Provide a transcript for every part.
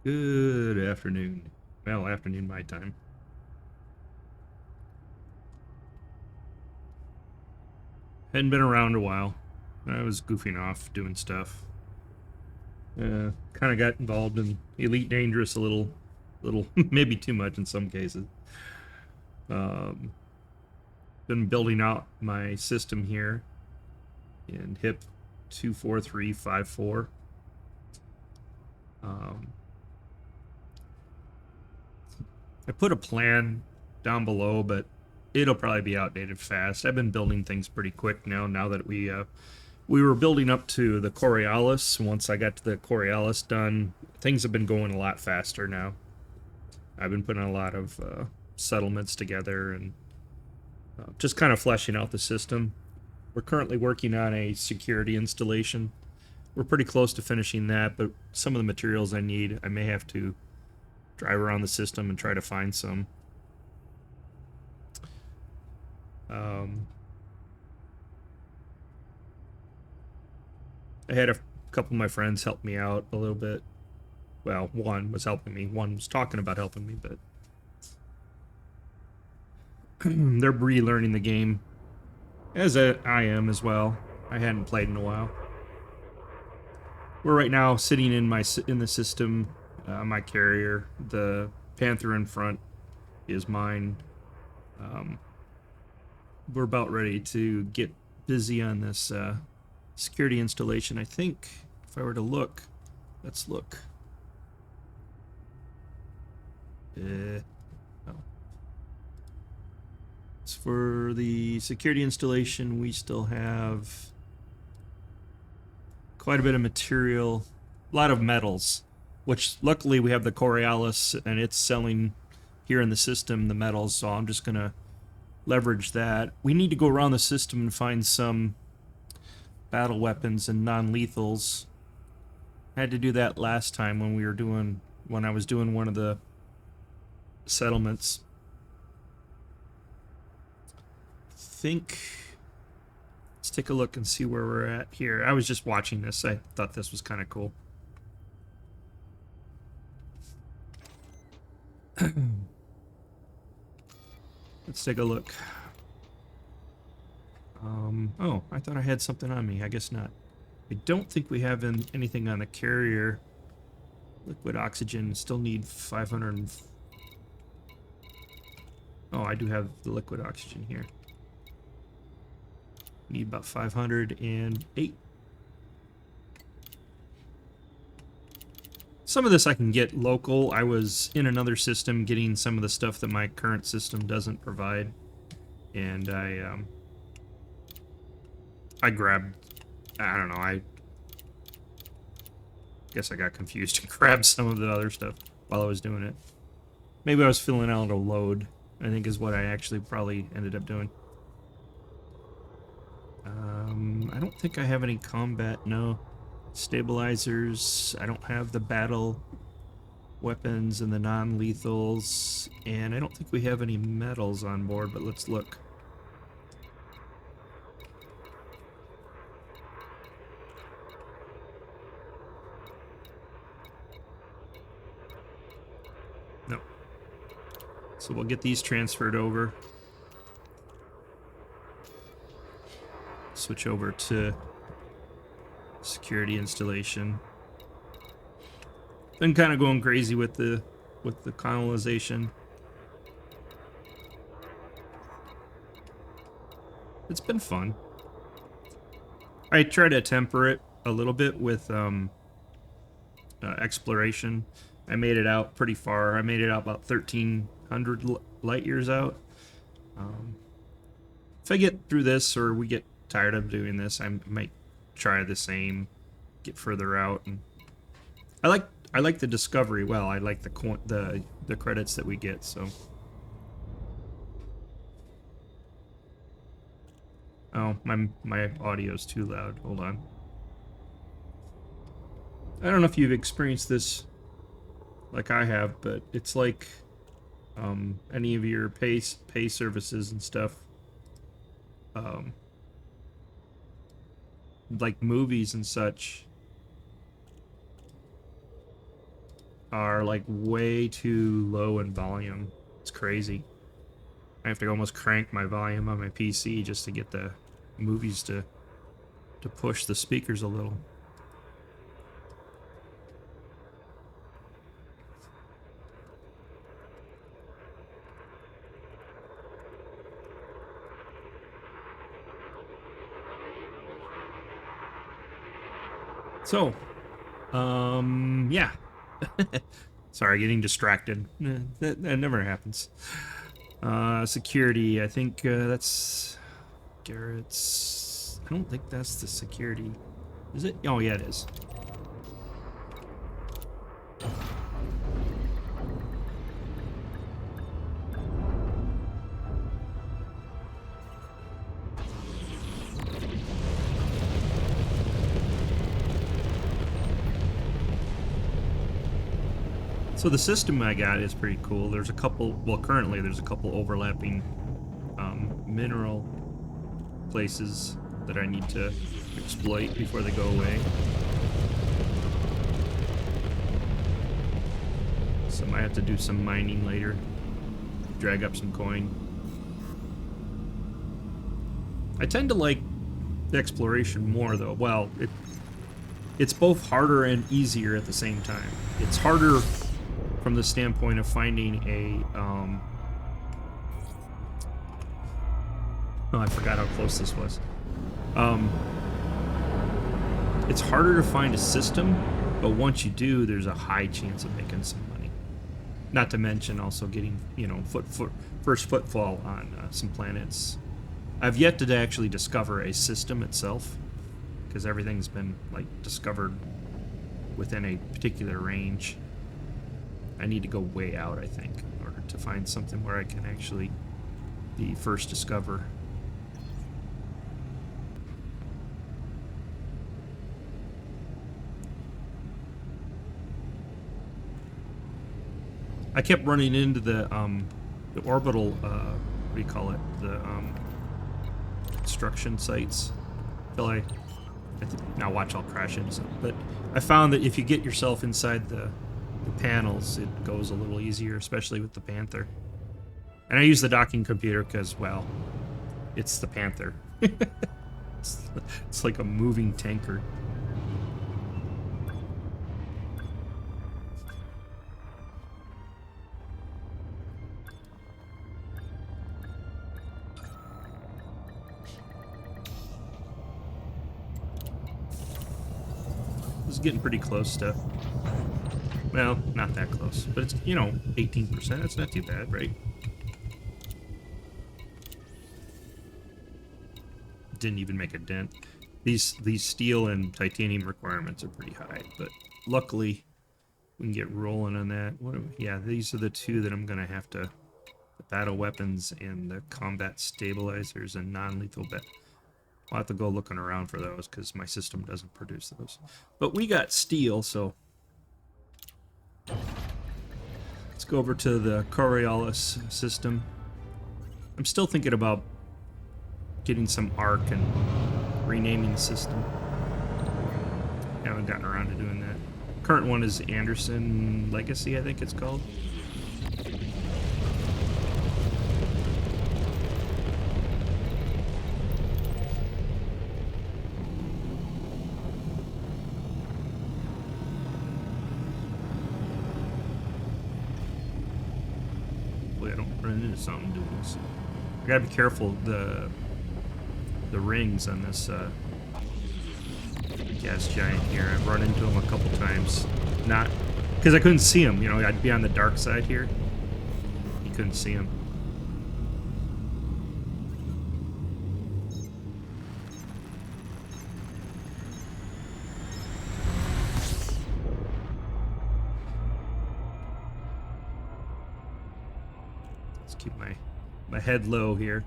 Good afternoon. Well, afternoon my time. Hadn't been around a while. I was goofing off, doing stuff. Kind of got involved in Elite Dangerous a little, maybe too much in some cases. Um, been building out my system here in HIP 24354. Um, I put a plan down below, but it'll probably be outdated fast. I've been building things pretty quick now that we were building up to the Coriolis. Once I got to the Coriolis done, things have been going a lot faster now. I've been putting a lot of settlements together and just kind of fleshing out the system. We're currently working on a security installation. We're pretty close to finishing that, but some of the materials I need, I may have to drive around the system and try to find some. I had a couple of my friends help me out a little bit. Well, one was helping me. One was talking about helping me, but they're relearning the game, as I am as well. I hadn't played in a while. We're right now sitting in the system, my carrier. The Panther in front is mine. We're about ready to get busy on this security installation. I think if I were to look, let's look. Oh. As for the security installation, we still have quite a bit of material, a lot of metals, which luckily we have the Coriolis and it's selling here in the system the metals, so I'm just gonna leverage that. We need to go around the system and find some battle weapons and non-lethals. I had to do that last time when I was doing one of the settlements. I think let's take a look and see where we're at here. I was just watching this. I thought this was kind of cool. Let's take a look. Oh, I thought I had something on me. I guess not. I don't think we have anything on the carrier. Liquid oxygen. Still need 500. Oh, I do have the liquid oxygen here. Need about 508. Some of this I can get local. I was in another system getting some of the stuff that my current system doesn't provide. And I grabbed, I don't know, I guess I got confused and grabbed some of the other stuff while I was doing it. Maybe I was filling out a load, I think is what I actually probably ended up doing. I don't think I have any combat, no. Stabilizers, I don't have the battle weapons and the non-lethals, and I don't think we have any metals on board, but let's look. No. So we'll get these transferred over. Switch over to security installation. Been kind of going crazy with the colonization. It's been fun. I try to temper it a little bit with exploration. I made it out pretty far. I made it out about 1,300 light years out. If I get through this or we get tired of doing this, I might try the same, get further out. And I like the discovery. Well, I like the credits that we get. So. Oh, my audio's too loud. Hold on. I don't know if you've experienced this like I have, but it's like any of your pay services and stuff. Like movies and such. are like way too low in volume. It's crazy. I have to almost crank my volume on my PC just to get the movies to push the speakers a little. So, yeah. Sorry, getting distracted. That never happens. Security, I think that's Garrett's. I don't think that's the security. Is it? Oh, yeah, it is. So the system I got is pretty cool. There's a couple, well, currently there's a couple overlapping mineral places that I need to exploit before they go away. So I might have to do some mining later, drag up some coin. I tend to like the exploration more though. Well, it's both harder and easier at the same time. It's harder from the standpoint of finding a oh, I forgot how close this was. It's harder to find a system, but once you do, there's a high chance of making some money. Not to mention also getting, you know, first footfall on some planets. I've yet to actually discover a system itself, because everything's been like discovered within a particular range. I need to go way out, I think, in order to find something where I can actually be first discover. I kept running into the orbital, what do you call it? The construction sites. Till I think, now watch, I'll crash into something. But I found that if you get yourself inside the panels, it goes a little easier, especially with the Panther. And I use the docking computer because, well, it's the Panther. It's like a moving tanker. This is getting pretty close to, well, not that close, but it's, you know, 18%. That's not too bad, right? Didn't even make a dent. These steel and titanium requirements are pretty high, but luckily we can get rolling on that. Yeah, these are the two that I'm gonna have to, the battle weapons and the combat stabilizers and non-lethal bet. I'll have to go looking around for those because my system doesn't produce those. But we got steel, so let's go over to the Coriolis system. I'm still thinking about getting some arc and renaming the system. I haven't gotten around to doing that. Current one is Anderson Legacy, I think it's called. Hopefully I don't run into something doing this. I gotta be careful, the rings on this gas giant here. I've run into them a couple times. Not because I couldn't see them, you know, I'd be on the dark side here. You couldn't see them. Let's keep my head low here.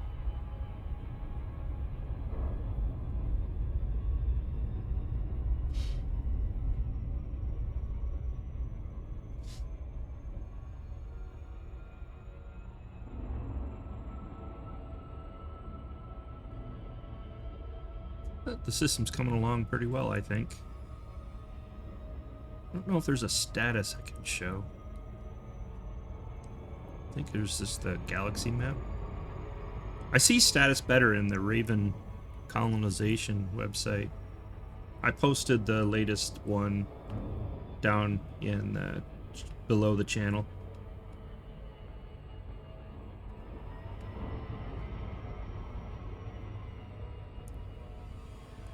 But the system's coming along pretty well, I think. don't know if there's a status I can show. I think there's just the galaxy map. I see status better in the RYZEN colonization website. I posted the latest one down in below the channel.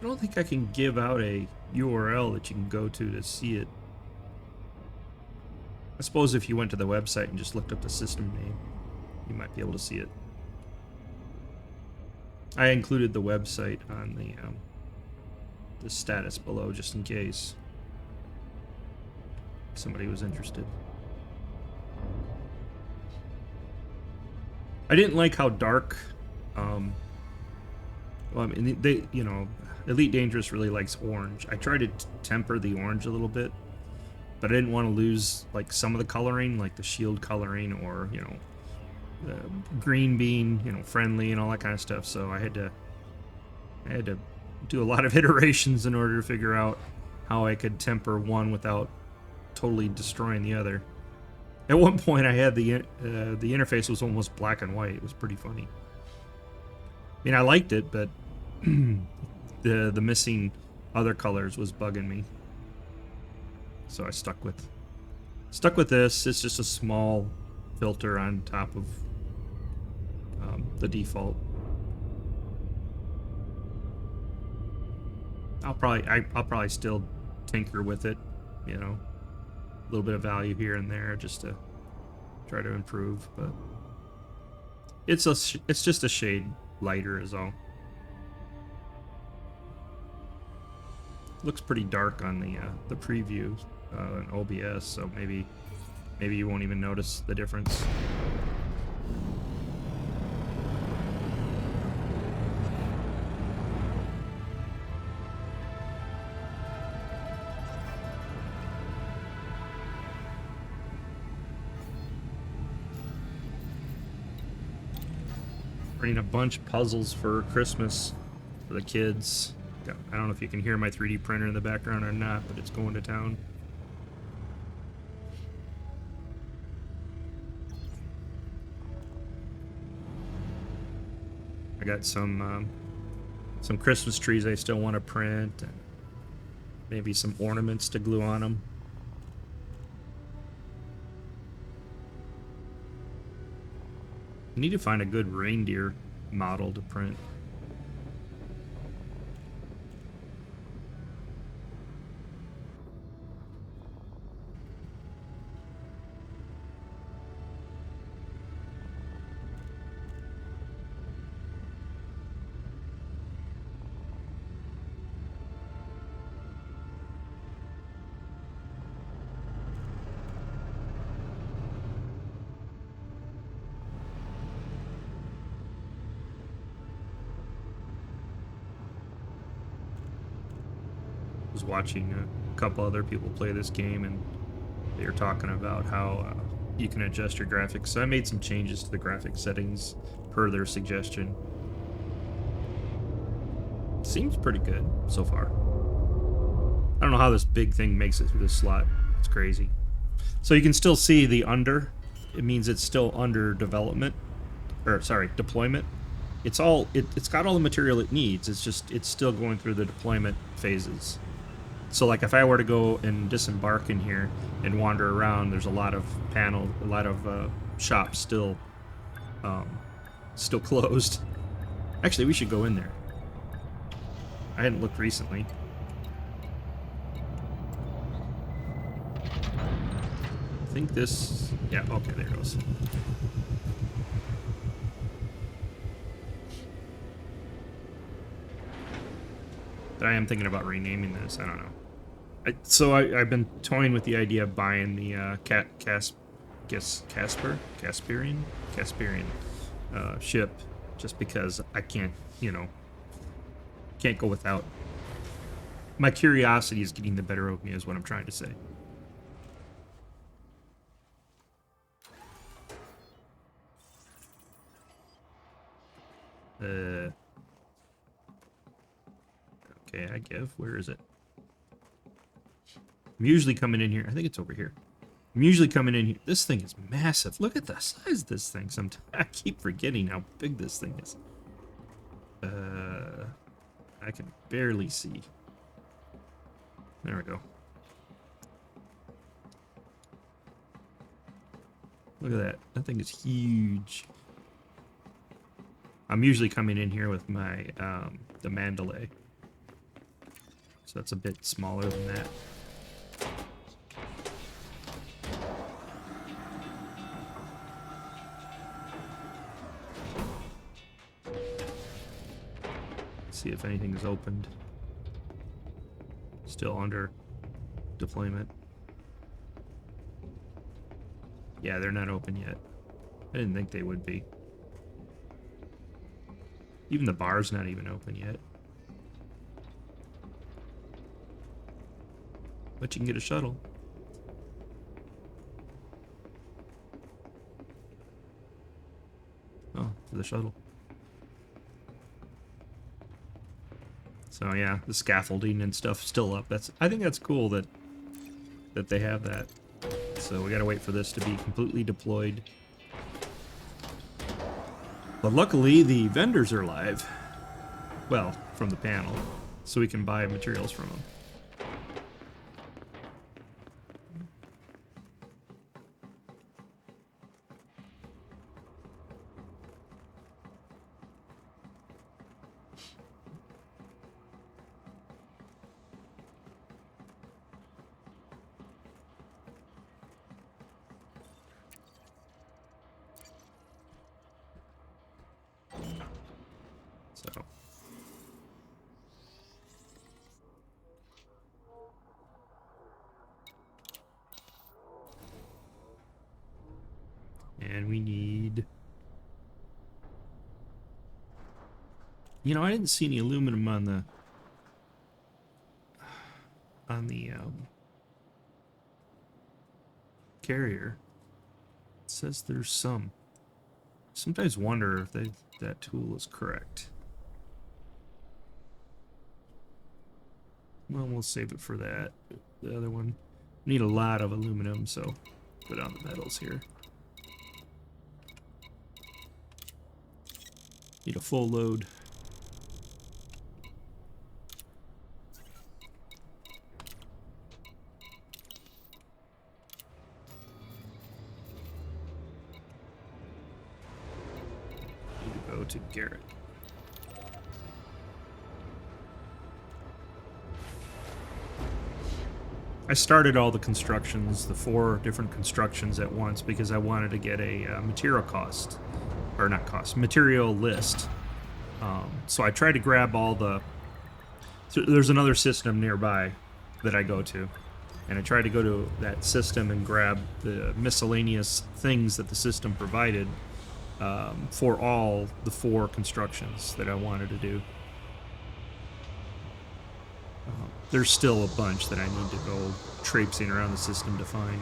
I don't think I can give out a URL that you can go to see it. I suppose if you went to the website and just looked up the system name, you might be able to see it. I included the website on the status below just in case somebody was interested. I didn't like how dark. Well, I mean, they, you know, Elite Dangerous really likes orange. I tried to temper the orange a little bit, but I didn't want to lose like some of the coloring, like the shield coloring, or you know, the green being, you know, friendly and all that kind of stuff. So I had to do a lot of iterations in order to figure out how I could temper one without totally destroying the other. At one point, I had the interface was almost black and white. It was pretty funny. I mean, I liked it, but the missing other colors was bugging me. So I stuck with this. It's just a small filter on top of the default. I'll probably still tinker with it, you know, a little bit of value here and there just to try to improve, but it's just a shade lighter is all. Looks pretty dark on the preview in OBS, so maybe you won't even notice the difference. Printing a bunch of puzzles for Christmas for the kids. I don't know if you can hear my 3D printer in the background or not, but it's going to town. I got some Christmas trees I still want to print, and maybe some ornaments to glue on them. I need to find a good reindeer model to print. Was watching a couple other people play this game, and they were talking about how you can adjust your graphics. So I made some changes to the graphics settings per their suggestion. Seems pretty good so far. I don't know how this big thing makes it through this slot. It's crazy. So you can still see the under. It means it's still under development, or sorry, deployment. It's got all the material it needs. It's still going through the deployment phases. So like if I were to go and disembark in here and wander around, there's a lot of shops still closed. Actually, we should go in there. I hadn't looked recently. I think this, yeah, okay, there it goes. But I am thinking about renaming this. I don't know. So I've been toying with the idea of buying the Caspian ship, just because I can't, you know, can't go without. My curiosity is getting the better of me, is what I'm trying to say. Okay, I give. Where is it? I'm usually coming in here. I think it's over here. I'm usually coming in here. This thing is massive. Look at the size of this thing. Sometimes I keep forgetting how big this thing is. I can barely see. There we go. Look at that. That thing is huge. I'm usually coming in here with my the Mandalay. So that's a bit smaller than that. See if anything is opened. Still under deployment. Yeah, they're not open yet. I didn't think they would be. Even the bar's not even open yet. But you can get a shuttle. Oh, for the shuttle. So yeah, the scaffolding and stuff still up. I think that's cool that they have that. So we gotta wait for this to be completely deployed. But luckily the vendors are live. Well, from the panel. So we can buy materials from them. So. And we need... You know, I didn't see any aluminum on the... carrier. It says there's some. Sometimes wonder if that tool is correct. Well, we'll save it for that. The other one. We need a lot of aluminum, so put on the metals here. Need a full load. Need to go to Garrett. I started all the constructions, the 4 different constructions at once because I wanted to get a material cost, or not cost, material list. So I tried to grab all the... So there's another system nearby that I go to, and I tried to go to that system and grab the miscellaneous things that the system provided for all the 4 constructions that I wanted to do. There's still a bunch that I need to go traipsing around the system to find.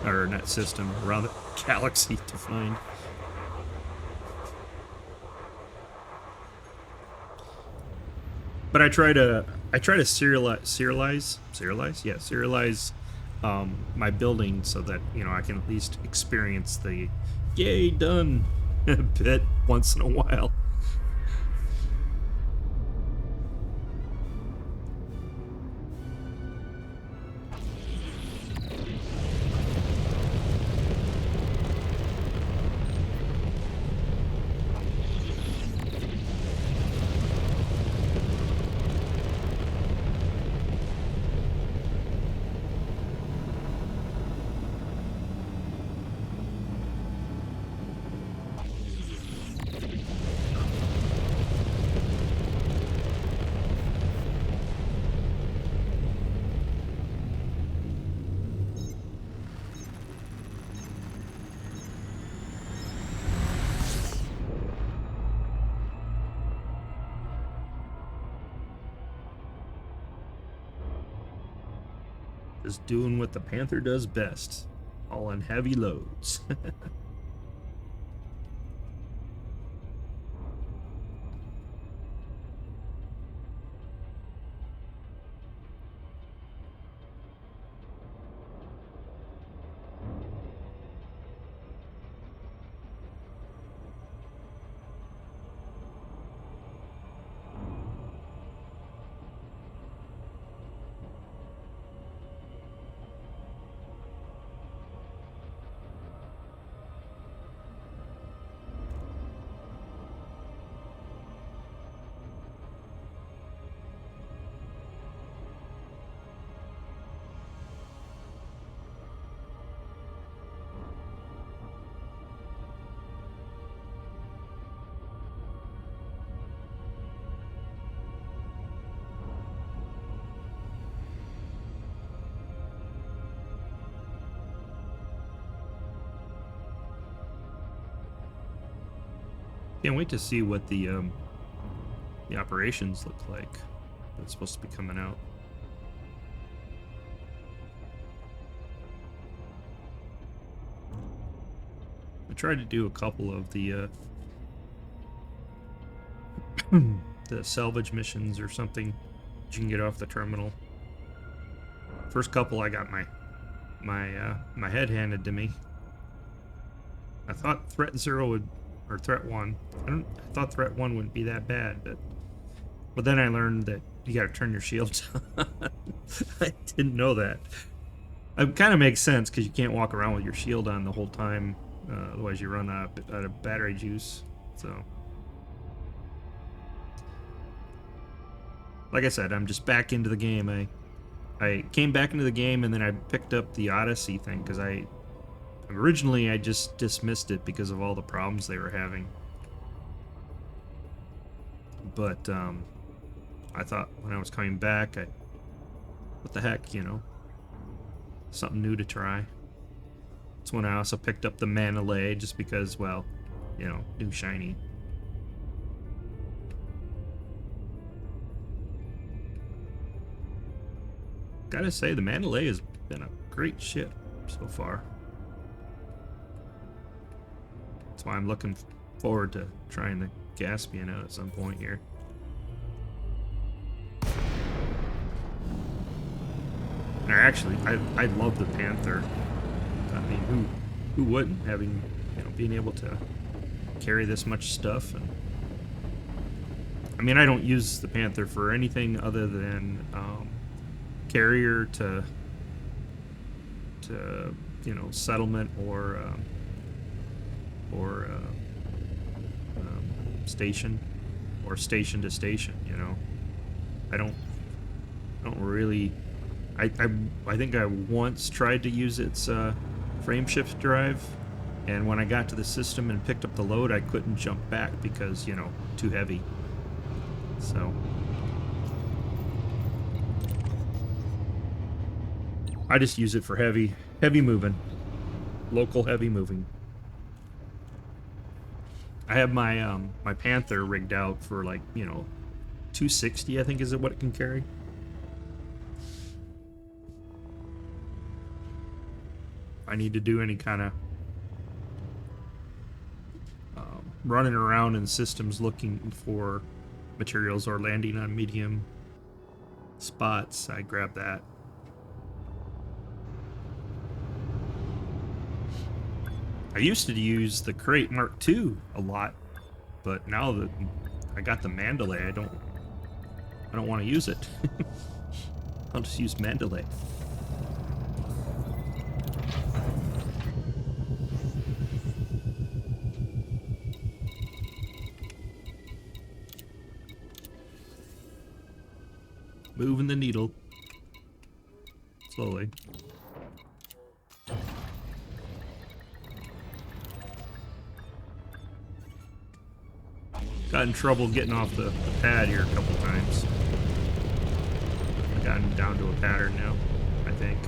Or not system, around the galaxy to find. But I try to serialize my building so that, you know, I can at least experience the yay done bit once in a while. Just doing what the Panther does best, all on heavy loads. Can't wait to see what the operations look like. That's supposed to be coming out. I tried to do a couple of the the salvage missions or something that you can get off the terminal. First couple, I got my head handed to me. I thought Threat 0 would, or Threat 1. I thought Threat 1 wouldn't be that bad, but then I learned that you gotta turn your shields on. I didn't know that. It kind of makes sense because you can't walk around with your shield on the whole time, otherwise you run out of battery juice. So, like I said, I'm just back into the game. I came back into the game and then I picked up the Odyssey thing because originally I just dismissed it because of all the problems they were having. But I thought when I was coming back, what the heck, you know, something new to try. That's when I also picked up the Mandalay just because, well, you know, new shiny. Gotta say, the Mandalay has been a great ship so far. That's why I'm looking forward to trying the Gaspian out at some point here. And I love the Panther. I mean, who wouldn't, having, you know, being able to carry this much stuff? And I mean, I don't use the Panther for anything other than carrier to you know, settlement or station, or station to station. You know, I don't really. I think I once tried to use its frame shift drive, and when I got to the system and picked up the load, I couldn't jump back because, you know, too heavy. So I just use it for heavy moving, local heavy moving. I have my my Panther rigged out for, like, you know, 260, I think, is what it can carry. I need to do any kind of running around in systems looking for materials or landing on medium spots, I grab that. I used to use the Crate Mark II a lot, but now that I got the Mandalay, I don't want to use it. I'll just use Mandalay. Moving the needle slowly. Got in trouble getting off the pad here a couple times. I've gotten down to a pattern now, I think.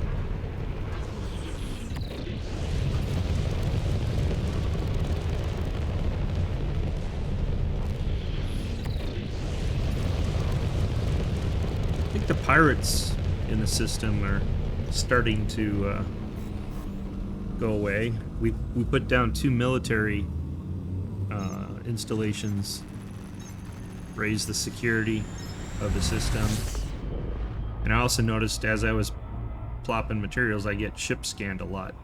I think the pirates in the system are starting to go away. We put down 2 military installations, raise the security of the system, and I also noticed as I was plopping materials, I get ship scanned a lot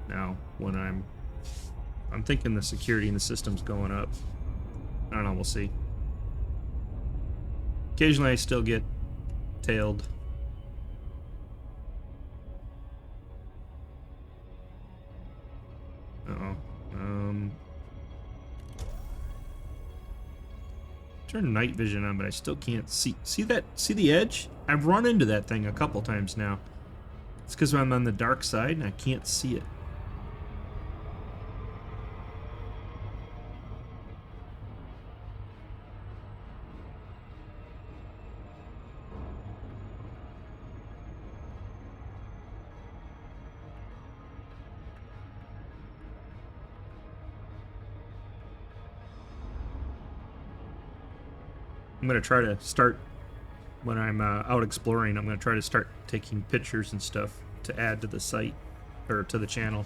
now when I'm thinking the security in the system's going up. I don't know, we'll see. Occasionally I still get tailed. Turn night vision on, but I still can't see that. See the edge? I've run into that thing a couple times now. It's because I'm on the dark side and I can't see it. I'm gonna try to start when I'm out exploring. I'm gonna try to start taking pictures and stuff to add to the site or to the channel.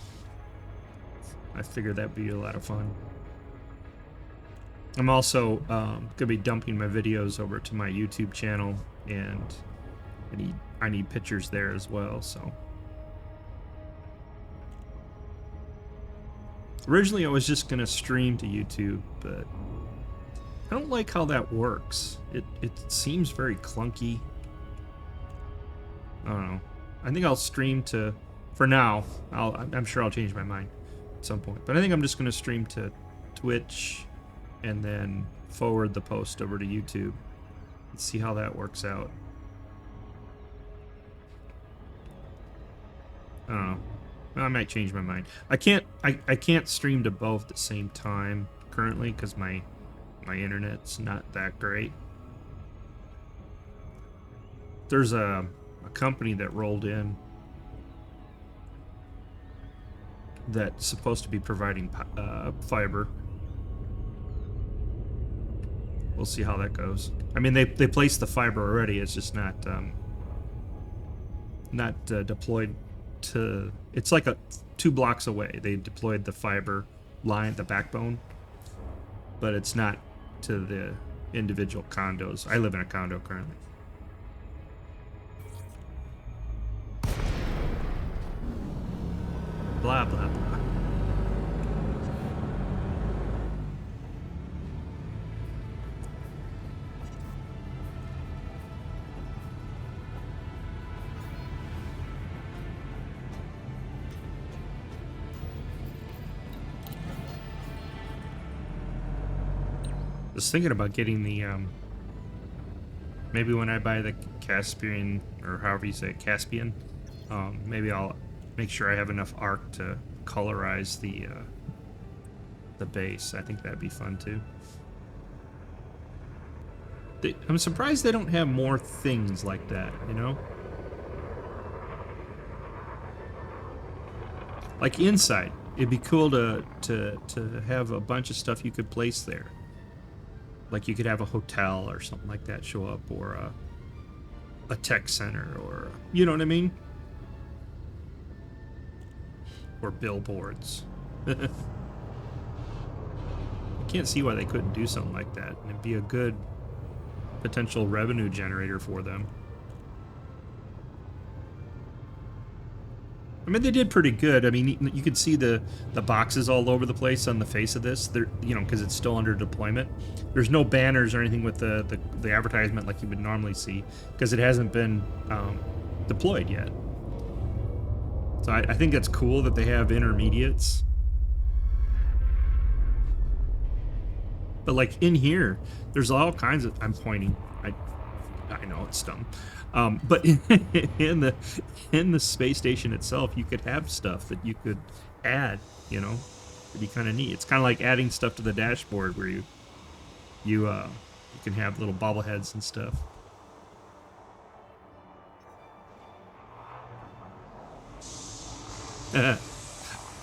I figured that'd be a lot of fun. I'm also gonna be dumping my videos over to my YouTube channel, and I need pictures there as well. So originally I was just gonna stream to YouTube, but I don't like how that works. It seems very clunky. I don't know. I think I'll stream to, for now. I'm sure I'll change my mind at some point. But I think I'm just gonna stream to Twitch and then forward the post over to YouTube and see how that works out. I don't know. I might change my mind. I can't stream to both at the same time currently because my internet's not that great. There's a company that rolled in that's supposed to be providing fiber. We'll see how that goes. I mean, they placed the fiber already. It's just not deployed to. It's like 2 blocks away. They deployed the fiber line, the backbone, but it's not to the individual condos. I live in a condo currently. Blah, blah, blah. I was thinking about getting the, maybe when I buy the Caspian, or however you say it, Caspian, maybe I'll make sure I have enough arc to colorize the base. I think that'd be fun too. I'm surprised they don't have more things like that, you know? Like inside, it'd be cool to have a bunch of stuff you could place there. Like you could have a hotel or something like that show up, or a tech center, or, you know what I mean? Or billboards. I can't see why they couldn't do something like that, and it'd be a good potential revenue generator for them. I mean, they did pretty good. I mean, you could see the boxes all over the place on the face of this. They're, you know, because it's still under deployment. There's no banners or anything with the advertisement like you would normally see, because it hasn't been deployed yet. So I think it's cool that they have intermediates. But like in here, there's all kinds of. I'm pointing. I know it's dumb. But in the space station itself, you could have stuff that you could add. You know, it'd be kind of neat. It's kind of like adding stuff to the dashboard where you can have little bobbleheads and stuff.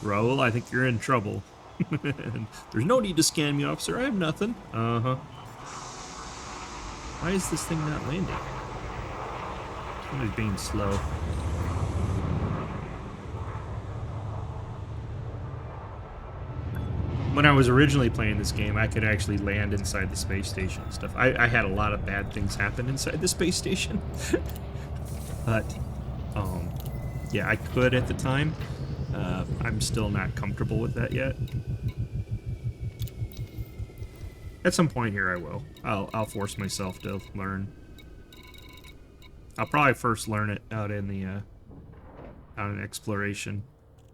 Raul, I think you're in trouble. There's no need to scan me, officer. I have nothing. Uh-huh. Why is this thing not landing? Somebody's being slow. When I was originally playing this game, I could actually land inside the space station and stuff. I had a lot of bad things happen inside the space station. But, yeah, I could at the time. I'm still not comfortable with that yet. At some point here I will. I'll force myself to learn. I'll probably first learn it out in the out in exploration.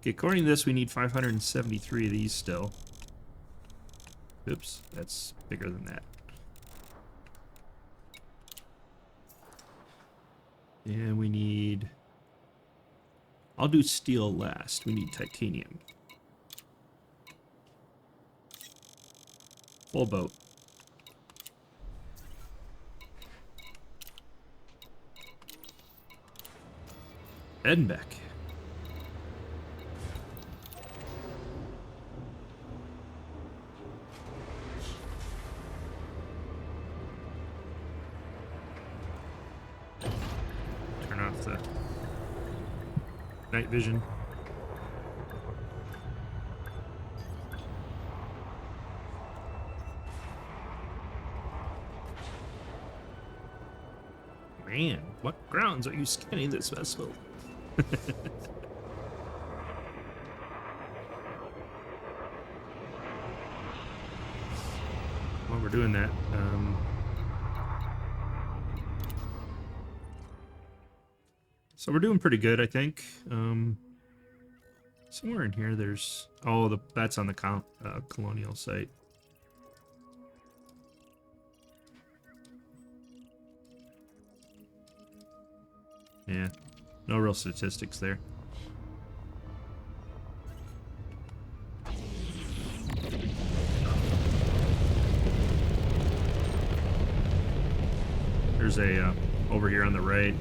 Okay, according to this, we need 573 of these still. Oops, that's bigger than that. And we need... I'll do steel last. We need titanium. Full boat. Heading back. with the night vision. Man, what grounds are you scanning this vessel? While we're doing that, so we're doing pretty good, I think. Somewhere in here, there's that's on the colonial site. Yeah, no real statistics there. There's a, over here on the right,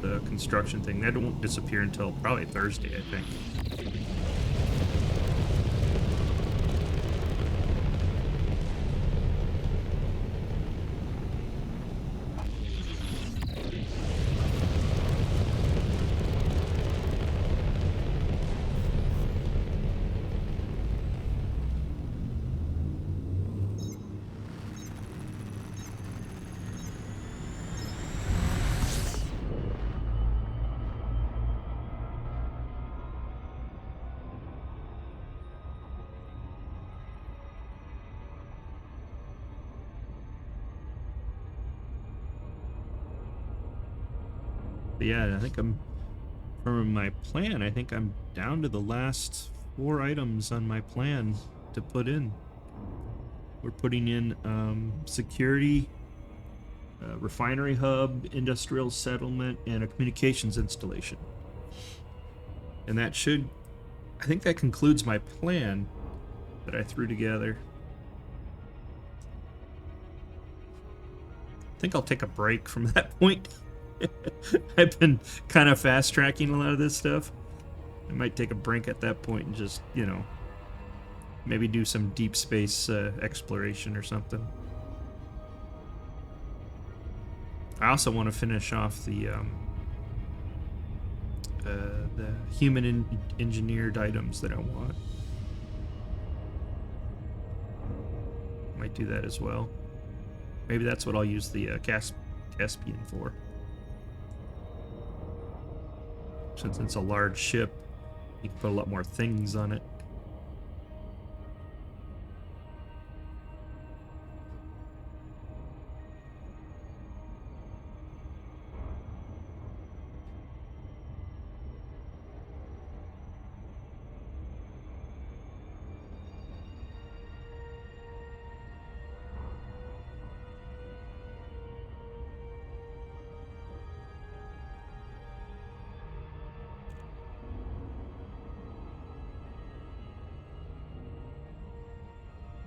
the construction thing. That won't disappear until probably Thursday, I think. But yeah, I think from my plan, I think I'm down to the last 4 items on my plan to put in. We're putting in security, refinery hub, industrial settlement, and a communications installation. And that should, I think that concludes my plan that I threw together. I think I'll take a break from that point. I've been kind of fast tracking a lot of this stuff. I might take a break at that point and just, you know, maybe do some deep space exploration or something. I also want to finish off the human engineered items that I want. Might do that as well. Maybe that's what I'll use the Caspian for. Since it's a large ship, you can put a lot more things on it.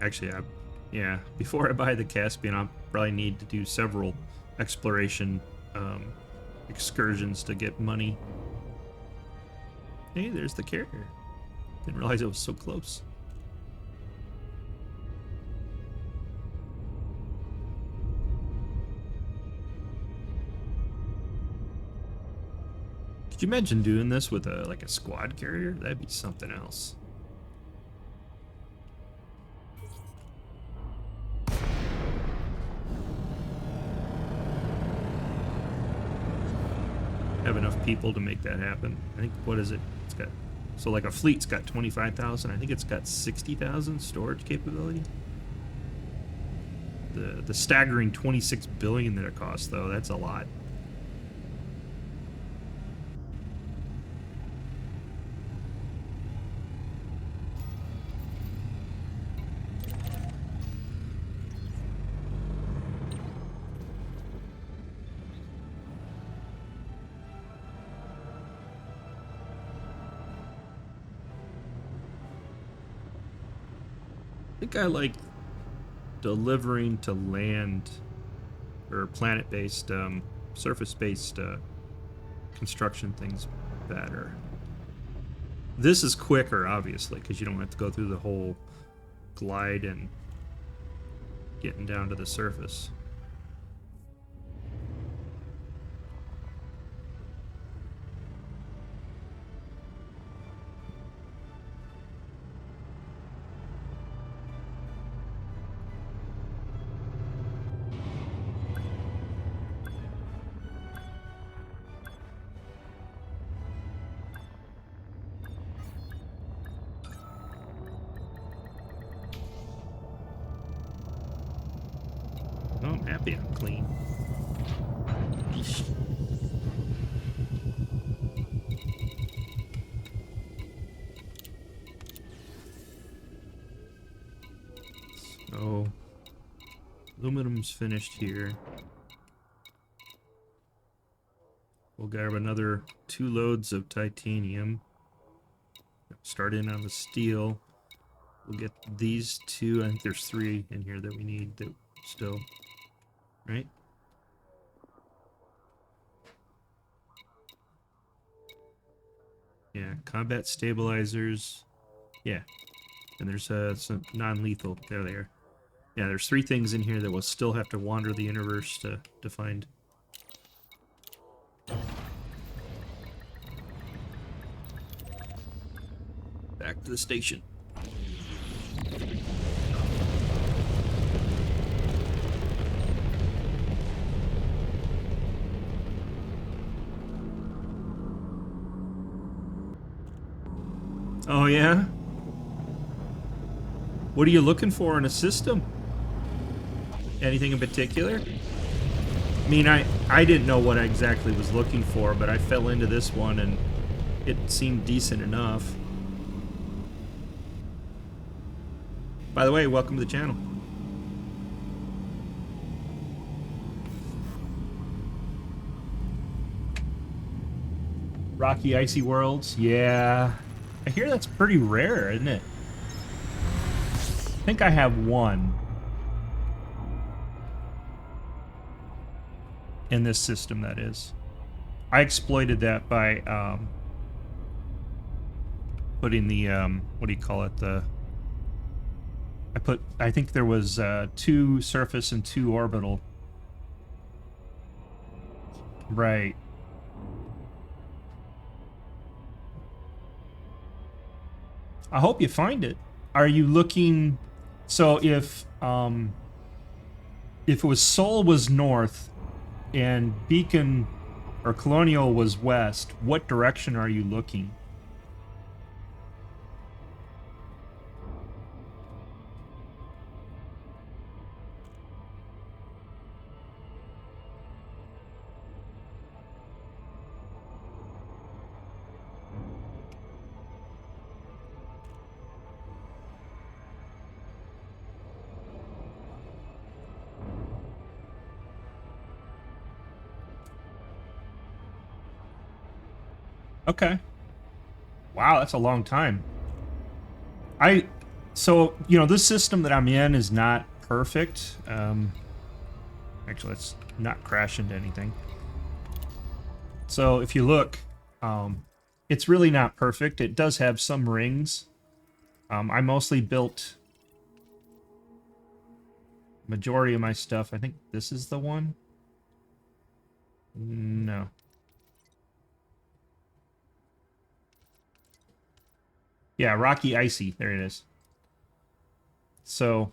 Actually, yeah, before I buy the Caspian, I'll probably need to do several exploration excursions to get money. Hey, there's the carrier. Didn't realize it was so close. Could you imagine doing this with like a squad carrier? That'd be something else. Have enough people to make that happen. I think, what is it? It's got, so like a fleet's got 25,000. I think it's got 60,000 storage capability. The staggering 26 billion that it costs, though, that's a lot. I think I like delivering to land or planet-based, surface-based construction things better. This is quicker, obviously, because you don't have to go through the whole glide and getting down to the surface. I'm happy I'm clean. Eesh. So, aluminum's finished here. We'll grab another 2 loads of titanium. Start in on the steel. We'll get these 2. I think there's 3 in here that we need that still, right? Yeah, combat stabilizers. Yeah. And there's some non-lethal. There they are. Yeah, there's 3 things in here that we'll still have to wander the universe to find. Back to the station. Oh yeah? What are you looking for in a system? Anything in particular? I mean, I didn't know what I exactly was looking for, but I fell into this one and it seemed decent enough. By the way, welcome to the channel. Rocky Icy Worlds? Yeah. I hear that's pretty rare, isn't it? I think I have 1. In this system, that is. I exploited that by putting the what do you call it, I think there was 2 surface and 2 orbital. Right. I hope you find it. Are you looking? So if it was Sol was north and Beacon or Colonial was west, what direction are you looking? Okay. Wow, that's a long time. So, you know, this system that I'm in is not perfect. Actually, let's not crash into anything. So, if you look, it's really not perfect. It does have some rings. I mostly built majority of my stuff. I think this is the one. No. Yeah, Rocky Icy. There it is. So,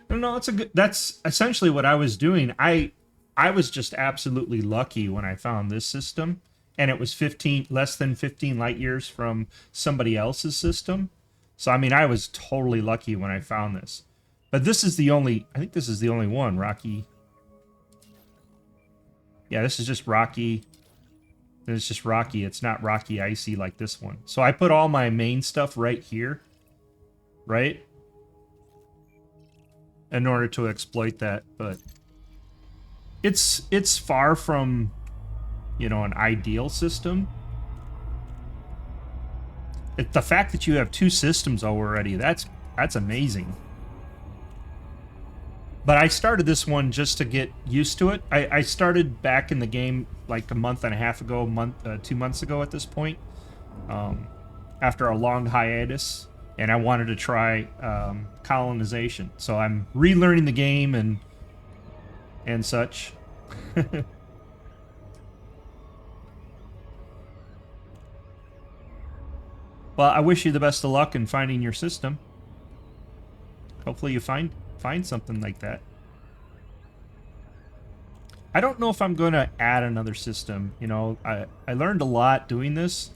no, that's essentially what I was doing. I was just absolutely lucky when I found this system, and it was less than 15 light years from somebody else's system. So, I mean, I was totally lucky when I found this. But this is the only, I think this is the only one, Rocky. Yeah, this is just Rocky. It's just Rocky. It's not Rocky Icy like this one. So I put all my main stuff right here. Right? In order to exploit that. But it's far from, you know, an ideal system. The fact that you have 2 systems already, that's amazing. But I started this one just to get used to it. I started back in the game like a month and a half ago, 2 months ago at this point, after a long hiatus, and I wanted to try colonization. So I'm relearning the game and such. Well, I wish you the best of luck in finding your system. Hopefully you find something like that. I don't know if I'm going to add another system. You know, I learned a lot doing this,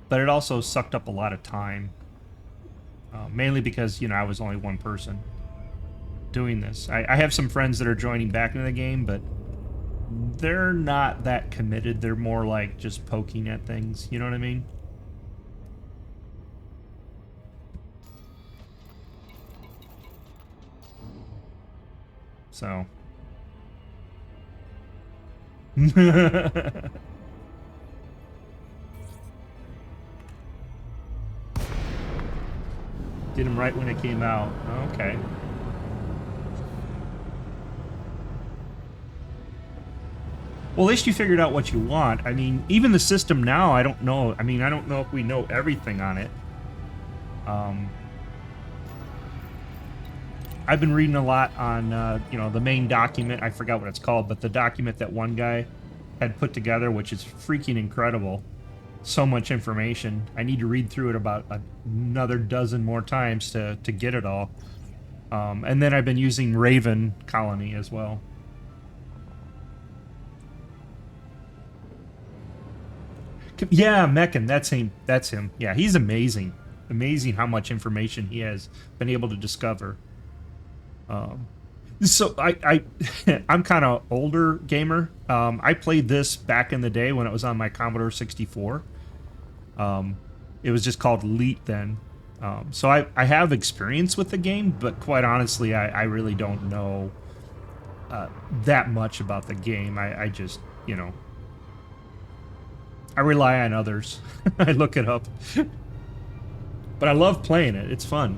but it also sucked up a lot of time. Mainly because, you know, I was only one person. doing this. I have some friends that are joining back into the game, but they're not that committed. They're more like just poking at things. You know what I mean? So. Did them right when it came out. Okay. Well, at least you figured out what you want. I mean, even the system now, I don't know. I mean, I don't know if we know everything on it. I've been reading a lot on, you know, the main document. I forgot what it's called, but the document that one guy had put together, which is freaking incredible. So much information. I need to read through it about another dozen more times to get it all. And then I've been using Raven Colony as well. Yeah, Meccan, that's him. That's him. Yeah, he's amazing. Amazing how much information he has been able to discover. So I'm kind of older gamer. I played this back in the day when it was on my Commodore 64. It was just called Elite then. So I have experience with the game, but quite honestly, I really don't know that much about the game. I just, you know, I rely on others. I look it up. But I love playing it. It's fun.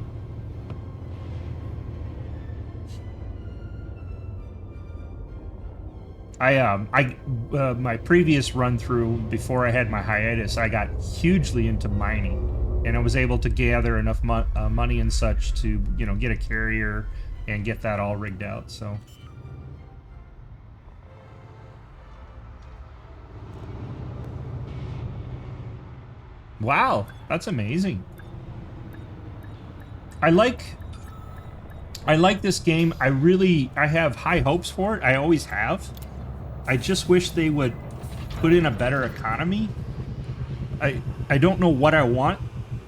My previous run through before I had my hiatus, I got hugely into mining, and I was able to gather enough money and such to, you know, get a carrier and get that all rigged out. So. Wow, that's amazing. I like this game. I have high hopes for it. I always have. I just wish they would put in a better economy. I don't know what I want.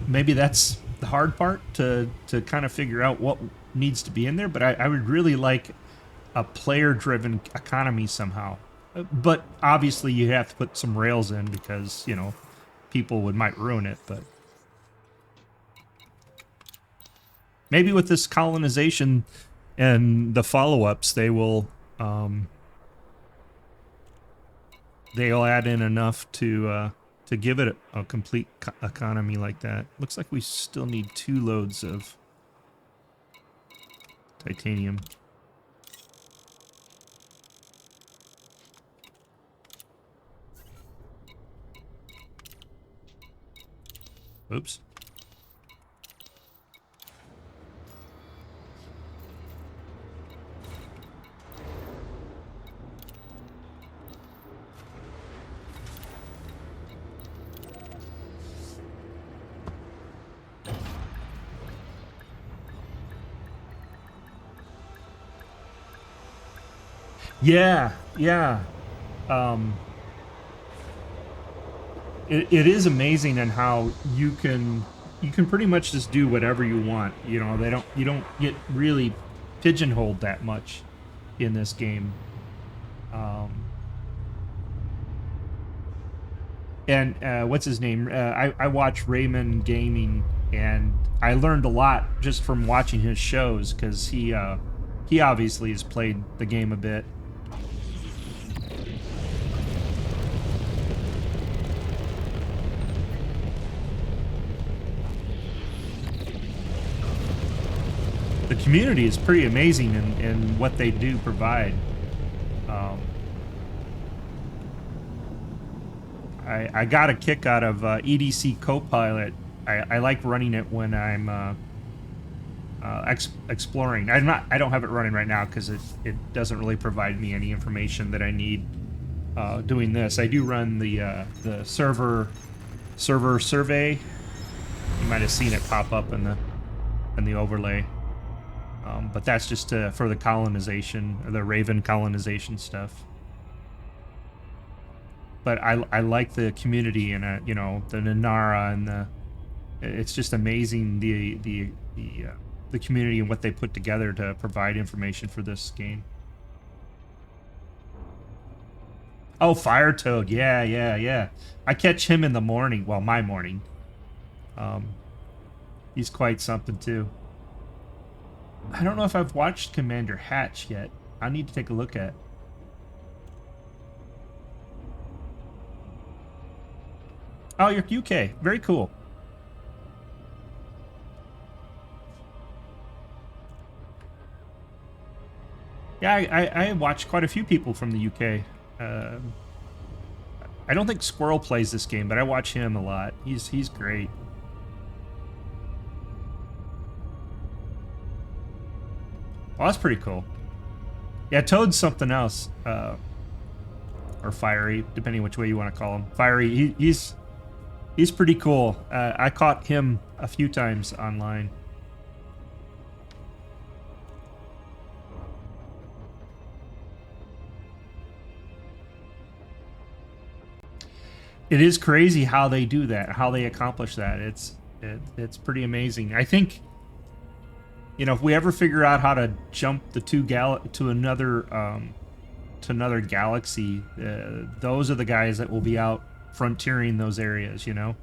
Maybe that's the hard part to kind of figure out what needs to be in there, but I would really like a player-driven economy somehow. But obviously you have to put some rails in because, you know, people might ruin it, but maybe with this colonization and the follow-ups, they'll add in enough to give it a complete economy like that. Looks like we still need 2 loads of titanium. Oops. Yeah. It is amazing in how you can pretty much just do whatever you want. You know, you don't get really pigeonholed that much in this game. And what's his name? I watch Raymond Gaming, and I learned a lot just from watching his shows because he obviously has played the game a bit. The community is pretty amazing in what they do provide. I got a kick out of EDC Copilot. I like running it when I'm exploring. I don't have it running right now because it doesn't really provide me any information that I need doing this. I do run the server survey. You might have seen it pop up in the overlay. But that's just for the colonization, or the Raven colonization stuff. But I like the community and you know, the Nanara, and it's just amazing the the community and what they put together to provide information for this game. Oh, Fire Toad. Yeah, yeah, yeah. I catch him in the morning. Well, my morning. He's quite something, too. I don't know if I've watched Commander Hatch yet. I need to take a look at. Oh, you're UK. Very cool. Yeah, I watched quite a few people from the UK. I don't think Squirrel plays this game, but I watch him a lot. He's great. Oh, that's pretty cool. Yeah, Toad's something else. Or Fiery, depending which way you want to call him. Fiery, he's pretty cool. I caught him a few times online. It is crazy how they do that, how they accomplish that. It's pretty amazing. I think, you know, if we ever figure out how to jump the to another galaxy, those are the guys that will be out frontiering those areas, you know.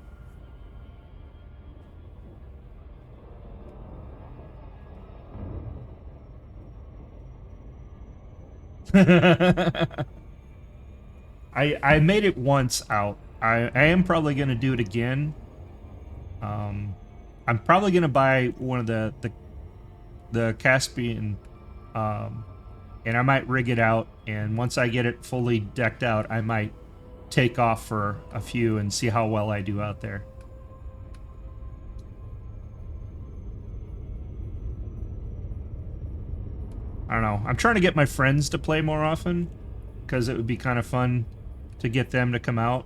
I made it once out. I am probably going to do it again. I'm probably going to buy one of the Caspian, and I might rig it out, and once I get it fully decked out, I might take off for a few and see how well I do out there. I don't know. I'm trying to get my friends to play more often, because it would be kind of fun to get them to come out.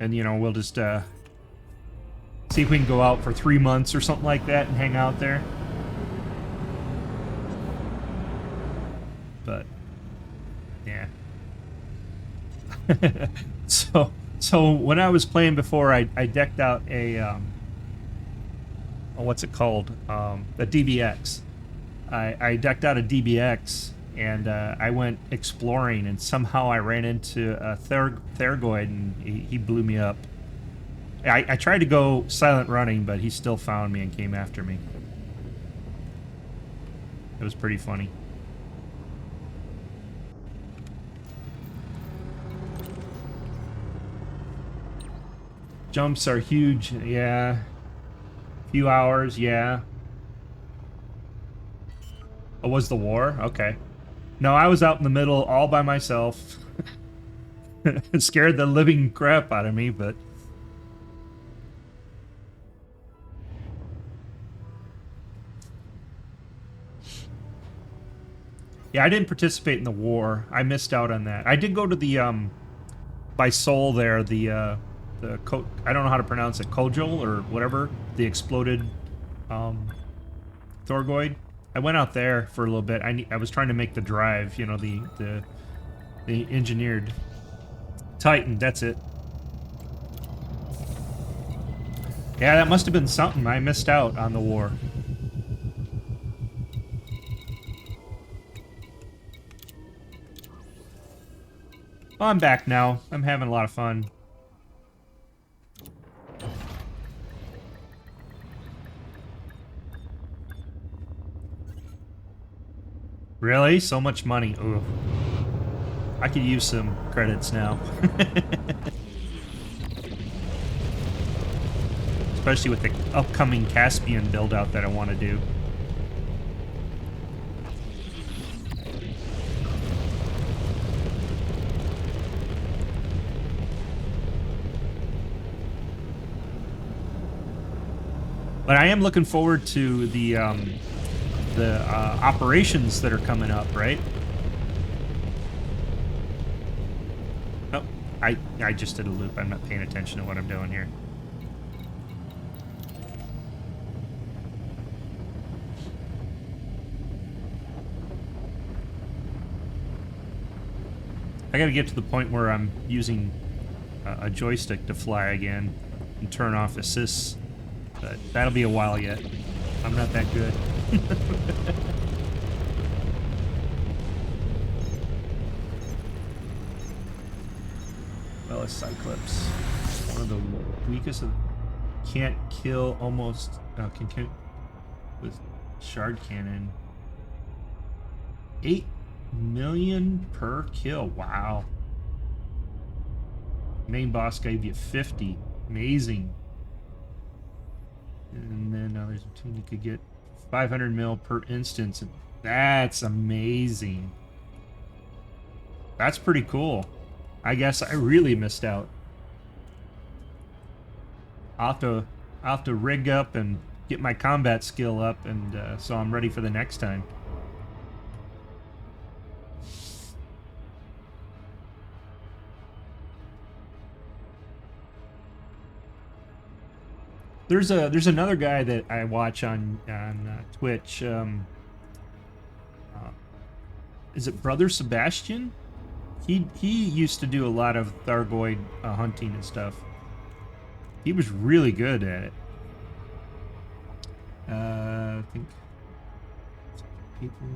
And, you know, we'll just see if we can go out for 3 months or something like that and hang out there. But, yeah. So when I was playing before, I decked out a, oh, what's it called? A DBX. I decked out a DBX, and I went exploring, and somehow I ran into a Thergoid, and he blew me up. I tried to go silent running, but he still found me and came after me. It was pretty funny. Jumps are huge, yeah. Few hours, yeah. Oh, was the war? Okay. No, I was out in the middle all by myself. It scared the living crap out of me, but... Yeah, I didn't participate in the war. I missed out on that. I did go to the, by Seoul there, I don't know how to pronounce it, Kojol or whatever, the exploded, Thorgoid. I went out there for a little bit. I was trying to make the drive, you know, the engineered Titan. That's it. Yeah, that must have been something. I missed out on the war. Well, I'm back now. I'm having a lot of fun. Really? So much money. Ooh. I could use some credits now. Especially with the upcoming Caspian build-out that I want to do. But I am looking forward to the operations that are coming up, right? Oh, I just did a loop. I'm not paying attention to what I'm doing here. I gotta get to the point where I'm using a joystick to fly again and turn off assists, but that'll be a while yet. I'm not that good. Well, a Cyclops, one of the weakest of. Can't kill almost. Can with shard cannon. 8 million per kill. Wow. Main boss gave you 50. Amazing. And then there's a tune you could get 500 mil per instance. That's amazing. That's pretty cool. I guess I really missed out. I'll have to rig up and get my combat skill up, and so I'm ready for the next time. There's another guy that I watch on Twitch. Is it Brother Sebastian? He used to do a lot of Thargoid hunting and stuff. He was really good at it. I think people.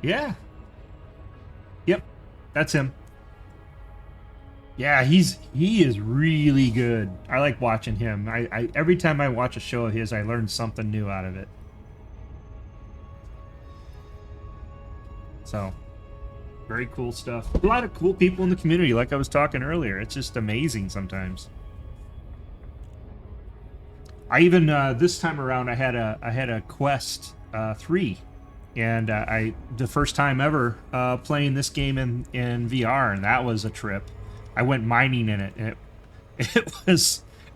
Yeah. Yep, that's him. Yeah, he is really good. I like watching him. I every time I watch a show of his, I learn something new out of it. So, very cool stuff. A lot of cool people in the community, like I was talking earlier. It's just amazing sometimes. I even this time around I had a Quest 3, and the first time ever playing this game in VR, and that was a trip. I went mining in it, and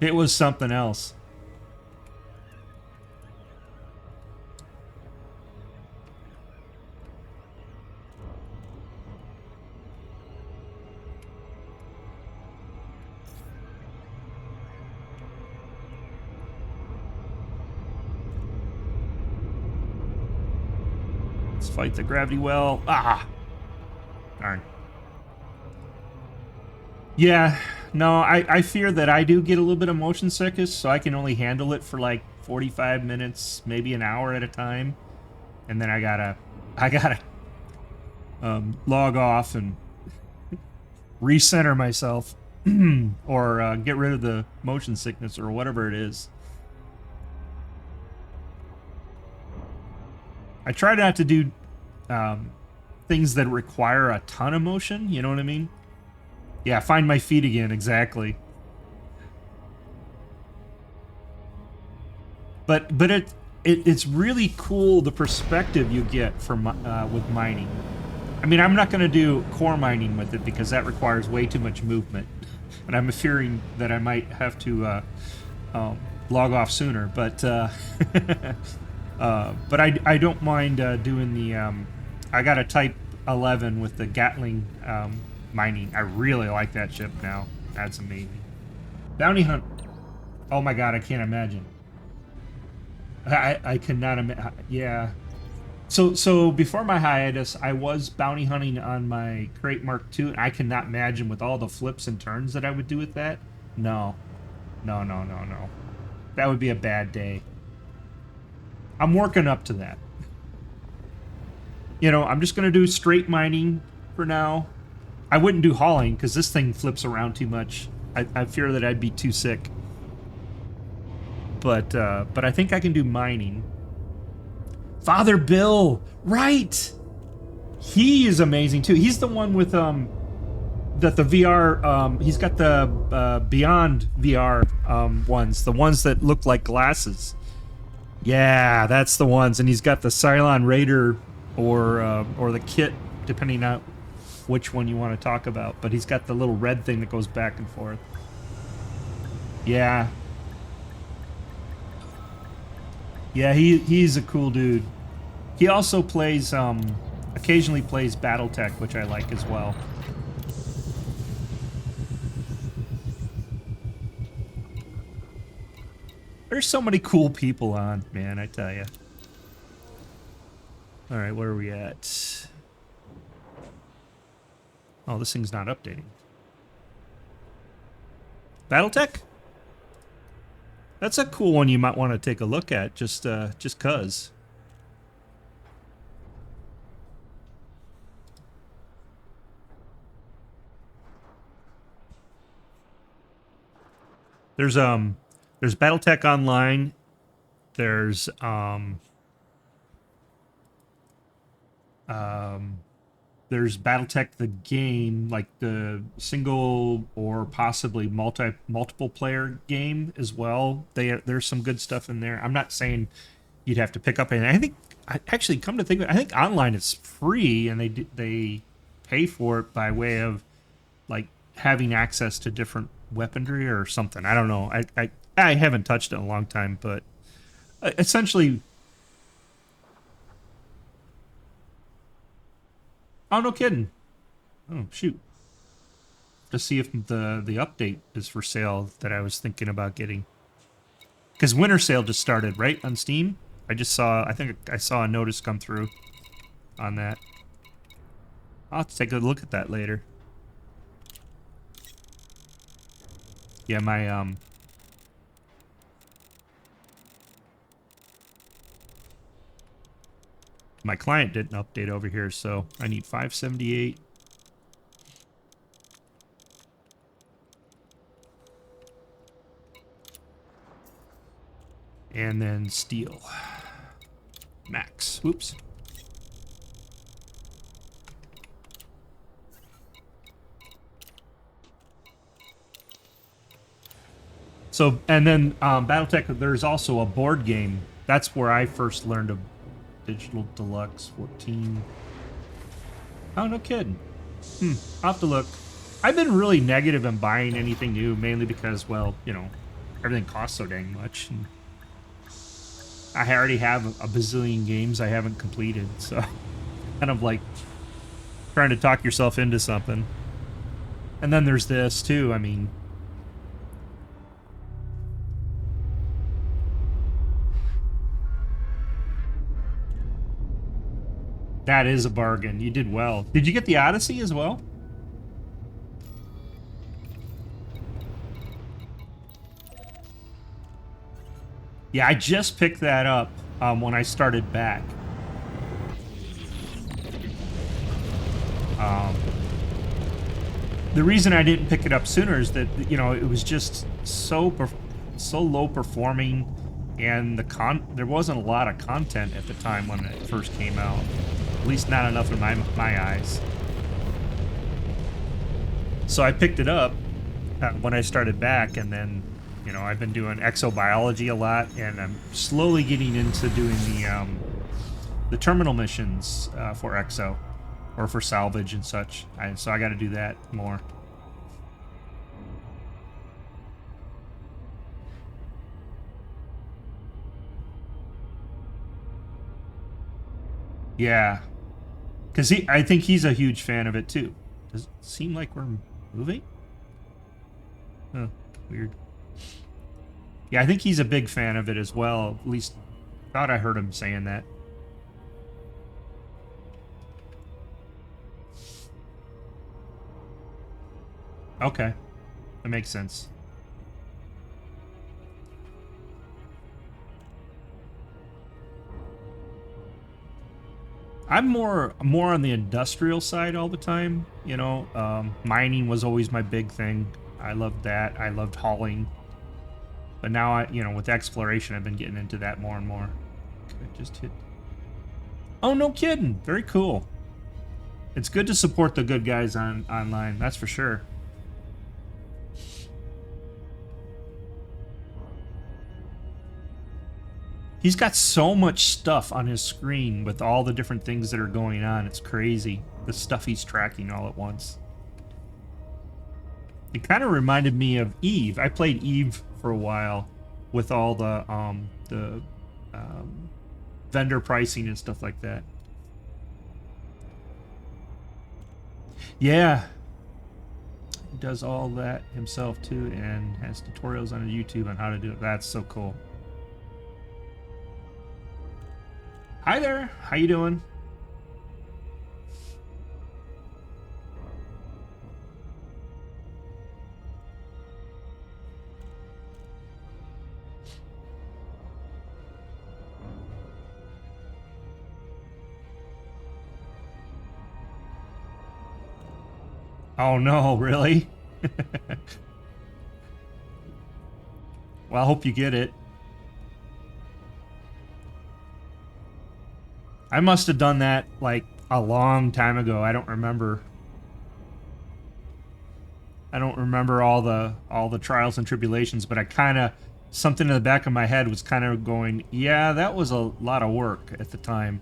it was something else. Let's fight the gravity well. Ah, darn. Yeah, no, I fear that I do get a little bit of motion sickness, so I can only handle it for like 45 minutes, maybe an hour at a time, and then I gotta log off and recenter myself, or get rid of the motion sickness or whatever it is. I try not to do things that require a ton of motion. You know what I mean? Yeah, find my feet again, exactly. But it's really cool the perspective you get from with mining. I mean, I'm not going to do core mining with it because that requires way too much movement, and I'm fearing that I might have to log off sooner. But but I don't mind doing the. I got a Type 11 with the Gatling. Mining. I really like that ship now. That's amazing. Bounty hunt. Oh my god, I can't imagine. I cannot imagine. Yeah. So before my hiatus, I was bounty hunting on my Crate Mark II, and I cannot imagine with all the flips and turns that I would do with that. No. No. That would be a bad day. I'm working up to that. You know, I'm just going to do straight mining for now. I wouldn't do hauling because this thing flips around too much. I fear that I'd be too sick. But I think I can do mining. Father Bill, right? He is amazing too. He's the one with that the VR. He's got the Beyond VR ones, the ones that look like glasses. Yeah, that's the ones, and he's got the Cylon Raider or the kit, depending on which one you want to talk about, but he's got the little red thing that goes back and forth. Yeah. Yeah, he's a cool dude. He also plays, occasionally plays Battletech, which I like as well. There's so many cool people on, man, I tell you. Alright, where are we at? Oh, this thing's not updating. Battletech? That's a cool one you might want to take a look at, just cause. There's BattleTech Online. There's there's BattleTech the game, like the single or possibly multiple player game as well. There's some good stuff in there. I'm not saying you'd have to pick up anything. I think actually, come to think of it, I think online is free, and they pay for it by way of like having access to different weaponry or something. I don't know. I haven't touched it in a long time, but essentially. Oh, no kidding. Oh, shoot. To see if the update is for sale that I was thinking about getting. Because winter sale just started, right, on Steam? I think I saw a notice come through on that. I'll have to take a look at that later. Yeah, my client didn't update over here, so I need 578. And then steel. Max. Whoops. So, and then BattleTech, there's also a board game. That's where I first learned of Digital Deluxe 14. Oh, no kidding. I'll have to look. I've been really negative in buying anything new, mainly because, well, you know, everything costs so dang much. And I already have a bazillion games I haven't completed, so kind of like trying to talk yourself into something. And then there's this, too. I mean, that is a bargain. You did well. Did you get the Odyssey as well? Yeah, I just picked that up when I started back. The reason I didn't pick it up sooner is that, you know, it was just so low performing, and there wasn't a lot of content at the time when it first came out. At least not enough in my eyes. So I picked it up when I started back, and then, you know, I've been doing exobiology a lot, and I'm slowly getting into doing the terminal missions for exo, or for salvage and such. So I got to do that more. Yeah, because I think he's a huge fan of it too. Does it seem like we're moving? Huh, weird. Yeah, I think he's a big fan of it as well. At least, thought I heard him saying that. Okay, that makes sense. I'm more on the industrial side all the time. You know, mining was always my big thing. I loved that. I loved hauling. But now you know, with exploration, I've been getting into that more and more. Okay, just hit. Oh, no kidding! Very cool. It's good to support the good guys online. That's for sure. He's got so much stuff on his screen with all the different things that are going on. It's crazy. The stuff he's tracking all at once. It kind of reminded me of Eve. I played Eve for a while with all the vendor pricing and stuff like that. Yeah. He does all that himself too, and has tutorials on YouTube on how to do it. That's so cool. Hi there. How you doing? Oh no, really? Well, I hope you get it. I must have done that like a long time ago. I don't remember. I don't remember all the trials and tribulations, but I kind of something in the back of my head was kind of going, yeah, that was a lot of work at the time.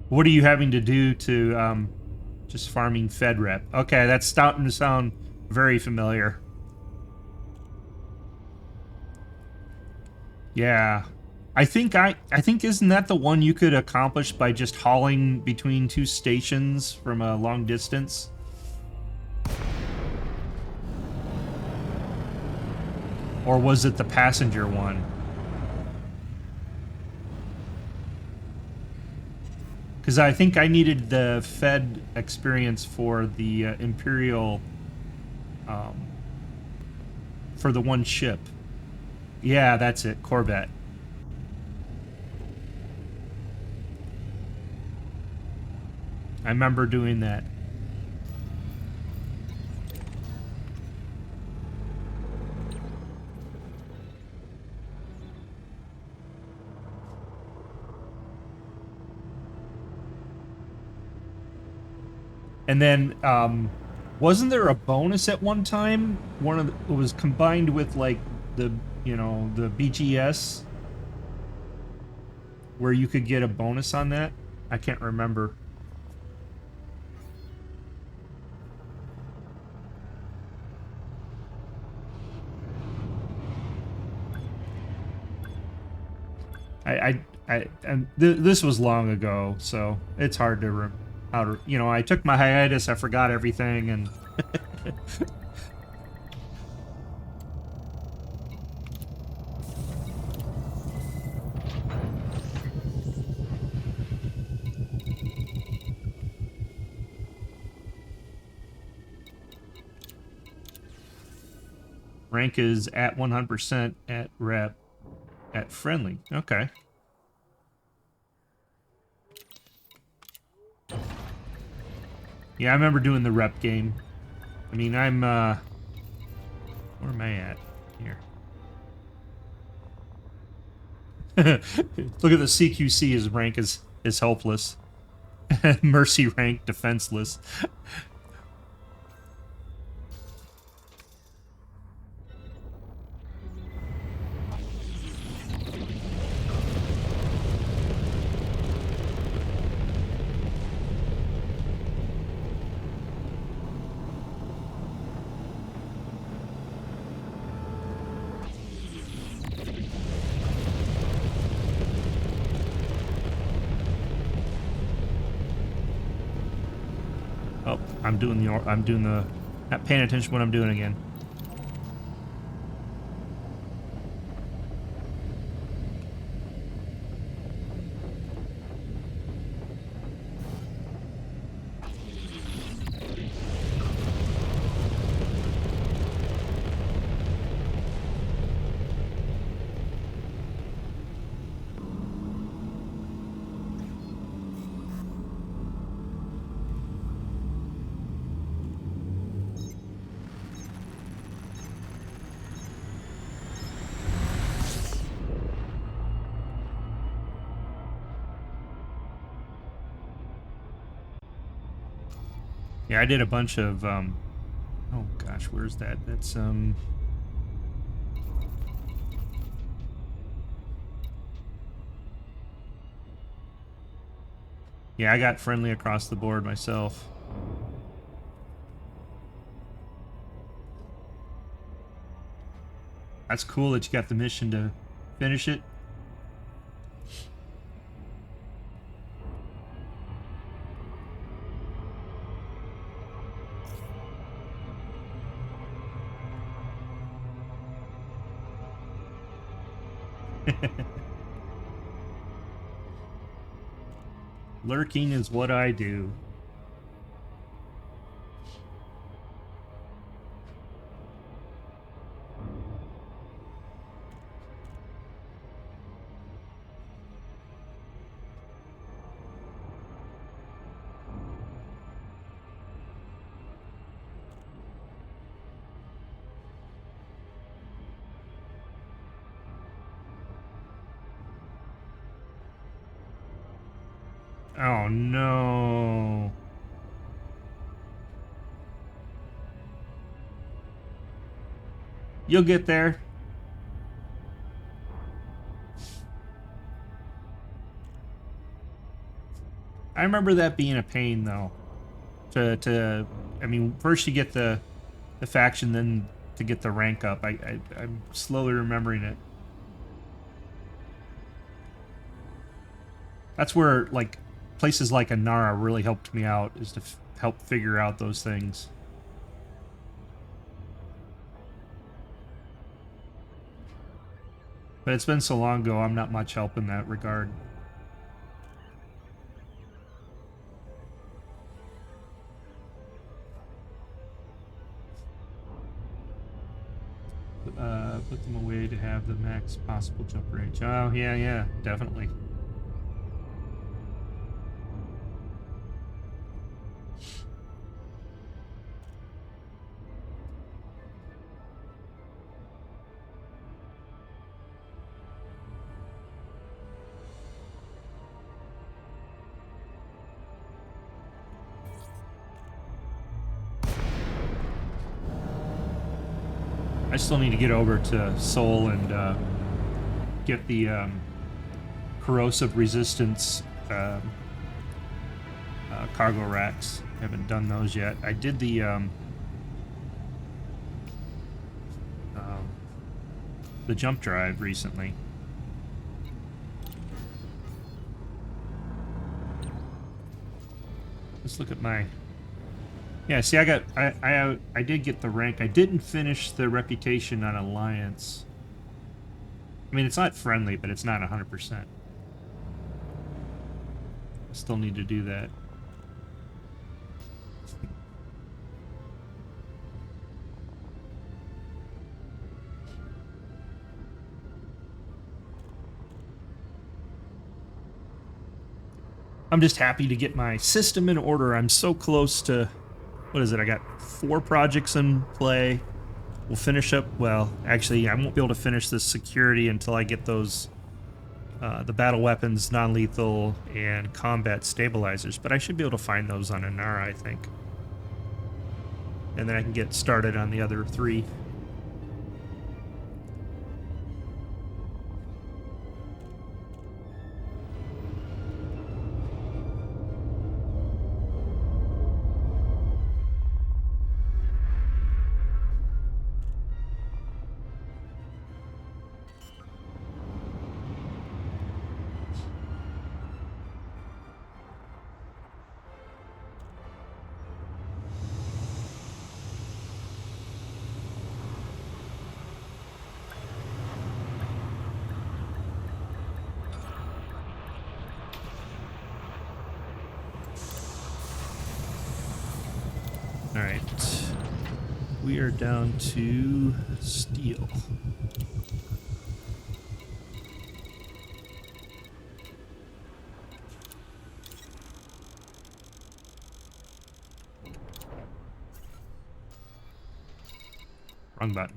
What are you having to do to just farming Fed rep? Okay, that's starting to sound very familiar. Yeah. I think isn't that the one you could accomplish by just hauling between two stations from a long distance? Or was it the passenger one? Because I think I needed the Fed experience for the Imperial, um, for the one ship. Yeah, that's it, Corvette. I remember doing that. And then, wasn't there a bonus at one time? One of it was combined with like the, you know, the BGS, where you could get a bonus on that. I can't remember. And this was long ago, so it's hard to, you know, I took my hiatus, I forgot everything, and rank is at 100% at rep at friendly. Okay. Yeah, I remember doing the rep game. I mean, I'm, where am I at? Here. Look at the CQC, his rank is helpless. Mercy rank, defenseless. Oh, I'm doing the, not paying attention to what I'm doing again. Yeah, I did a bunch of, oh gosh, where's that? That's, yeah, I got friendly across the board myself. That's cool that you got the mission to finish it. Lurking is what I do. Oh no. You'll get there. I remember that being a pain though. I mean, first you get the faction, then to get the rank up. I'm slowly remembering it. That's where, like, places like Anara really helped me out, is to help figure out those things. But it's been so long ago, I'm not much help in that regard. Put them away to have the max possible jump range. Oh, yeah, definitely. I still need to get over to Seoul and get the corrosive resistance cargo racks. Haven't done those yet. I did the jump drive recently. Let's look at my... Yeah, see, I did get the rank. I didn't finish the reputation on Alliance. I mean, it's not friendly, but it's not 100%. I still need to do that. I'm just happy to get my system in order. I'm so close to... What is it? I got 4 projects in play. We'll finish up... Well, actually, I won't be able to finish this security until I get those... the battle weapons, non-lethal, and combat stabilizers. But I should be able to find those on Anara, I think. And then I can get started on the other 3. Alright. We are down to steel. Wrong button.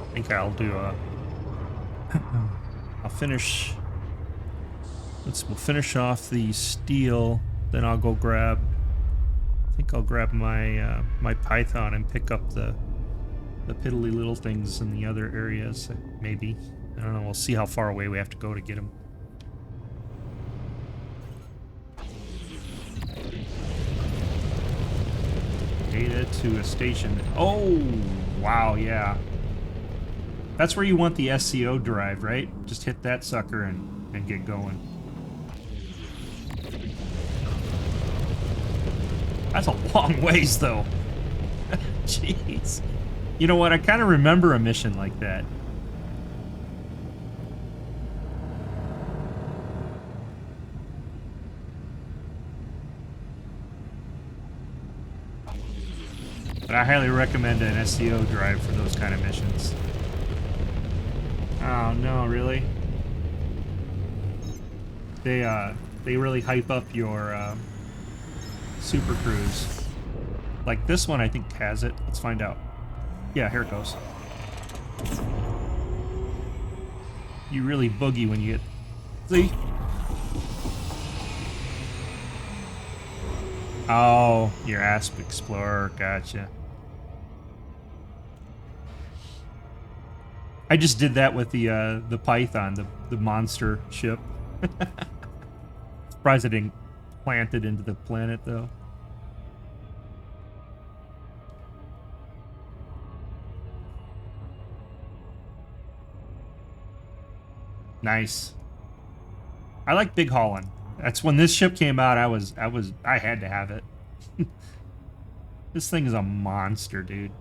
I think I'll do a... I'll finish... We'll finish off the steel, then I'll go grab... I think I'll grab my my Python and pick up the piddly little things in the other areas, maybe. I don't know, we'll see how far away we have to go to get them. Data to a station. Oh, wow, yeah. That's where you want the SCO drive, right? Just hit that sucker and get going. That's a long ways, though. Jeez. You know what? I kind of remember a mission like that. But I highly recommend an SEO drive for those kind of missions. Oh no, really? They really hype up your Super Cruise. Like this one, I think has it. Let's find out. Yeah, here it goes. You really boogie when you get... See? Oh, your Asp Explorer, gotcha. I just did that with the Python, the monster ship. Surprised it didn't plant it into the planet, though. Nice. I like Big Haulin'. That's when this ship came out. I had to have it. This thing is a monster, dude.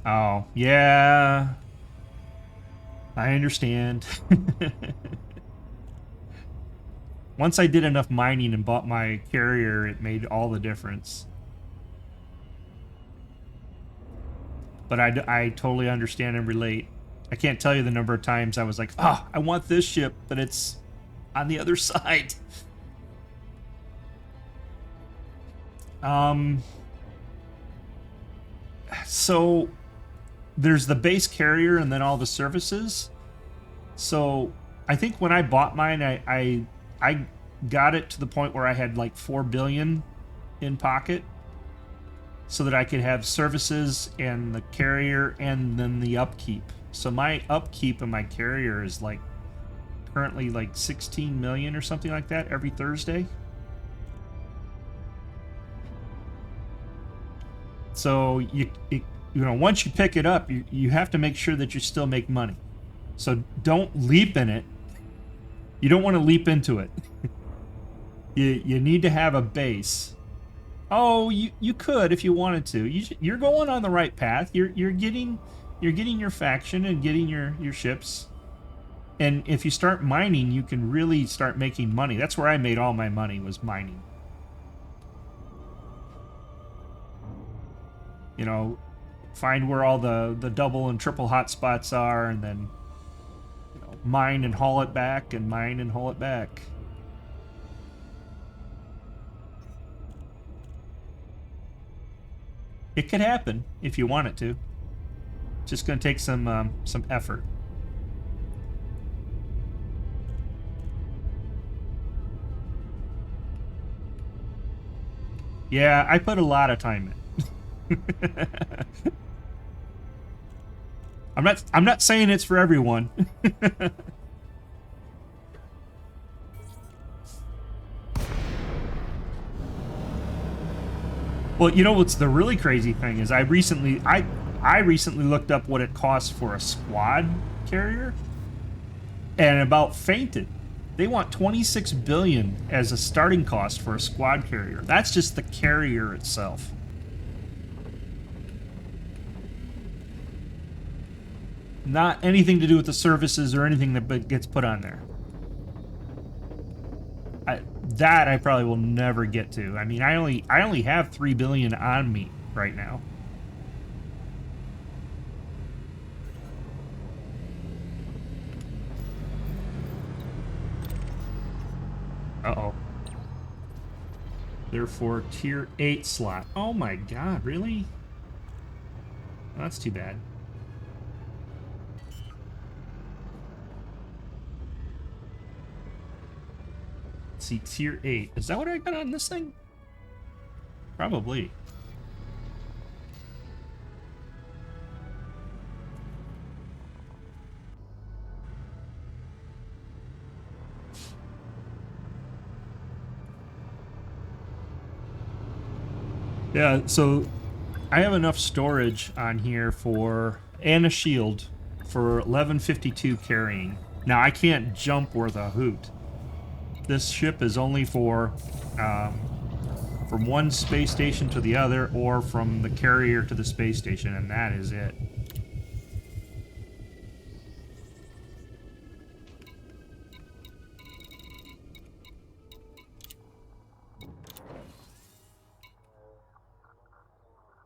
Oh, yeah. I understand. Once I did enough mining and bought my carrier, it made all the difference. But I totally understand and relate. I can't tell you the number of times I was like, oh, I want this ship, but it's on the other side. So there's the base carrier and then all the services. So I think when I bought mine, I got it to the point where I had like 4 billion in pocket, so that I could have services and the carrier and then the upkeep. So my upkeep in my carrier is like currently like 16 million or something like that every Thursday. So you know, once you pick it up, you have to make sure that you still make money. So don't leap in it. You don't want to leap into it. You need to have a base. Oh, you could if you wanted to. You're going on the right path. You're getting your faction and getting your ships. And if you start mining, you can really start making money. That's where I made all my money, was mining. You know, find where all the double and triple hotspots are, and then, you know, mine and haul it back, and mine and haul it back. It could happen if you want it to. It's just going to take some effort. Yeah, I put a lot of time in. I'm not saying it's for everyone. Well, you know what's the really crazy thing is I recently looked up what it costs for a squad carrier, and about fainted. They want 26 billion as a starting cost for a squad carrier. That's just the carrier itself. Not anything to do with the services or anything that gets put on there. That I probably will never get to. I mean, I only have 3 billion on me right now. Uh-oh. Therefore, tier 8 slot. Oh my god, really? Well, that's too bad. Let's see, tier 8. Is that what I got on this thing? Probably. Yeah, so I have enough storage on here for, and a shield for 1152 carrying. Now I can't jump worth a hoot. This ship is only for from one space station to the other, or from the carrier to the space station, and that is it.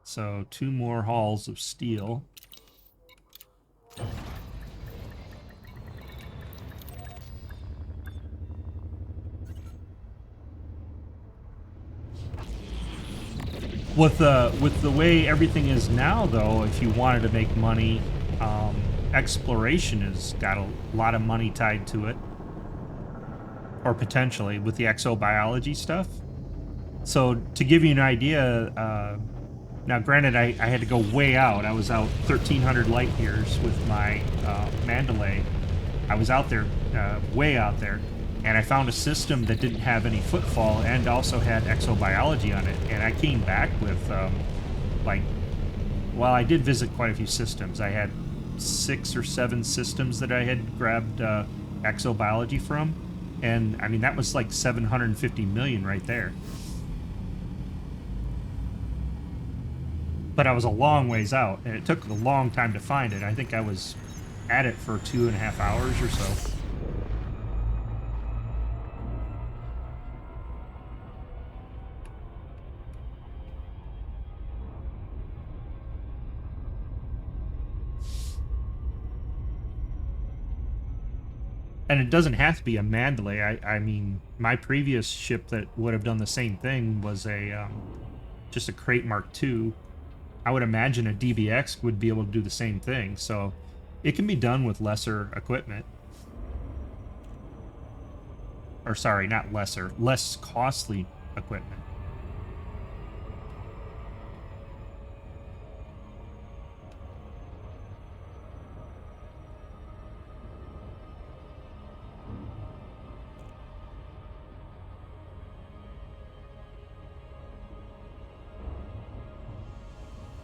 So 2 more hauls of steel. With the way everything is now, though, if you wanted to make money, exploration has got a lot of money tied to it, or potentially with the exobiology stuff. So to give you an idea, now granted, I had to go way out. I was out 1,300 light years with my Mandalay. I was out there, way out there. And I found a system that didn't have any footfall and also had exobiology on it. And I came back with, well, I did visit quite a few systems. I had 6 or 7 systems that I had grabbed exobiology from. And, I mean, that was like 750 million right there. But I was a long ways out, and it took a long time to find it. I think I was at it for 2.5 hours or so. And it doesn't have to be a Mandalay. I mean, my previous ship that would have done the same thing was a just a Crate Mark II. I would imagine a DBX would be able to do the same thing. So it can be done with lesser equipment. Or sorry, not lesser, less costly equipment.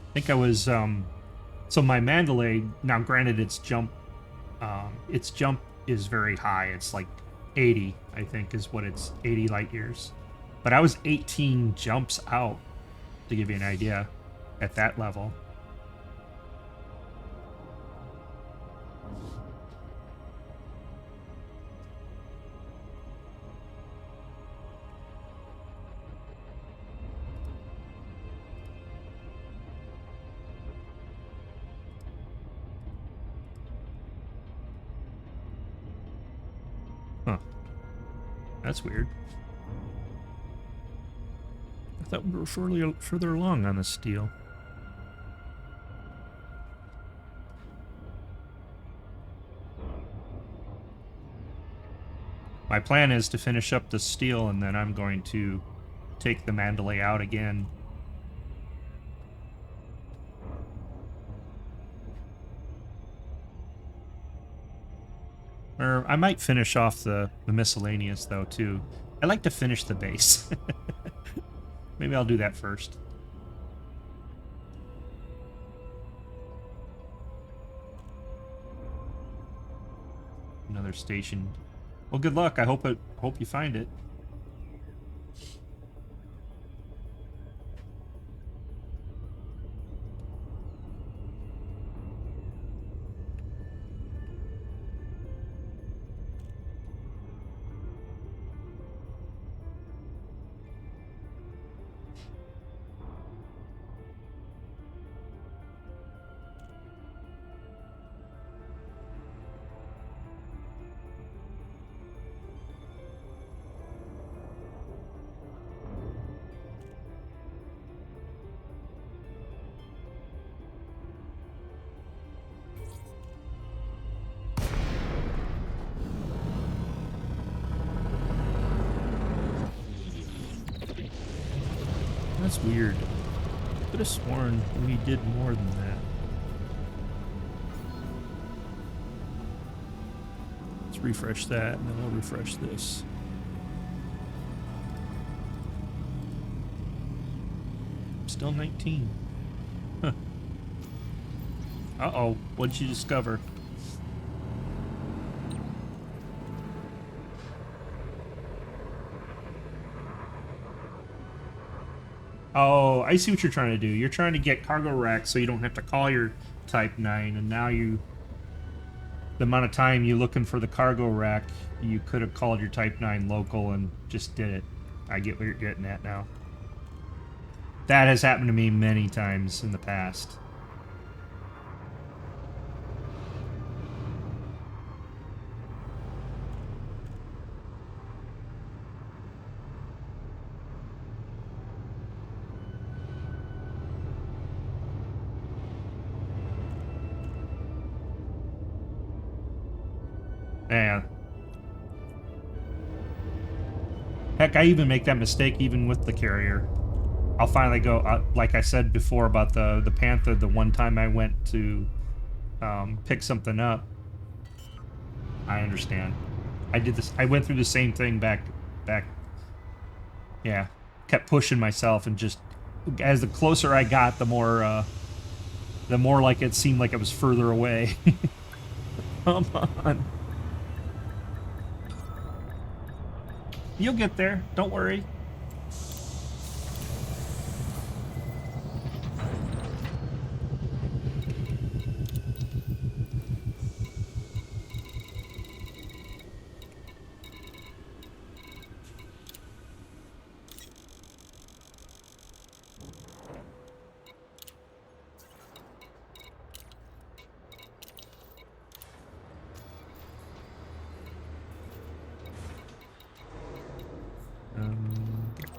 I think I was, so my Mandalay, now granted its jump is very high. It's like 80, I think, is what it's, 80 light years. But I was 18 jumps out, to give you an idea, at that level. Huh. That's weird. I thought we were further along on the steel. My plan is to finish up the steel, and then I'm going to take the Mandalay out again. Or I might finish off the miscellaneous, though, too. I like to finish the base. Maybe I'll do that first. Another station. Well, good luck. I hope you find it. That's weird. Could have sworn we did more than that. Let's refresh that, and then I'll refresh this. Still 19. Huh. Uh-oh. What'd you discover? Oh, I see what you're trying to do. You're trying to get cargo racks so you don't have to call your Type 9, and now you... The amount of time you looking for the cargo rack, you could have called your Type 9 local and just did it. I get what you're getting at now. That has happened to me many times in the past. Yeah. Heck, I even make that mistake even with the carrier. I'll finally go, like I said before about the Panther, the one time I went to pick something up. I understand. I did this. I went through the same thing back. Yeah, kept pushing myself, and just as the closer I got, the more like it seemed like it was further away. Come on, you'll get there. Don't worry.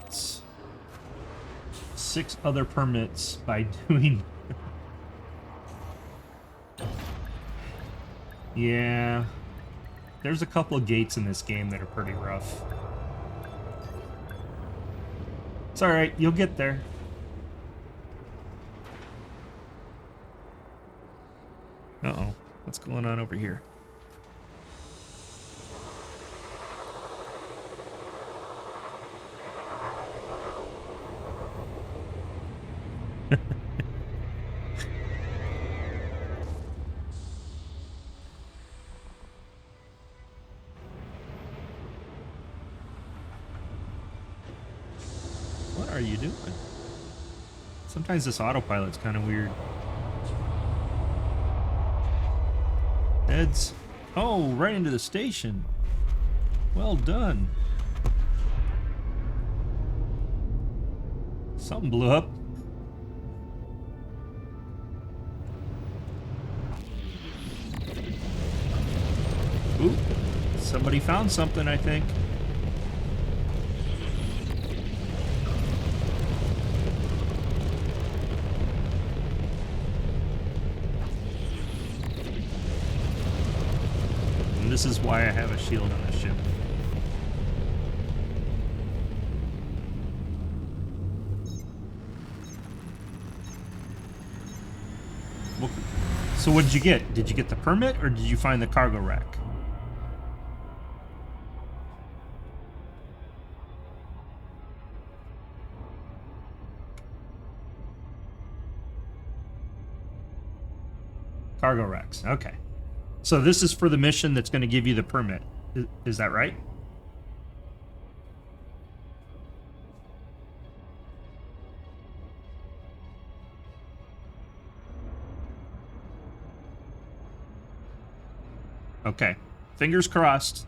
It's 6 other permits by doing. Yeah, there's a couple of gates in this game that are pretty rough. It's all right. You'll get there. Uh-oh. What's going on over here? What are you doing? Sometimes this autopilot's kind of weird. Heads. Oh, right into the station. Well done. Something blew up. Ooh, somebody found something, I think. And this is why I have a shield on this ship. Well, so what did you get? Did you get the permit, or did you find the cargo rack? Cargo racks. Okay. So this is for the mission that's going to give you the permit. Is that right? Okay. Fingers crossed.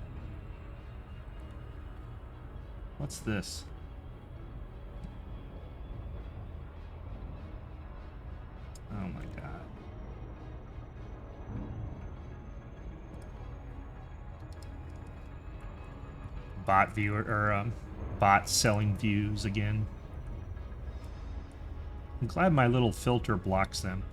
What's this? Oh my god. Bot viewer, or bot selling views again. I'm glad my little filter blocks them.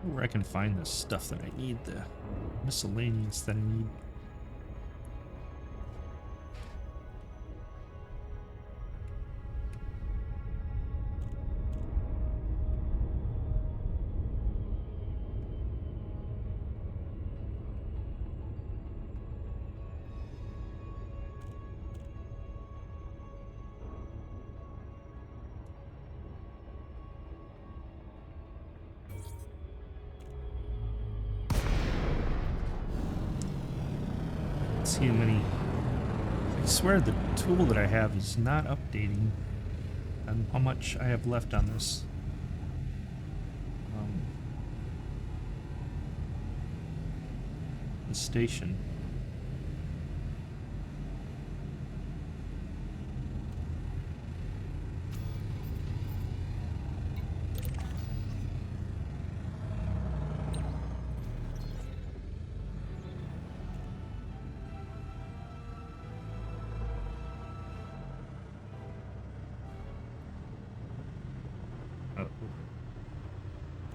Where I can find the stuff that I need, the miscellaneous that I need. See how many. I swear the tool that I have is not updating on how much I have left on this. The station.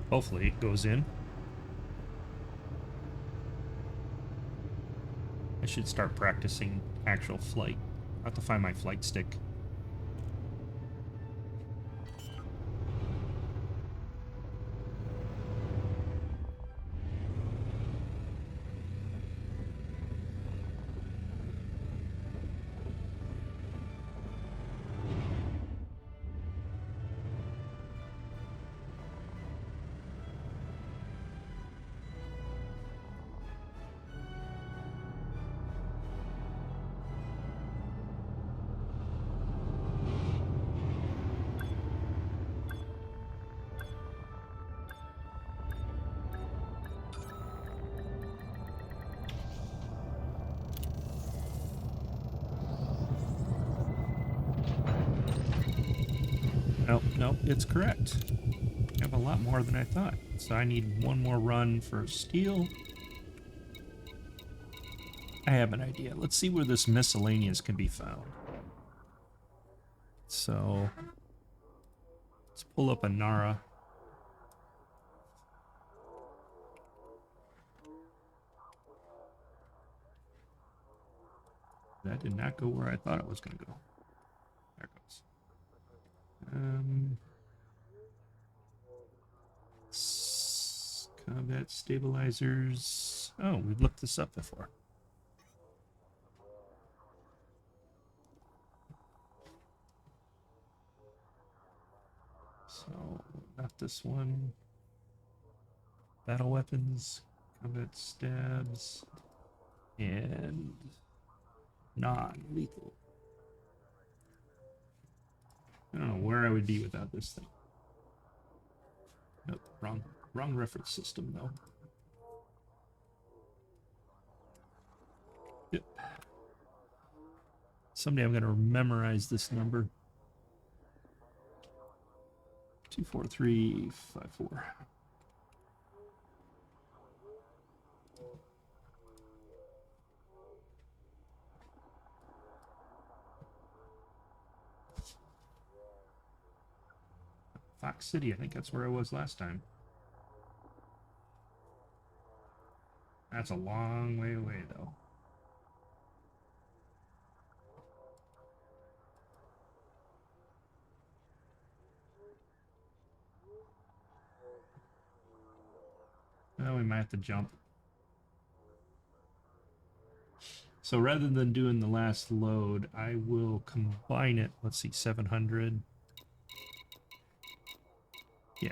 Hopefully it goes in. I should start practicing actual flight. I have to find my flight stick. Nope, it's correct. I have a lot more than I thought. So I need one more run for steel. I have an idea. Let's see where this miscellaneous can be found. So let's pull up a Nara. That did not go where I thought it was going to go. There it goes. Combat stabilizers. Oh, we've looked this up before. So, not this one. Battle weapons, combat stabs, and non-lethal. I don't know where I would be without this thing. Nope, wrong reference system though. Yep. Someday I'm gonna memorize this number. 24354. Fox City, I think that's where I was last time. That's a long way away, though. Well, we might have to jump. So rather than doing the last load, I will combine it. Let's see, 700. Yeah,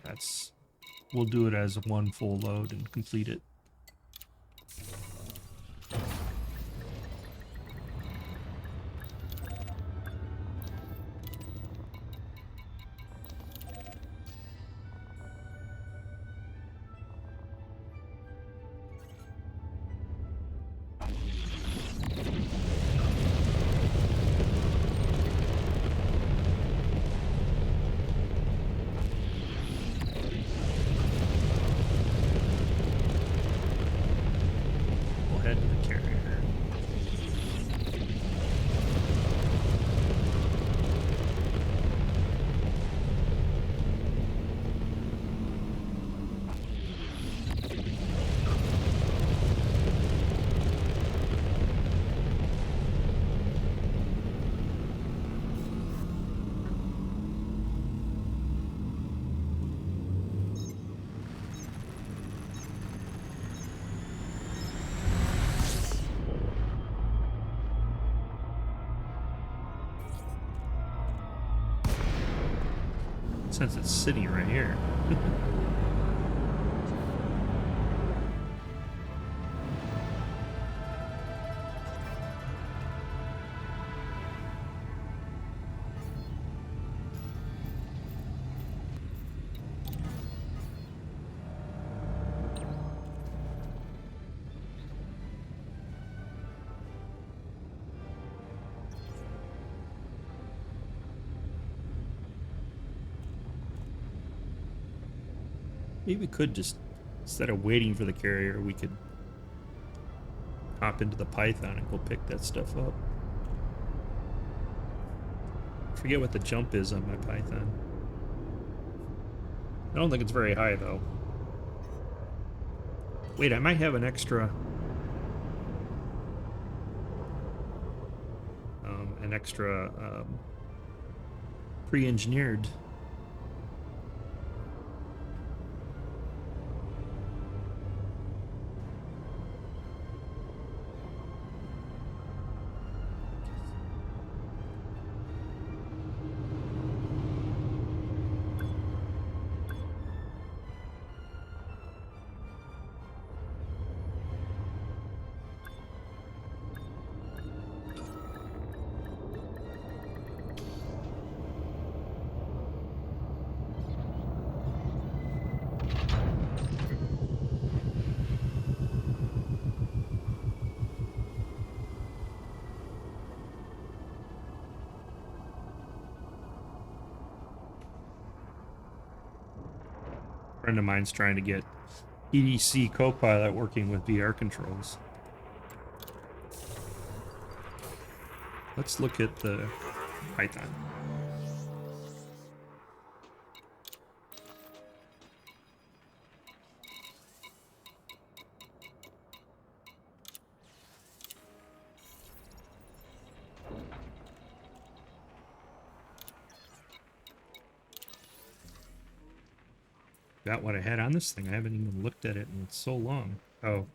we'll do it as one full load and complete it. since it's sitting right here. Maybe we could just, instead of waiting for the carrier, we could hop into the Python and go pick that stuff up. Forget what the jump is on my Python. I don't think it's very high, though. Wait, I might have an extra... pre-engineered. A friend of mine's trying to get EDC Copilot working with VR controls. Let's look at the Python. Got what I had on this thing. I haven't even looked at it in so long. Oh.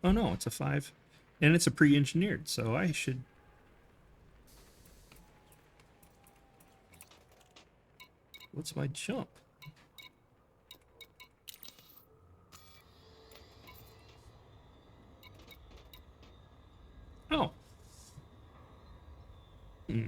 Oh no, it's a 5. And it's a pre-engineered, so I should... What's my jump? Oh. Hmm.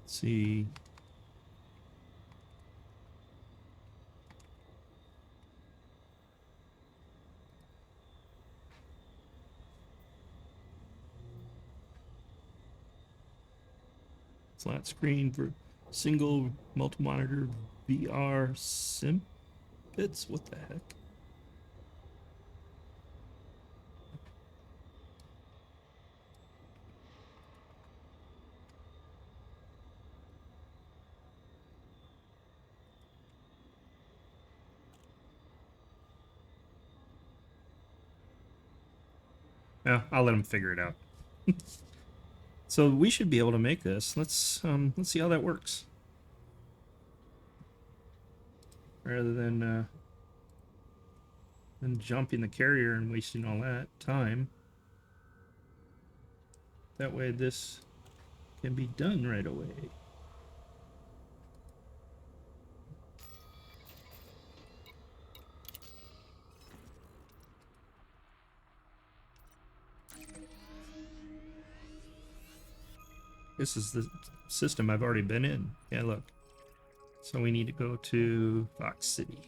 Let's see. Flat screen for single multi-monitor VR sim bits. What the heck? Yeah, I'll let him figure it out. So we should be able to make this. Let's see how that works. Rather than jumping the carrier and wasting all that time. That way this can be done right away. This is the system I've already been in. Yeah, look. So we need to go to Fox City.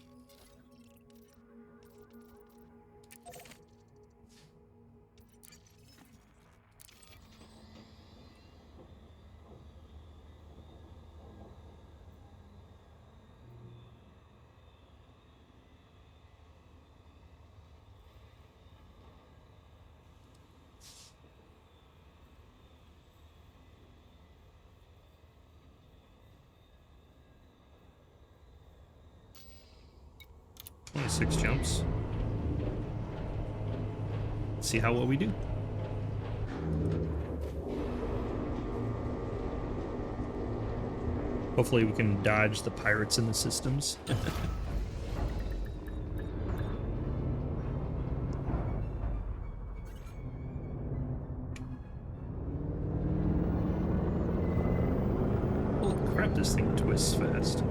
Only 6 jumps. Let's see how well we do. Hopefully we can dodge the pirates in the systems. Holy crap, this thing twists fast.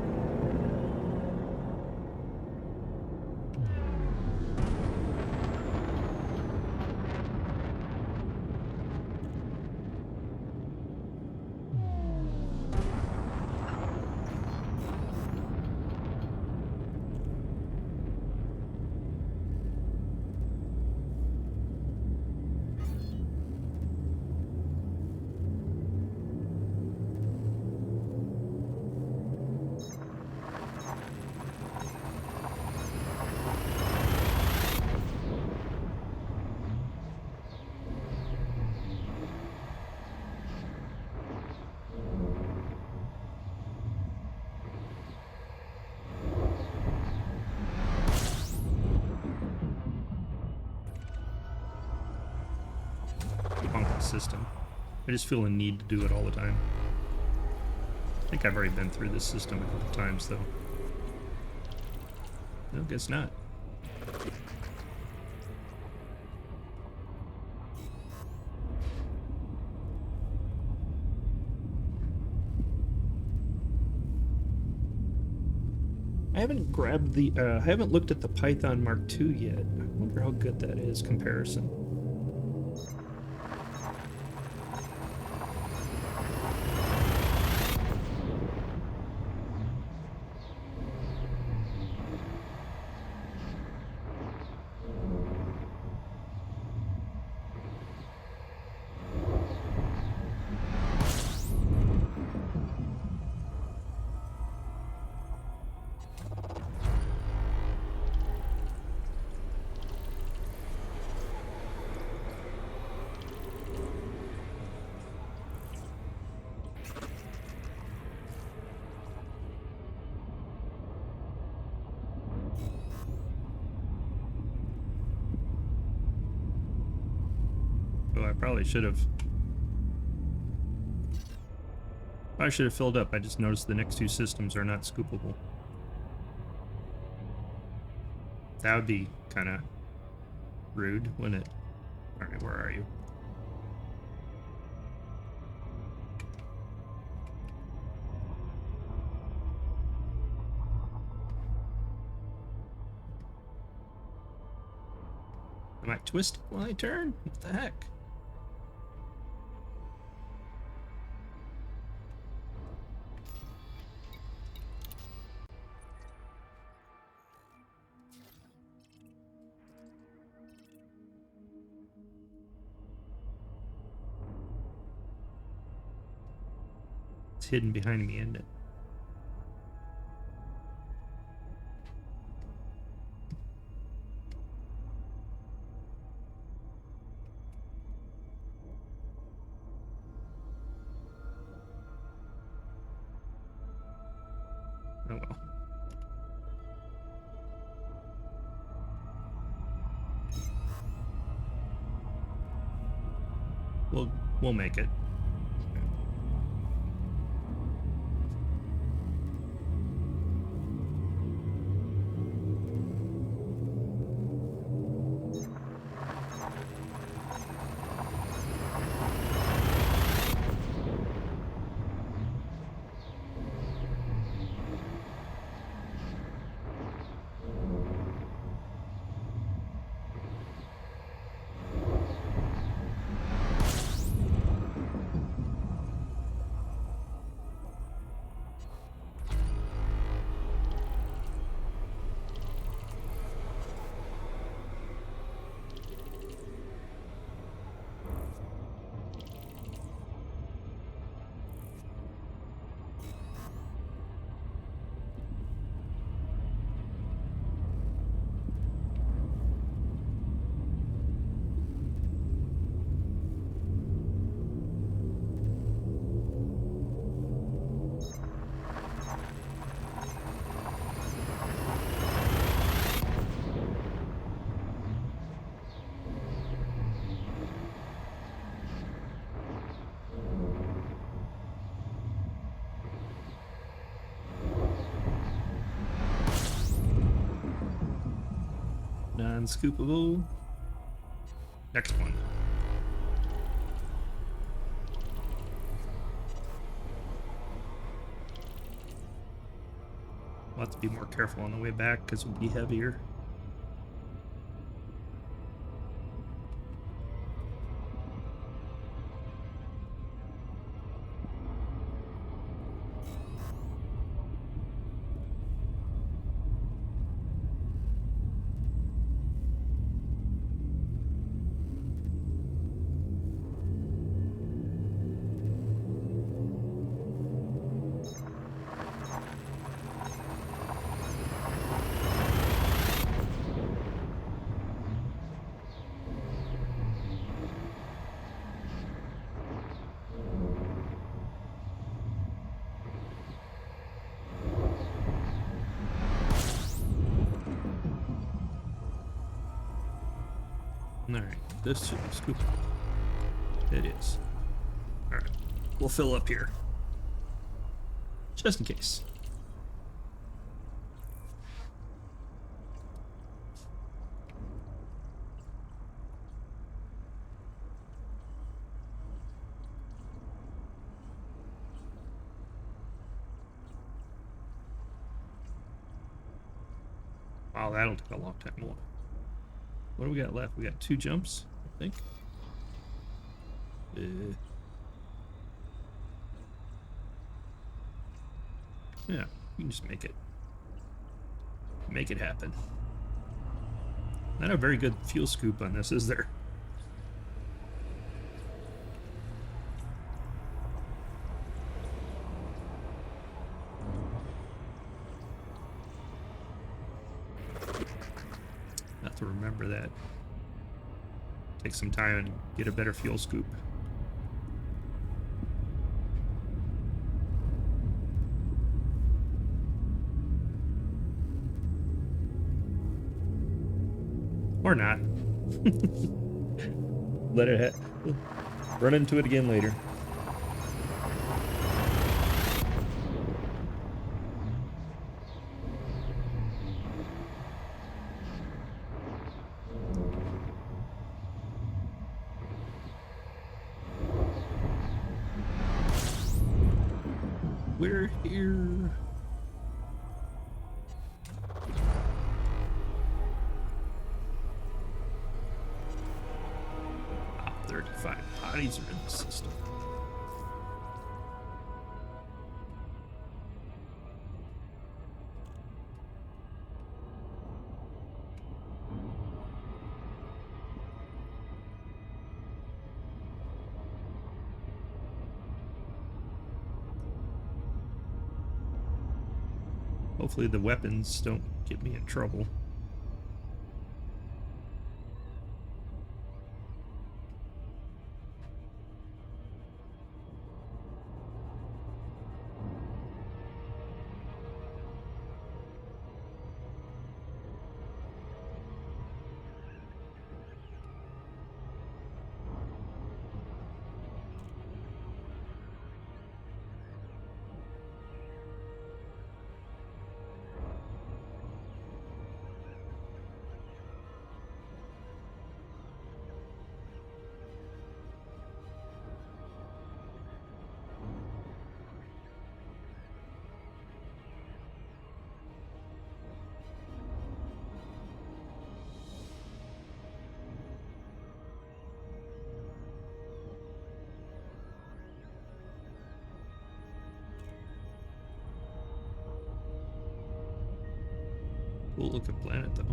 System. I just feel a need to do it all the time. I think I've already been through this system a couple times, though. No, guess not. I haven't grabbed the, I haven't looked at the Python Mark II yet. I wonder how good that is comparison. I probably should have. I should have filled up. I just noticed the next 2 systems are not scoopable. That would be kind of rude, wouldn't it? Alright, where are you? Am I twisting while I turn? What the heck? It's hidden behind me, isn't it? Oh well. We'll make it. Non-scoopable. Next one. We'll have to be more careful on the way back because we'll be heavier. Alright, this should be scoop. It is. Alright, we'll fill up here. Just in case. Wow, that'll take a long time more. What do we got left? We got 2 jumps, I think. Yeah, you can just make it happen. Not a very good fuel scoop on this, is there? Have to remember that. Take some time and get a better fuel scoop. Or not. Let it run into it again later. We're here. Ah, 35 bodies are in the system. Hopefully the weapons don't get me in trouble. Cool looking planet though.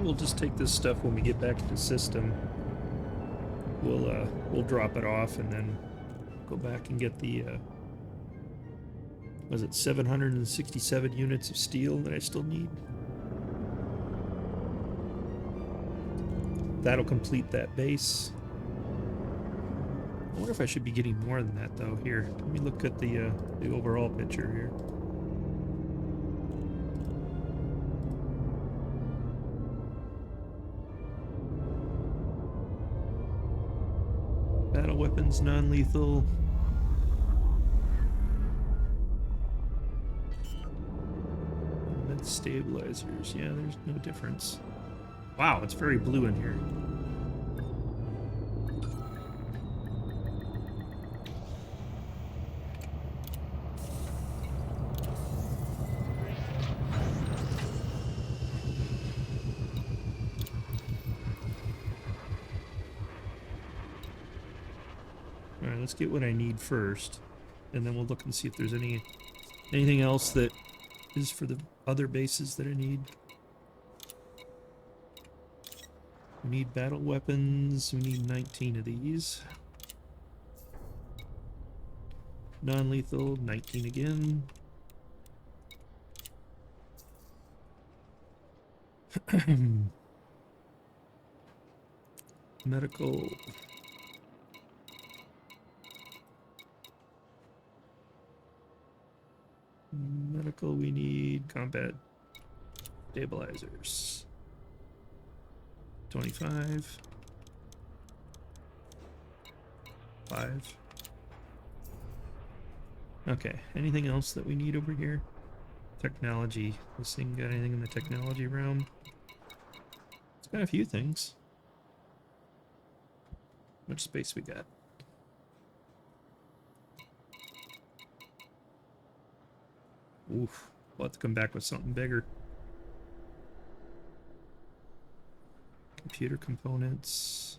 we'll just take this stuff when we get back to the system. We'll drop it off and then go back and get the was it 767 units of steel that I still need? That'll complete that base. I wonder if I should be getting more than that though. Here, let me look at the overall picture here. Battle weapons, non-lethal. Med stabilizers. Yeah, there's no difference. Wow, it's very blue in here. Alright, let's get what I need first, and then we'll look and see if there's anything else that is for the other bases that I need. We need battle weapons. We need 19 of these. Non-lethal, 19 again. Medical. Medical, we need combat stabilizers. 25. 5. Okay, anything else that we need over here? Technology. This thing got anything in the technology realm? It's got a few things. How much space we got? Oof, we'll have to come back with something bigger. Computer components.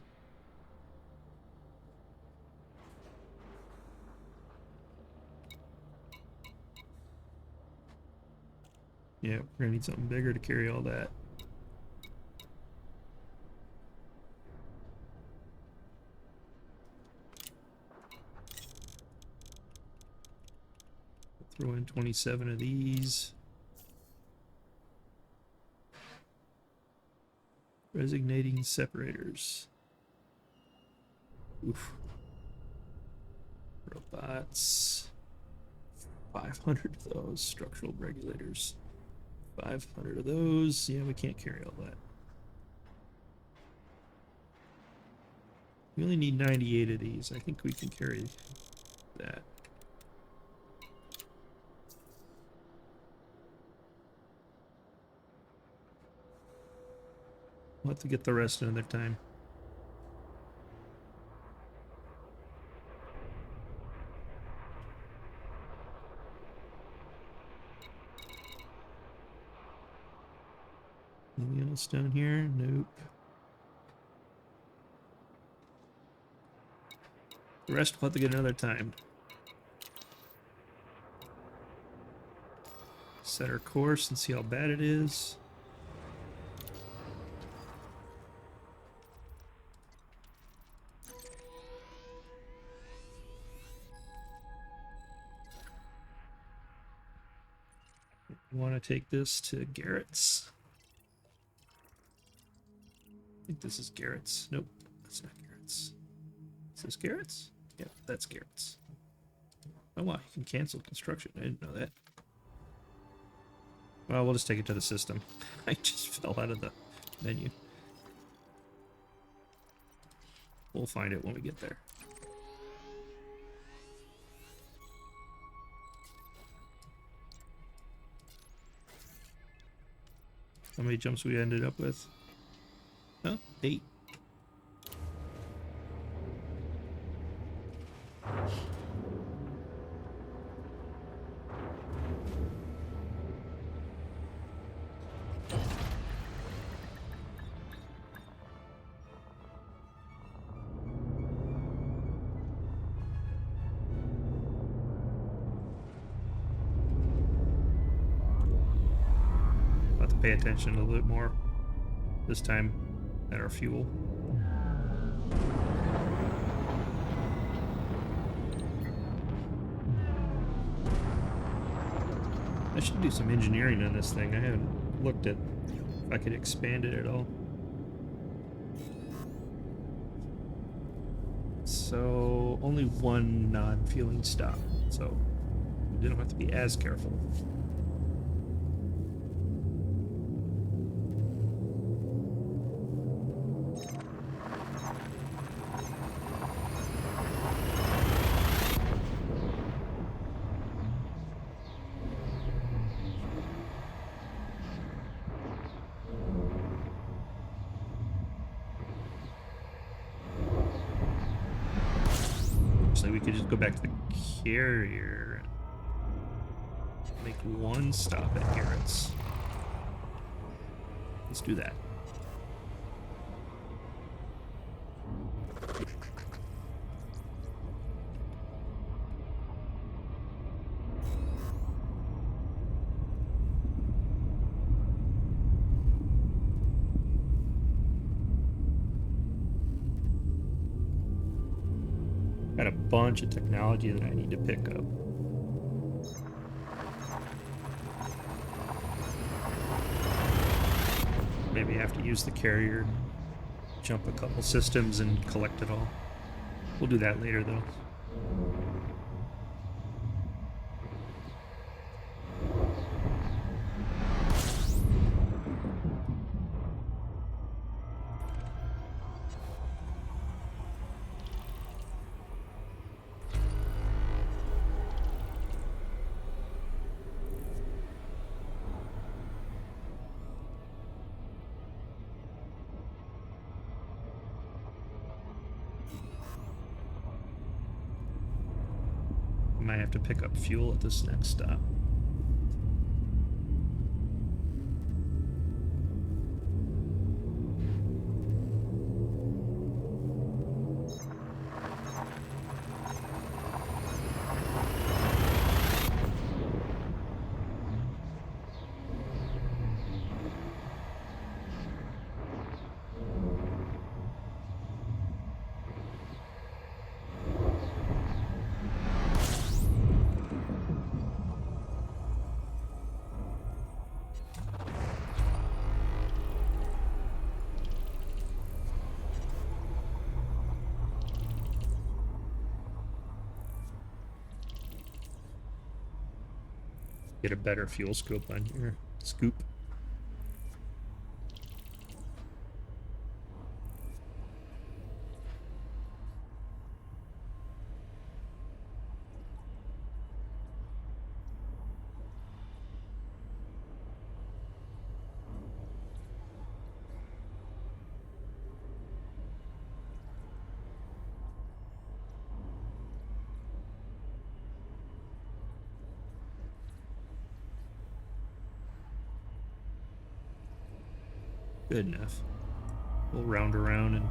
Yeah, we're gonna need something bigger to carry all that. Throw in 27 of these. Resignating separators. Oof. Robots. 500 of those. Structural regulators. 500 of those. Yeah, we can't carry all that. We only need 98 of these. I think we can carry that. We'll have to get the rest another time. Anything else down here? Nope. The rest we'll have to get another time. Set our course and see how bad it is. We want to take this to Garrett's. I think this is Garrett's. Nope, that's not Garrett's. Is this Garrett's? Yep, that's Garrett's. Oh wow, you can cancel construction. I didn't know that. Well, we'll just take it to the system. I just fell out of the menu. We'll find it when we get there. How many jumps we ended up with? Oh, 8. Pay attention a little bit more. this time at our fuel. I should do some engineering on this thing. I haven't looked at if I could expand it at all. So only one non-fueling stop, so we don't have to be as careful. We could just go back to the carrier and make one stop at Garrett's. Let's do that. Got a bunch of technology that I need to pick up. Maybe I have to use the carrier, jump a couple systems and collect it all. We'll do that later though. Might have to pick up fuel at this next stop. Get a better fuel scope on here. Scoop. Good enough. We'll round around and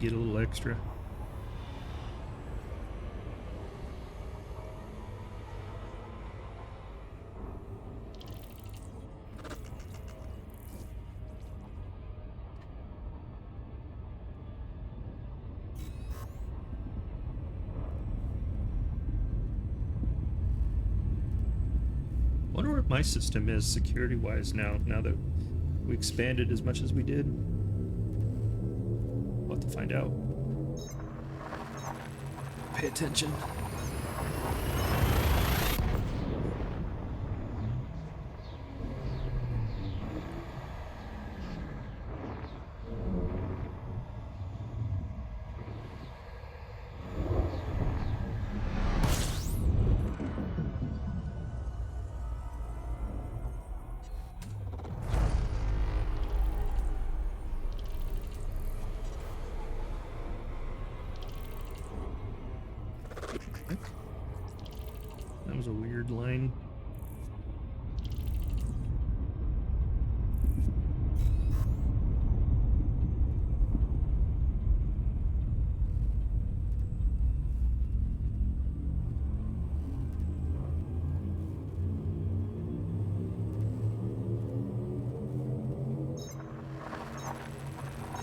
get a little extra. Wonder what my system is security-wise now that we expanded as much as we did. We'll have to find out. Pay attention. That was a weird line.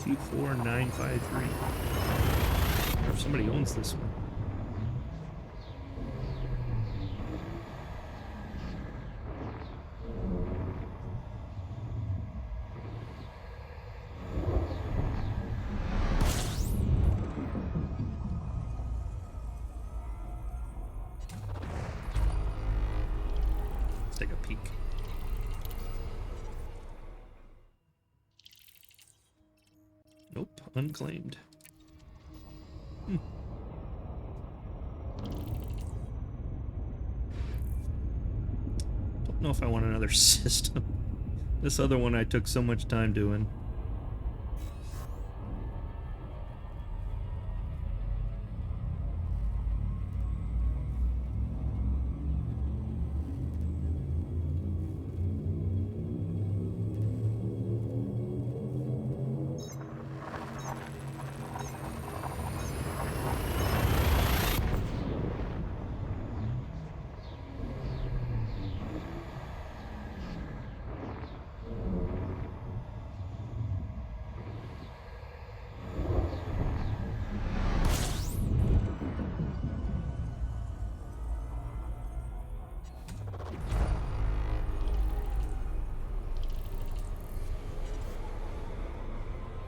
24953. Or if somebody owns this one. Let's take a peek. Nope, unclaimed. Don't know if I want another system. This other one I took so much time doing.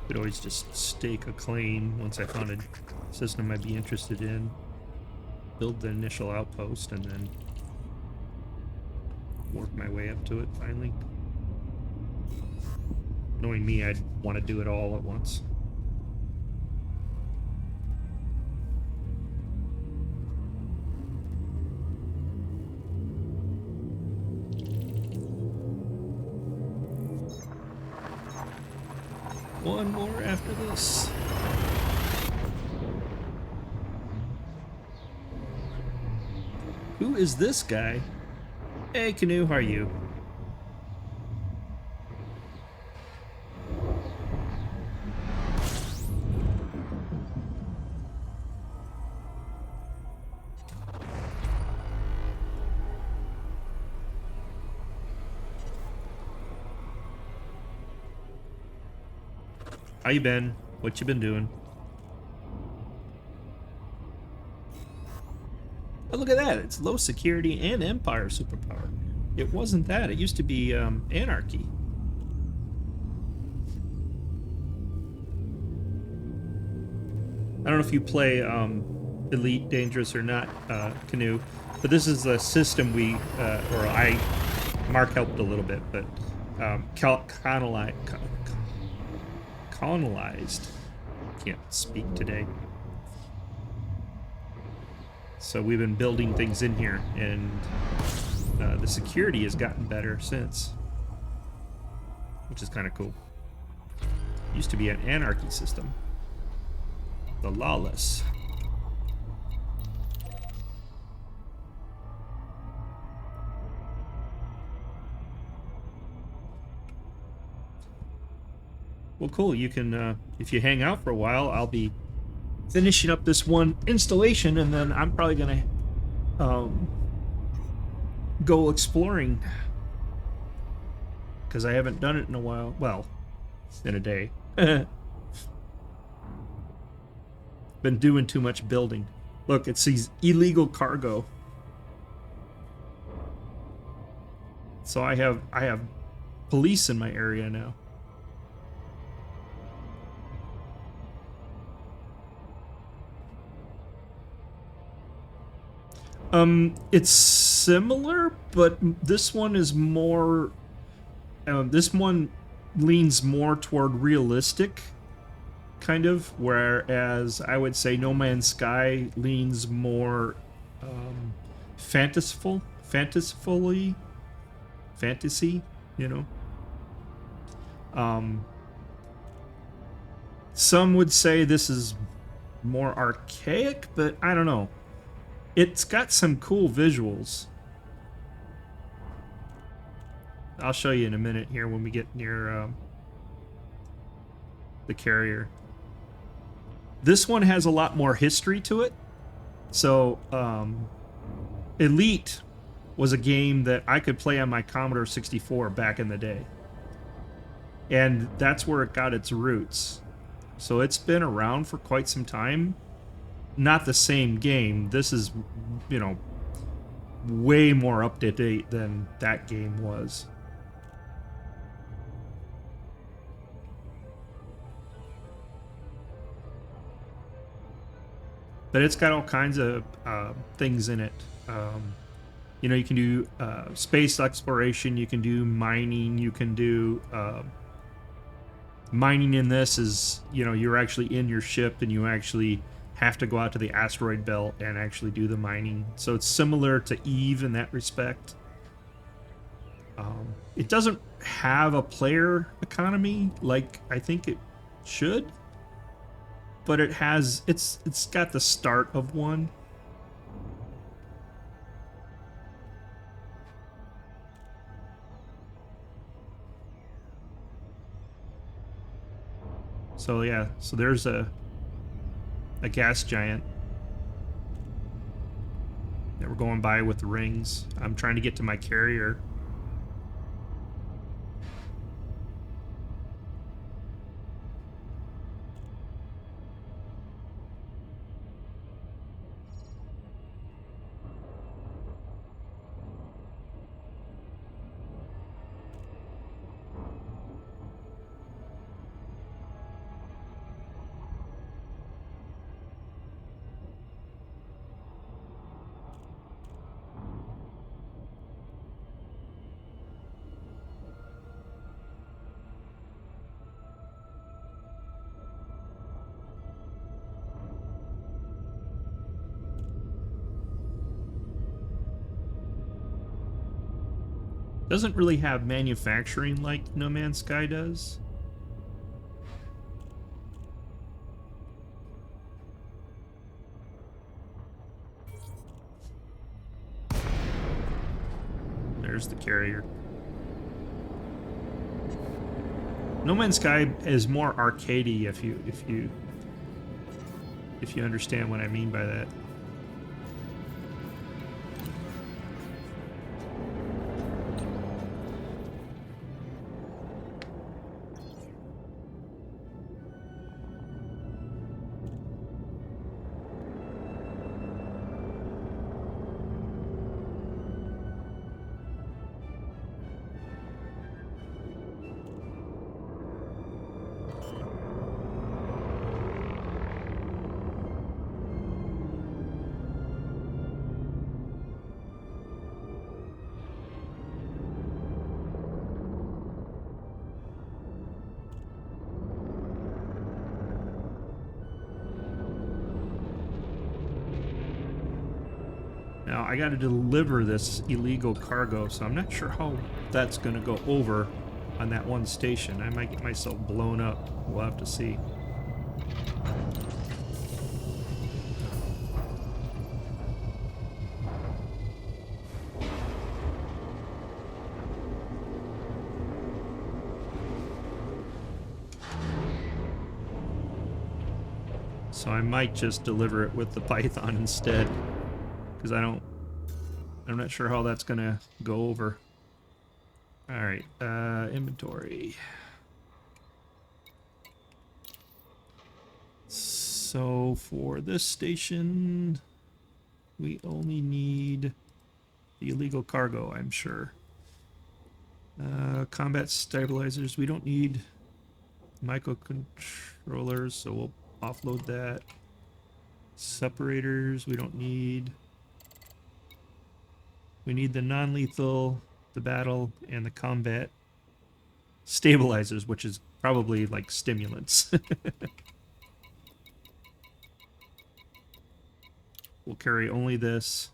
Could always just stake a claim once I found a system I'd be interested in. Build the initial outpost and then work my way up to it finally. Knowing me, I'd want to do it all at once. One more after this. Who is this guy? Hey, Canoe, how are you? How you been? What you been doing? Oh, look at that. It's low security and Empire superpower. It wasn't that. It used to be Anarchy. I don't know if you play Elite Dangerous or not, Canoe, but this is a system we, or I, Mark helped a little bit, but colonized. Can't speak today. So we've been building things in here, and the security has gotten better since, which is kind of cool. Used to be an anarchy system. The lawless. Well, cool. You can, if you hang out for a while, I'll be finishing up this one installation, and then I'm probably gonna go exploring, because I haven't done it in a while. Well, in a day. Been doing too much building. Look, it says illegal cargo. So I have police in my area now. It's similar, but this one is more, this one leans more toward realistic, kind of, whereas I would say No Man's Sky leans more, fantasy, you know? Some would say this is more archaic, but I don't know. It's got some cool visuals. I'll show you in a minute here when we get near the carrier. This one has a lot more history to it. So, Elite was a game that I could play on my Commodore 64 back in the day. And that's where it got its roots. So it's been around for quite some time. Not the same game. This is, you know, way more up to date than that game was. But it's got all kinds of things in it. You know, you can do space exploration, you can do mining, you can do... mining in this is, you know, you're actually in your ship and you actually have to go out to the asteroid belt and actually do the mining. So it's similar to Eve in that respect. It doesn't have a player economy like I think it should, but it has, it's got the start of one. So yeah, so there's a gas giant that we're going by with the rings. I'm trying to get to my carrier. Doesn't really have manufacturing like No Man's Sky does. There's the carrier. No Man's Sky is more arcadey if you understand what I mean by that. Now, I got to deliver this illegal cargo, so I'm not sure how that's going to go over on that one station. I might get myself blown up. We'll have to see. So I might just deliver it with the Python instead. Because I'm not sure how that's gonna go over. Alright, inventory. So for this station, we only need the illegal cargo, I'm sure. Combat stabilizers, we don't need microcontrollers, so we'll offload that. Separators, we don't need. We need the non-lethal, the battle, and the combat stabilizers, which is probably like stimulants. We'll carry only this.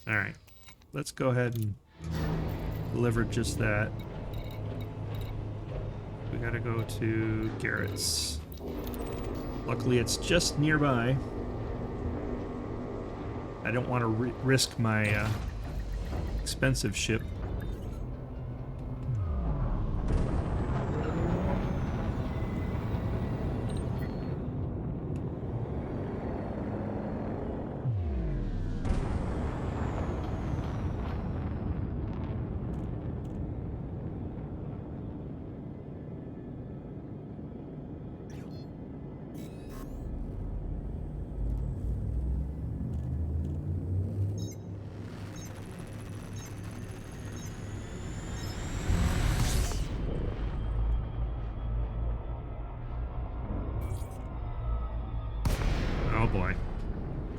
Alright, let's go ahead and deliver just that. We gotta go to Garrett's. Luckily, it's just nearby. I don't want to risk my expensive ship.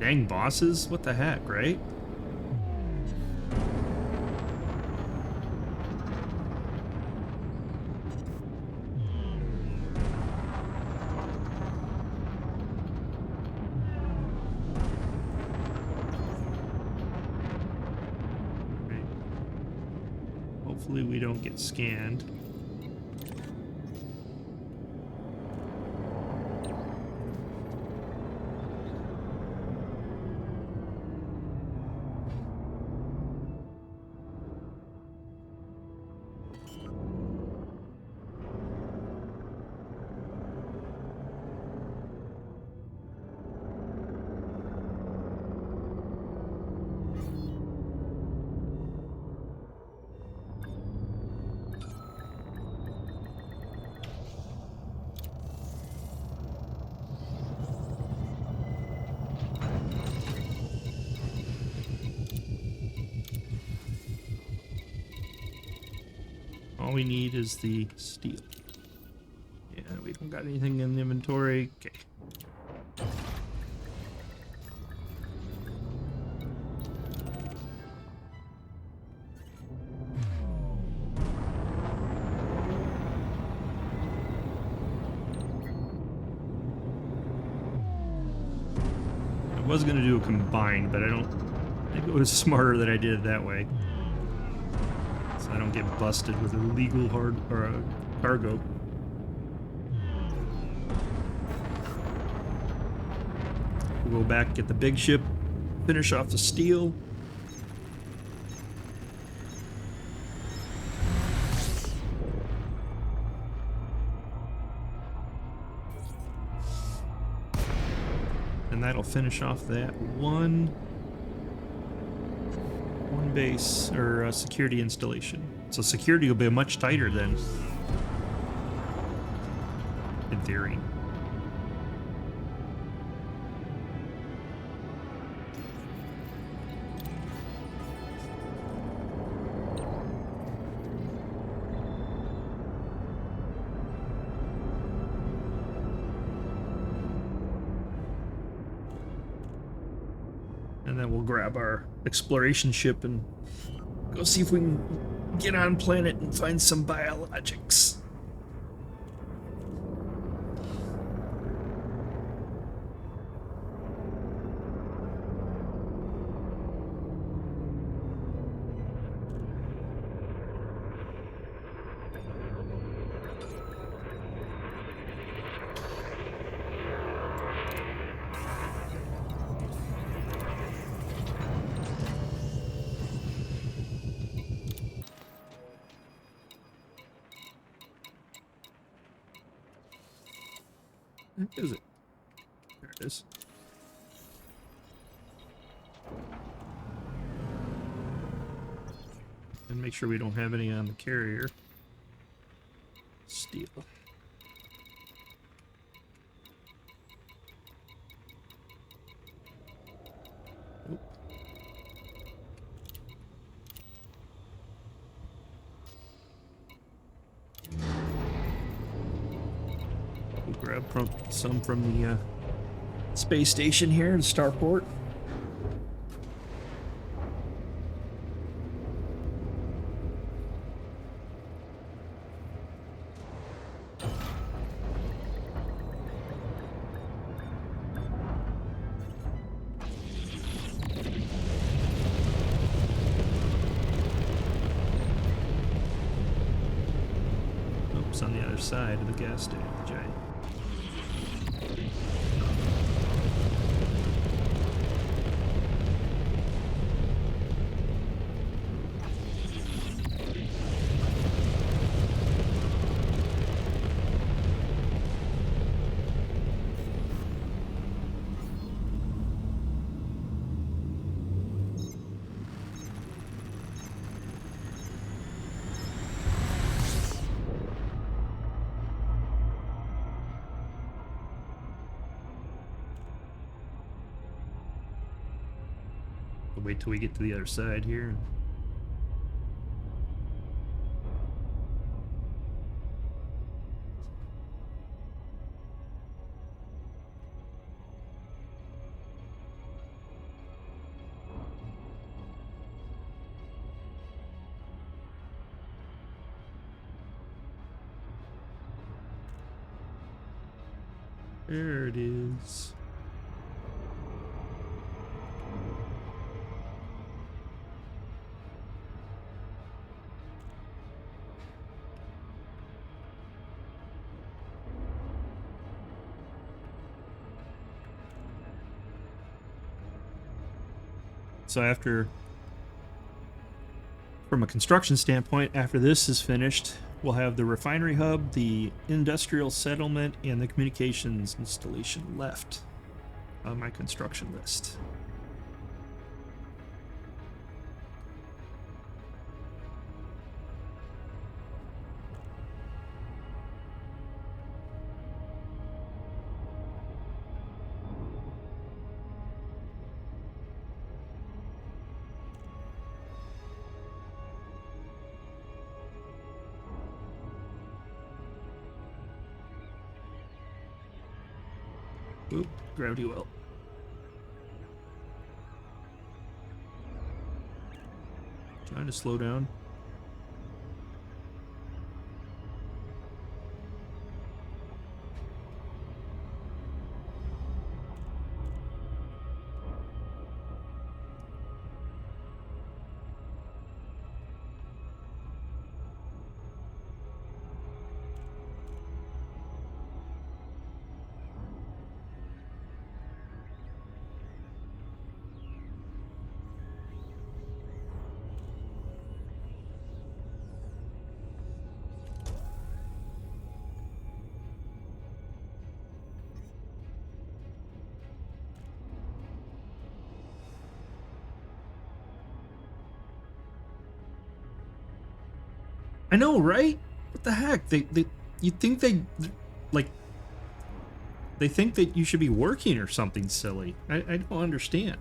dang bosses? What the heck, right? Right. Hopefully we don't get scanned. All we need is the steel. Yeah, we don't got anything in the inventory. Okay. I was gonna do a combined, but I think it was smarter that I did it that way. So I don't get busted with illegal cargo. We'll go back, get the big ship, finish off the steel. And that'll finish off that one base, or security installation. So security will be much tighter then, in theory. And then we'll grab our exploration ship and go see if we can get on planet and find some biologics. Where is it? There it is. And make sure we don't have any on the carrier. Steel. Oop. We'll grab some from the space station here in Starport. Oops, on the other side of the gas station. We'll wait till we get to the other side here. There it is. So from a construction standpoint, after this is finished, we'll have the refinery hub, the industrial settlement, and the communications installation left on my construction list. Oop, gravity well. Trying to slow down. I know, right? What the heck? You think like, they think that you should be working or something silly. I don't understand.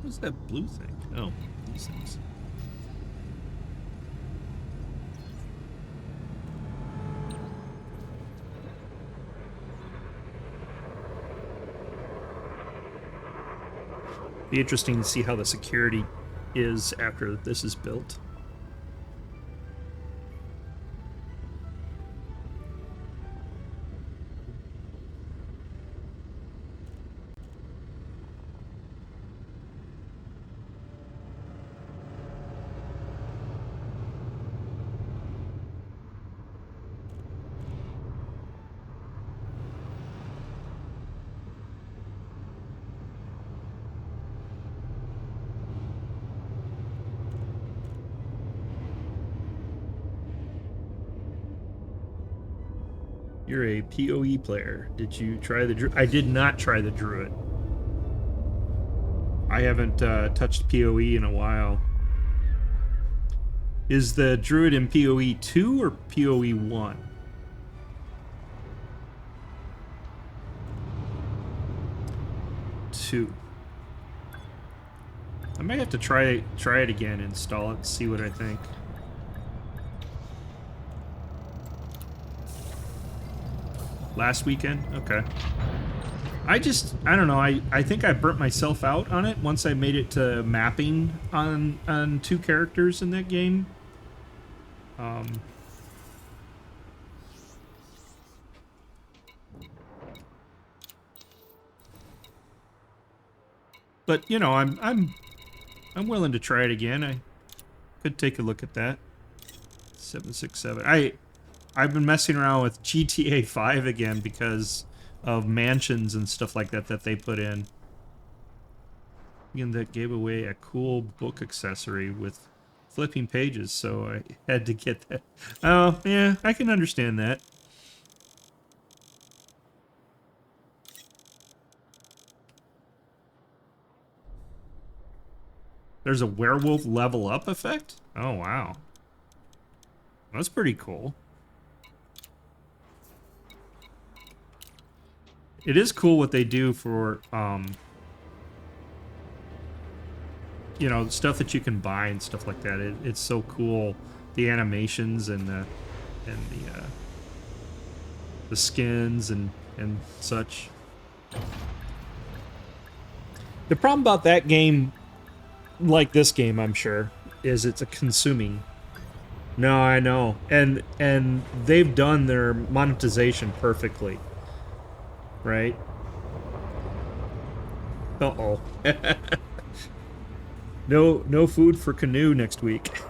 What's that blue thing? Oh, these things. Be interesting to see how the security is after this is built. You're a PoE player. Did you try the Druid? I did not try the Druid. I haven't touched PoE in a while. Is the Druid in PoE 2 or PoE 1? I might have to try it again, install it, see what I think. Last weekend? Okay. I don't know, I think I burnt myself out on it once I made it to mapping on 2 characters in that game. But you know, I'm willing to try it again. I could take a look at that. 767. I've been messing around with GTA 5 again because of mansions and stuff like that they put in. And that gave away a cool book accessory with flipping pages, so I had to get that. Oh, yeah, I can understand that. There's a werewolf level up effect? Oh, wow. That's pretty cool. It is cool what they do for, you know, stuff that you can buy and stuff like that. It's so cool, the animations and the skins and such. The problem about that game, like this game, I'm sure, is it's a consuming. No, I know, and they've done their monetization perfectly, right? Uh-oh. No food for Canoe next week.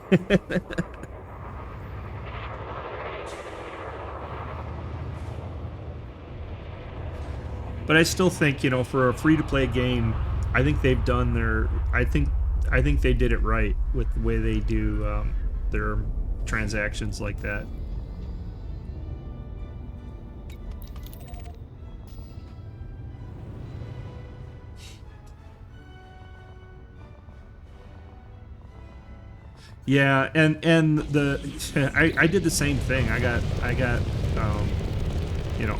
But I still think, you know, for a free-to-play game, I think they've done their... I think they did it right with the way they do their transactions like that. Yeah, and the I did the same thing. I got you know,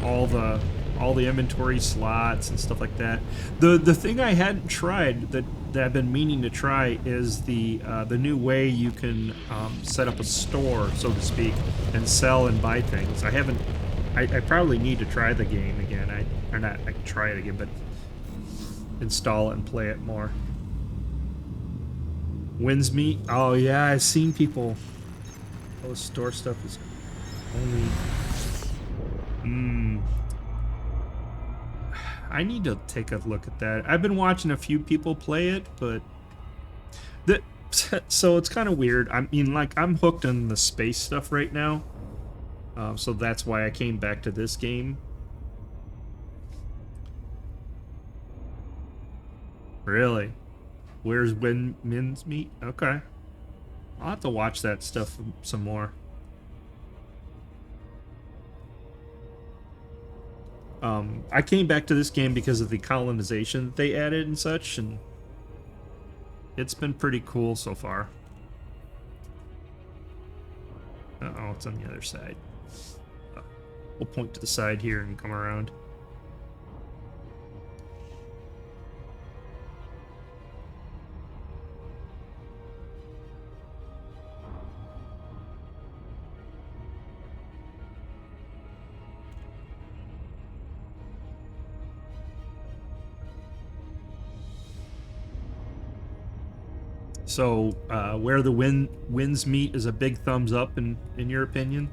all the inventory slots and stuff like that. The thing I hadn't tried that I've been meaning to try is the new way you can set up a store, so to speak, and sell and buy things. I haven't. I probably need to try the game again. Or not. I can try it again, but install it and play it more. Wins me. Oh yeah, I've seen people. All the store stuff is only. I need to take a look at that. I've been watching a few people play it, but so it's kind of weird. I mean, like, I'm hooked on the space stuff right now, so that's why I came back to this game. Really? Where's Min's Meat? Okay, I'll have to watch that stuff some more. I came back to this game because of the colonization that they added and such, and it's been pretty cool so far. Uh-oh, it's on the other side. We'll point to the side here and come around. So, where the winds meet is a big thumbs up in your opinion?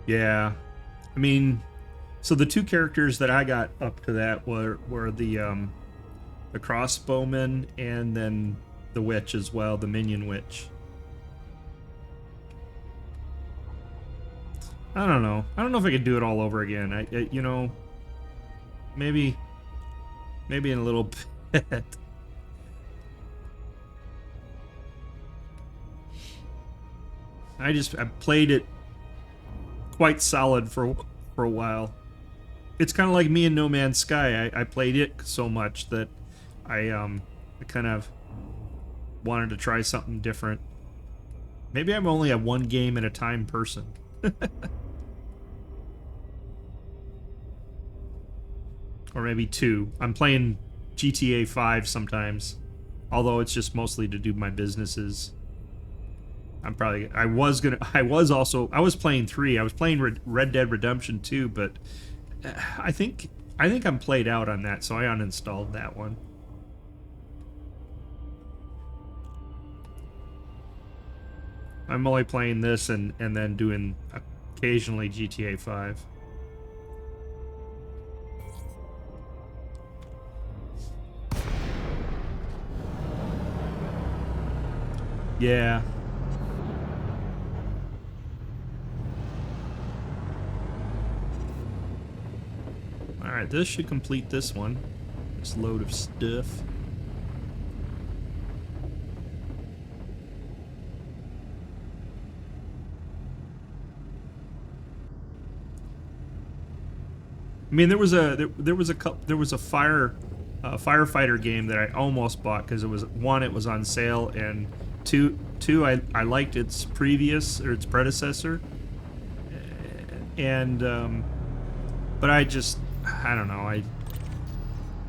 Yeah, I mean, so the two characters that I got up to that were the crossbowman and then the witch as well, the minion witch. I don't know. I don't know if I could do it all over again. I you know, maybe in a little bit. I played it quite solid for a while. It's kind of like me in No Man's Sky. I played it so much that I kind of wanted to try something different. Maybe I'm only a one game at a time person. Or maybe two. I'm playing GTA 5 sometimes, although it's just mostly to do my businesses. I was playing 3. I was playing Red Dead Redemption 2, but I think I'm played out on that, so I uninstalled that one. I'm only playing this and then doing occasionally GTA 5. Yeah. Alright, this should complete this one. This load of stuff. I mean, there was a firefighter game that I almost bought because it was, one, it was on sale, and two, I liked its predecessor, and but I don't know, I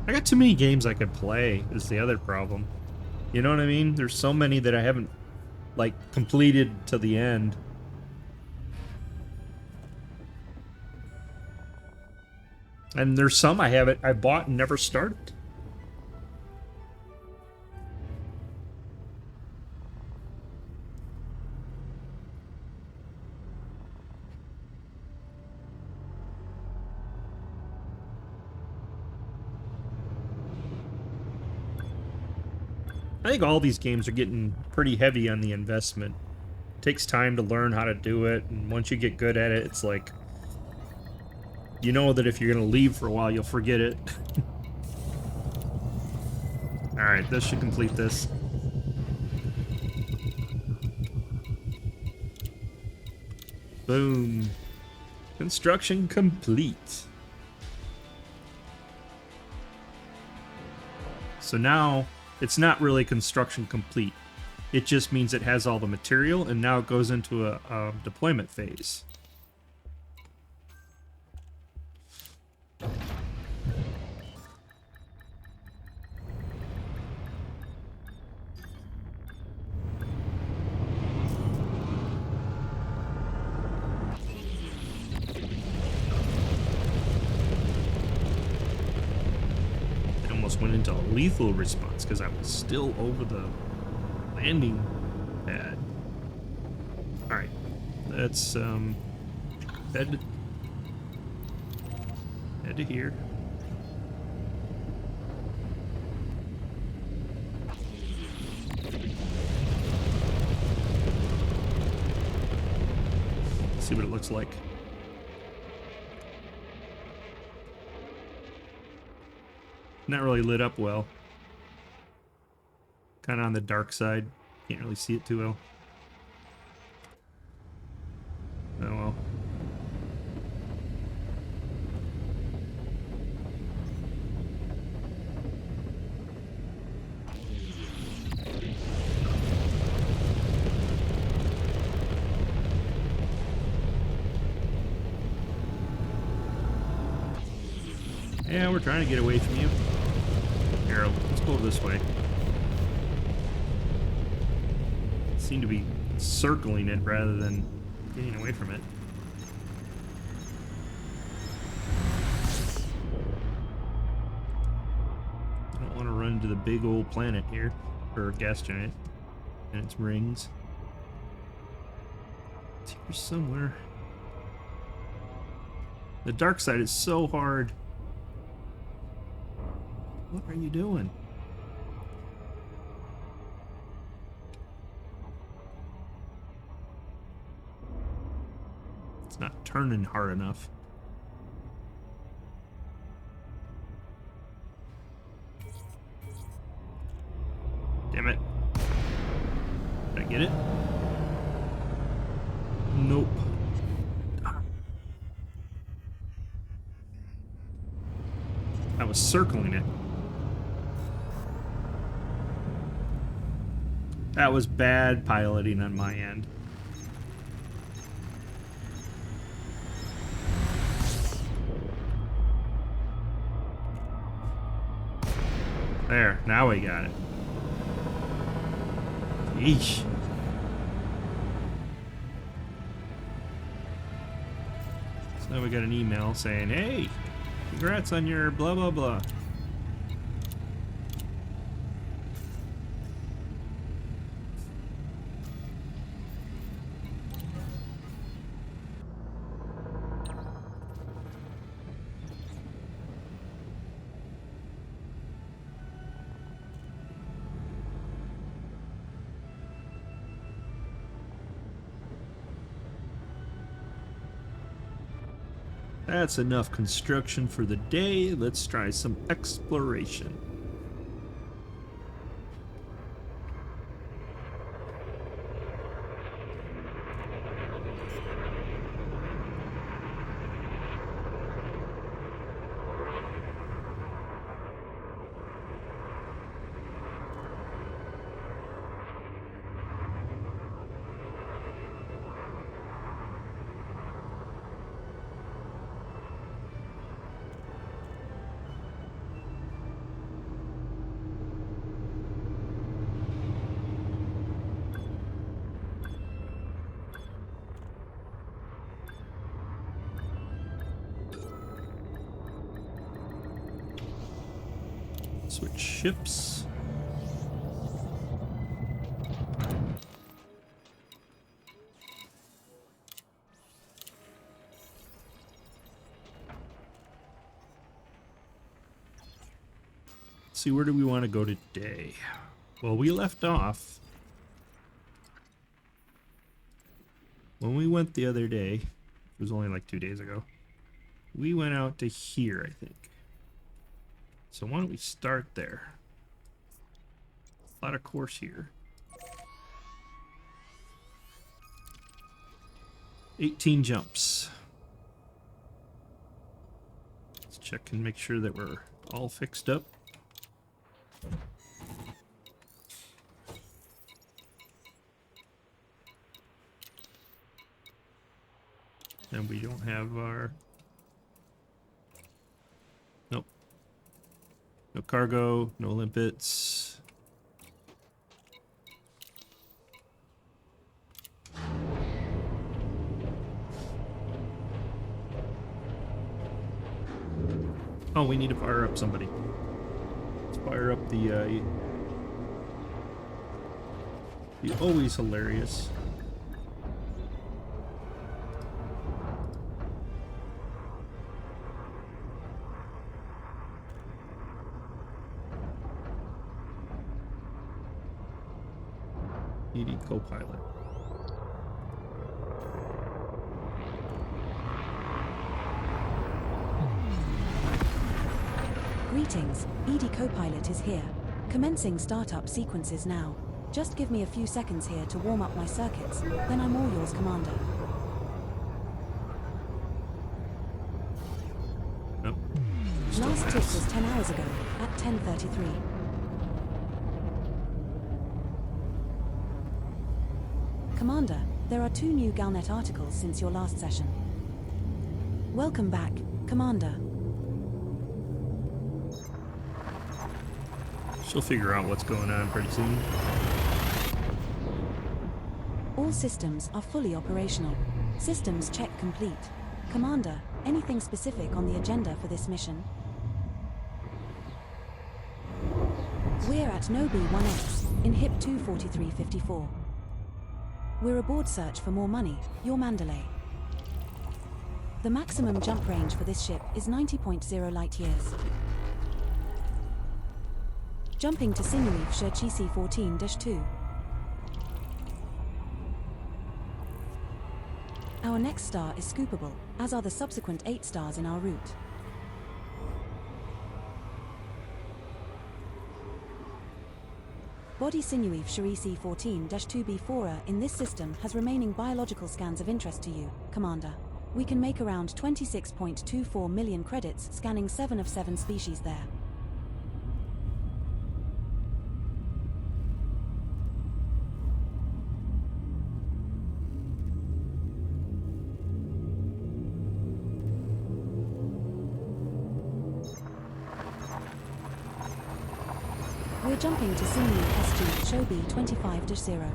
got too many games I could play is the other problem. You know what I mean? There's so many that I haven't like completed to the end. And there's some I bought and never started. I think all these games are getting pretty heavy on the investment. It takes time to learn how to do it, and once you get good at it, it's like, you know that if you're going to leave for a while, you'll forget it. Alright, this should complete this. Boom. Construction complete. So now, it's not really construction complete. It just means it has all the material, and now it goes into a deployment phase. Went into a lethal response because I was still over the landing pad. Alright, let's head to here. See what it looks like. Not really lit up well. Kind of on the dark side. Can't really see it too well. Oh well. Yeah, we're trying to get away from you. Here, let's go this way. Seem to be circling it rather than getting away from it. I don't want to run to the big old planet here, or gas giant, and its rings. It's here somewhere. The dark side is so hard. What are you doing? It's not turning hard enough. Damn it. Did I get it? Nope. I was circling it. That was bad piloting on my end. There, now we got it. Yeesh. So now we got an email saying, hey, congrats on your blah blah blah. That's enough construction for the day. Let's try some exploration. Switch ships. Let's see, where do we want to go today? Well, we left off when we went the other day. It was only like 2 days ago. We went out to here, I think. So why don't we start there? A lot of course here. 18 jumps. Let's check and make sure that we're all fixed up. And we don't have our... Nope. No cargo, no limpets. Oh, we need to fire up somebody. Let's fire up the always hilarious. ED co-pilot. Greetings, ED co-pilot is here. Commencing startup sequences now. Just give me a few seconds here to warm up my circuits, then I'm all yours, Commander. Nope. Last tip was 10 hours ago, at 10:33. Commander, there are 2 new Galnet articles since your last session. Welcome back, Commander. She'll figure out what's going on pretty soon. All systems are fully operational. Systems check complete. Commander, anything specific on the agenda for this mission? We're at Nobi 1X, in HIP 24354. We're aboard search for more money, your Mandalay. The maximum jump range for this ship is 90.0 light years. Jumping to Sinuif Shurchisi 14-2. Our next star is scoopable, as are the subsequent 8 stars in our route. Body Sinuif Shurisi 14-2B4 in this system has remaining biological scans of interest to you, Commander. We can make around 26.24 million credits scanning 7 of 7 species there. We're jumping to Sinuif SG Shobi 25-0.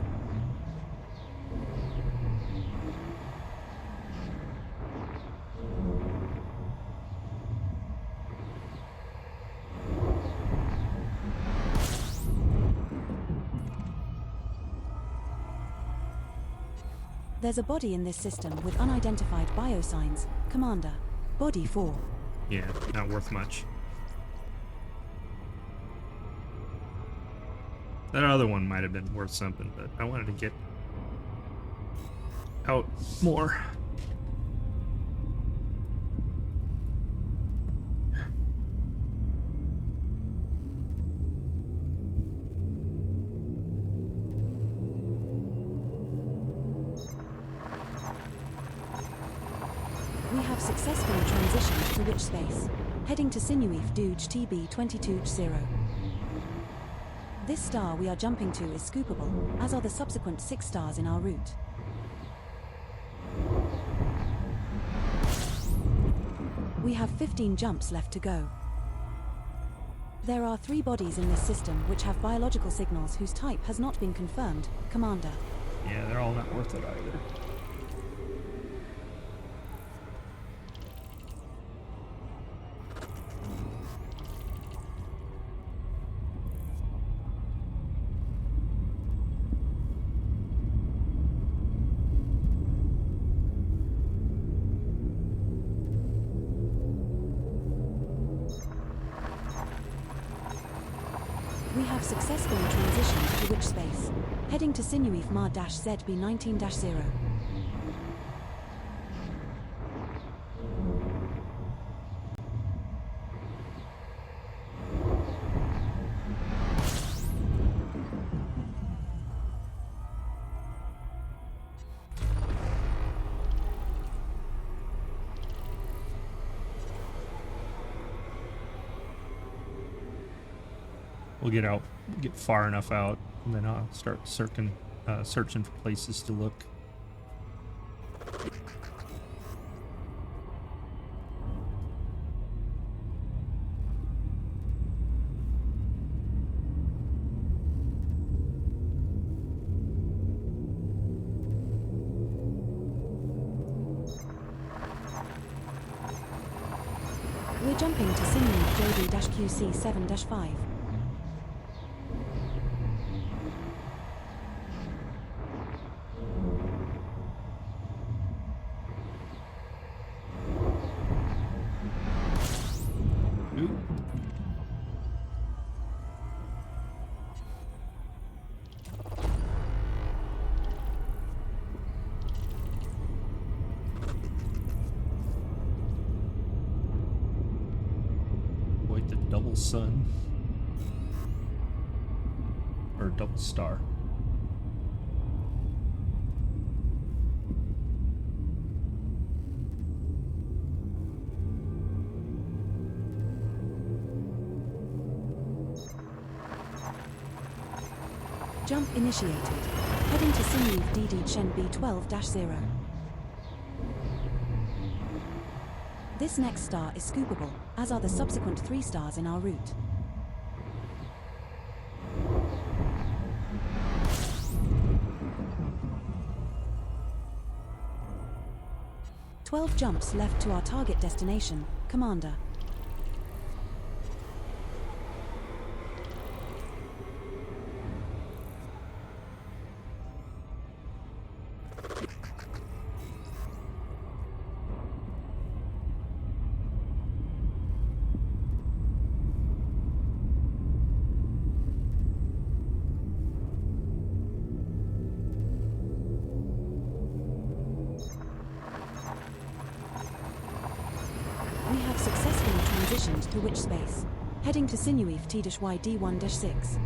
There's a body in this system with unidentified biosigns, Commander. Body 4. Yeah, not worth much. That other one might have been worth something, but I wanted to get out more. space. Heading to Sinuif Dooge TB22-0. This star we are jumping to is scoopable, as are the subsequent 6 stars in our route. We have 15 jumps left to go. There are 3 bodies in this system which have biological signals whose type has not been confirmed, Commander. Yeah, they're all not worth it either. We have successfully transitioned to witch space. Heading to Sinuif Ma-ZB19-0. We'll get far enough out, and then I'll start searching for places to look. We're jumping to Sinuif JD-QC7-5. Avoid the double sun. Or double star. Jump initiated. Heading to Sinuif DD Chen B12-0. This next star is scoopable, as are the subsequent 3 stars in our route. "12 jumps left to our target destination, Commander." We have successfully transitioned to witch space. Heading to Sinuif T-YD1-6.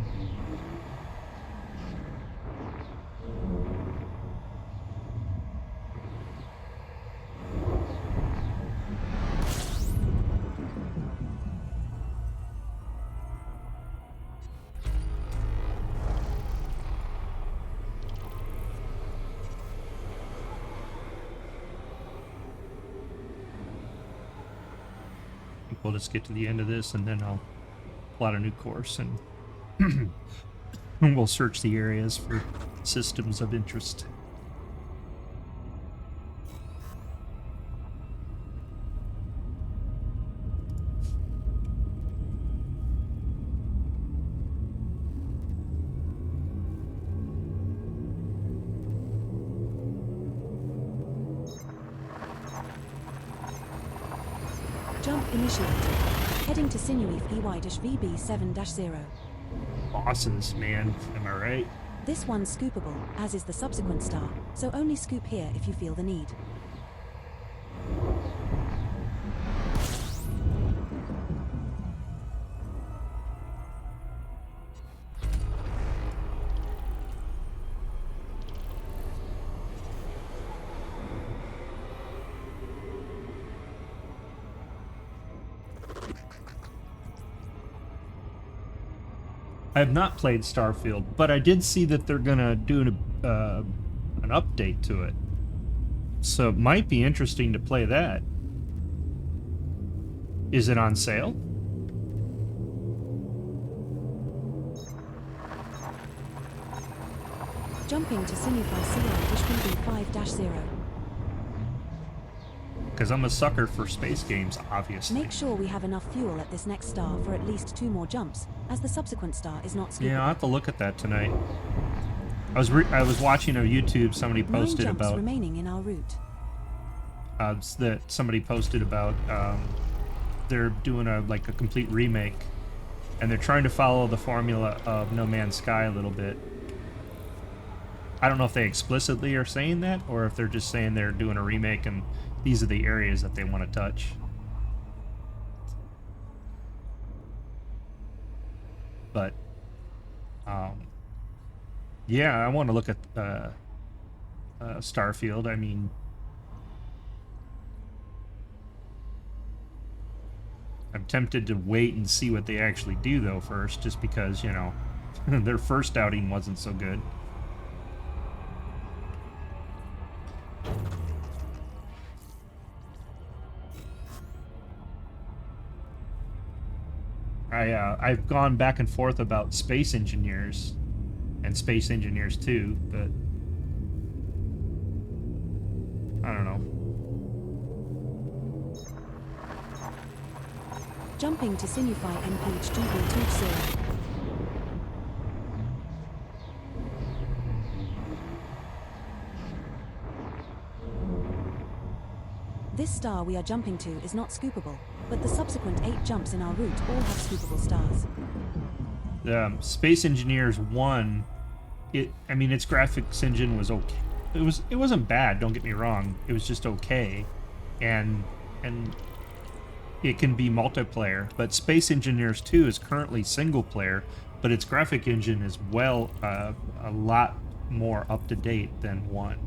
We'll just get to the end of this, and then I'll plot a new course, and we'll search the areas for systems of interest. Jump initiated. Heading to Sinuif EY-VB7-0. Bosses, man. Am I right? This one's scoopable, as is the subsequent star, so only scoop here if you feel the need. I have not played Starfield, but I did see that they're gonna do an update to it. So it might be interesting to play that. Is it on sale? Jumping to Sinify CR-BB5-0. Because I'm a sucker for space games, obviously. Make sure we have enough fuel at this next star for at least 2 more jumps, as the subsequent star is not scoopable. Yeah, I'll have to look at that tonight. I was watching a YouTube, somebody 9 posted jumps about remaining in our route. that somebody posted about they're doing a complete remake, and they're trying to follow the formula of No Man's Sky a little bit. I don't know if they explicitly are saying that, or if they're just saying they're doing a remake and these are the areas that they want to touch. But yeah, I want to look at Starfield. I mean, I'm tempted to wait and see what they actually do, though, first, just because, you know, their first outing wasn't so good. I've gone back and forth about Space Engineers and Space Engineers 2, but I don't know. Jumping to Sinify MPH-GB20. This star we are jumping to is not scoopable, but the subsequent 8 jumps in our route all have scoopable stars. Space Engineers 1, I mean, its graphics engine was okay. It wasn't bad, don't get me wrong. It was just okay. And it can be multiplayer, but Space Engineers 2 is currently single player, but its graphic engine is a lot more up to date than 1.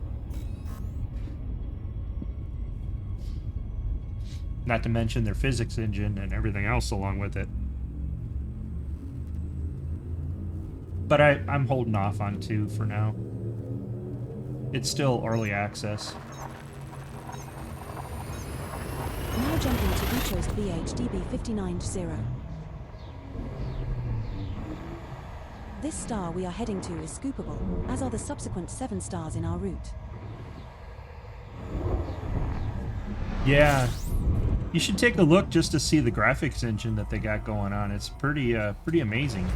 Not to mention their physics engine and everything else along with it. But I'm holding off on 2 for now. It's still early access. Now jumping to Ucho's VH-DB59-0. This star we are heading to is scoopable, as are the subsequent 7 stars in our route. Yeah. You should take a look just to see the graphics engine that they got going on. It's pretty amazing.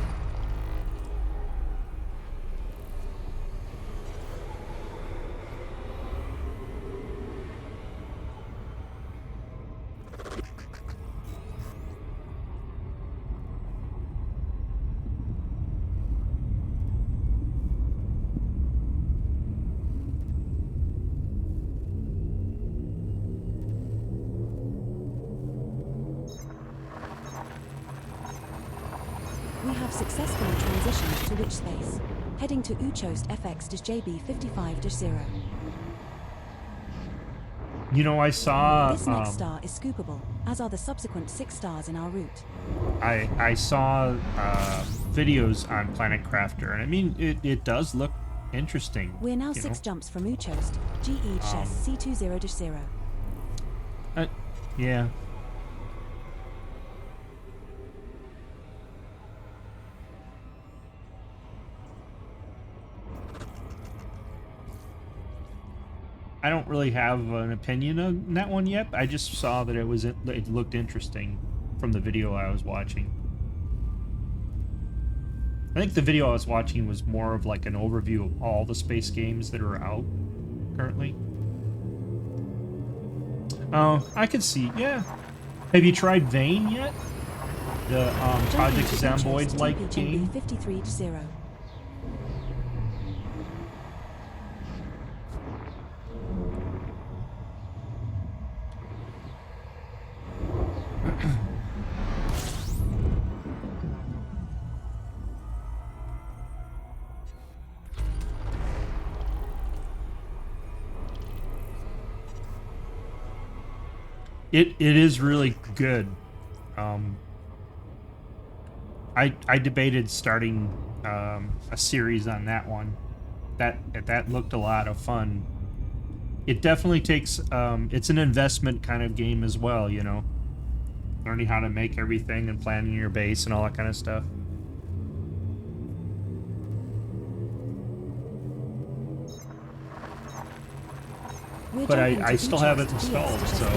We have successfully transitioned to Witch Space, heading to Ucho's FX-JB55-0. You know, I saw... This next star is scoopable, as are the subsequent 6 stars in our route. I saw videos on Planet Crafter, and I mean, it does look interesting. We're now 6 jumps from Ucho's GE-C20-0. Yeah. I don't really have an opinion on that one yet. I just saw that it looked interesting from the video I was watching. I think the video I was watching was more of like an overview of all the space games that are out currently. Oh, I could see, yeah. Have you tried Vane yet? The Project Zomboids-like game? 53-0. It is really good. I debated starting a series on that one. That looked a lot of fun. It definitely takes it's an investment kind of game as well, you know. Learning how to make everything and planning your base and all that kind of stuff. But I still have it installed, so.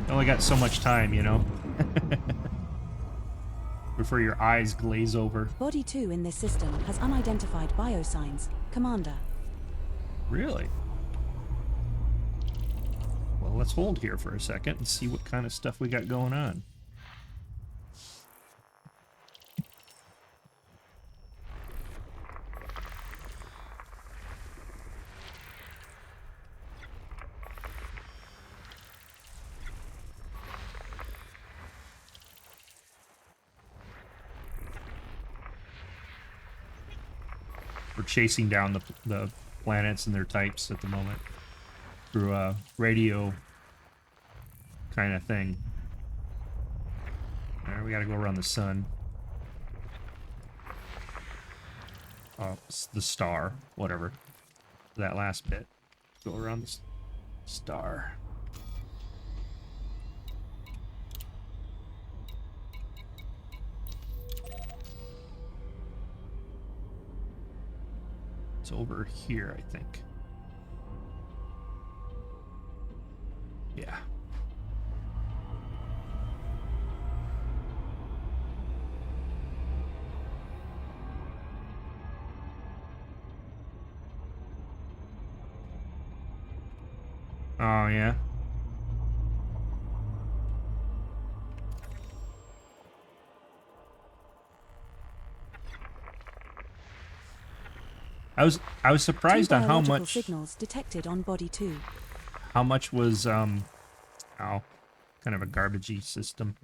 Only got so much time, you know. Before your eyes glaze over. Body 2 in this system has unidentified biosigns. Commander. Really? Well, let's hold here for a second and see what kind of stuff we got going on. We're chasing down the planets and their types at the moment through a radio kind of thing. Alright, we gotta go around the sun. Oh, it's the star, whatever. That last bit. Go around the star. It's over here, I think. Yeah. Oh, yeah. I was surprised on how much signals detected on body 2. How much was kind of a garbagey system.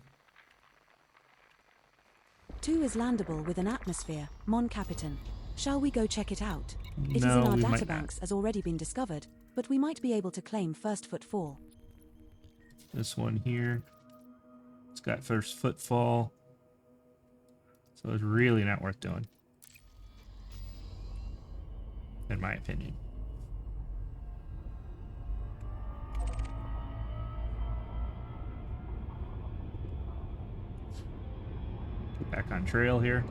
2 is landable with an atmosphere, Mon Capitan. Shall we go check it out? It is No, in our we might databanks as already been discovered, but we might be able to claim first footfall. This one here, it's got first footfall, so it's really not worth doing, in my opinion. Get back on trail here.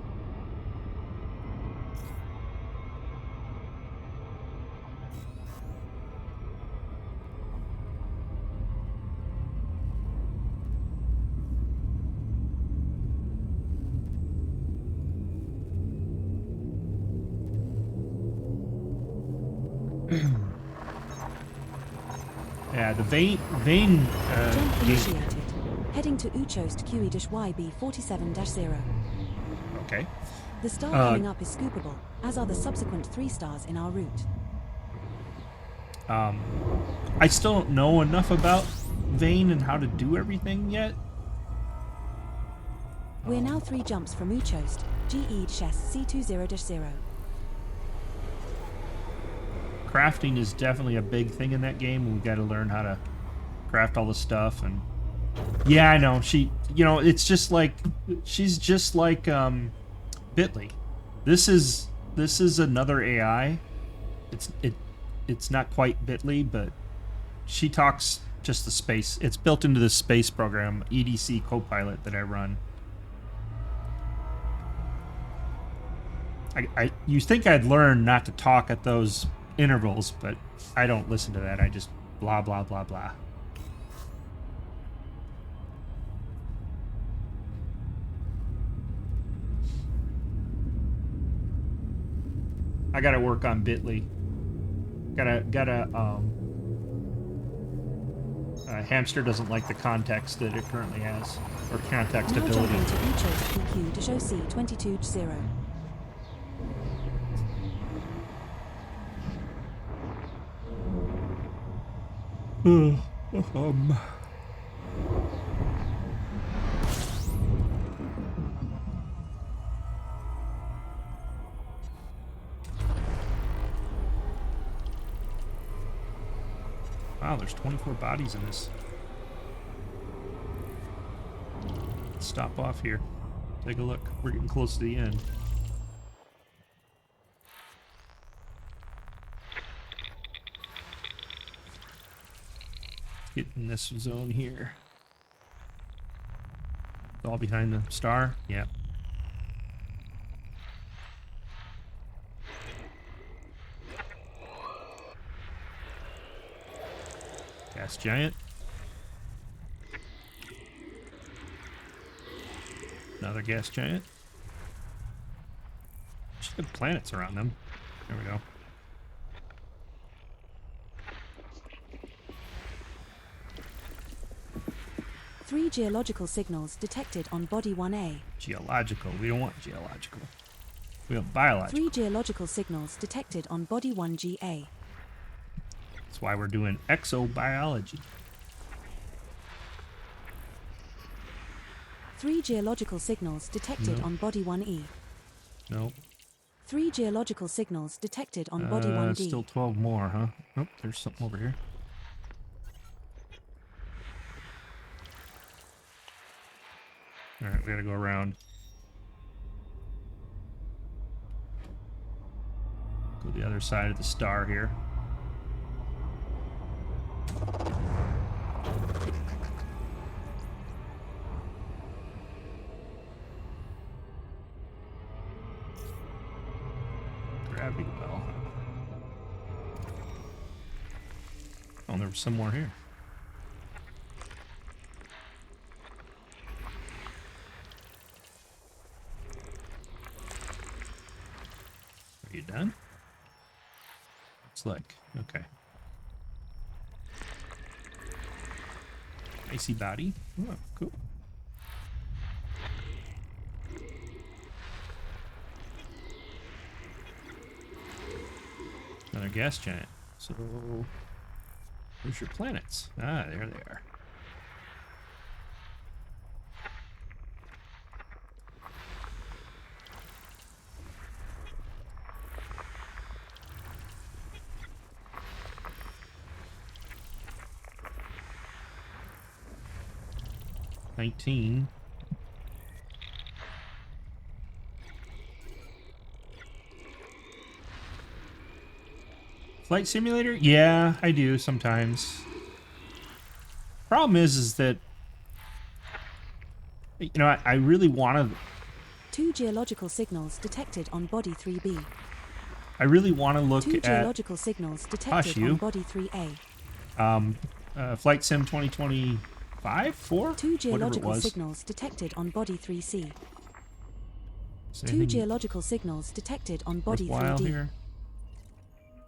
Yeah, the vein Jump initiated. Heading to Uchost QE-YB 47-0. Okay. The star coming up is scoopable, as are the subsequent 3 stars in our route. I still don't know enough about Vane and how to do everything yet. We're now 3 jumps from Uchost, GE-Chess C20-0. Crafting is definitely a big thing in that game. We got to learn how to craft all the stuff. And yeah, I know she, you know, it's just like she's just like Bitly. This is another AI. It's not quite Bitly, but she talks just the space. It's built into the space program EDC Copilot that I run. You think I'd learn not to talk at those intervals, but I don't listen to that. I just blah blah blah blah. I gotta work on Bitly. Hamster doesn't like the context that it currently has, or context now ability. Now jumping to Uchost PQ to show C22-0. Wow, there's 24 bodies in this. Let's stop off here. Take a look. We're getting close to the end. Get in this zone here. All behind the star? Yeah. Gas giant. Another gas giant. Just have planets around them. There we go. Three geological signals detected on Body 1A. Geological. We don't want geological. We want biological. Three geological signals detected on Body 1GA. That's why we're doing exobiology. Three geological signals detected on Body 1E. Nope. Three geological signals detected on Body 1D. Still 12 more, huh? Oh, there's something over here. Alright, we gotta go around. Go the other side of the star here. Gravity well. Oh, there was some more here. Are you done? Looks like. Okay. Icy body. Oh, cool. Another gas giant. So, where's your planets? Ah, there they are. $19. Flight simulator? Yeah, I do sometimes. Problem is that, you know, I really want to... Two geological signals detected on Body 3B. I really want to look Two at... geological signals detected on Body 3A. Flight Sim 2025? 4? Two geological signals detected on Body 3C. Two geological signals detected on Body 3D. Here?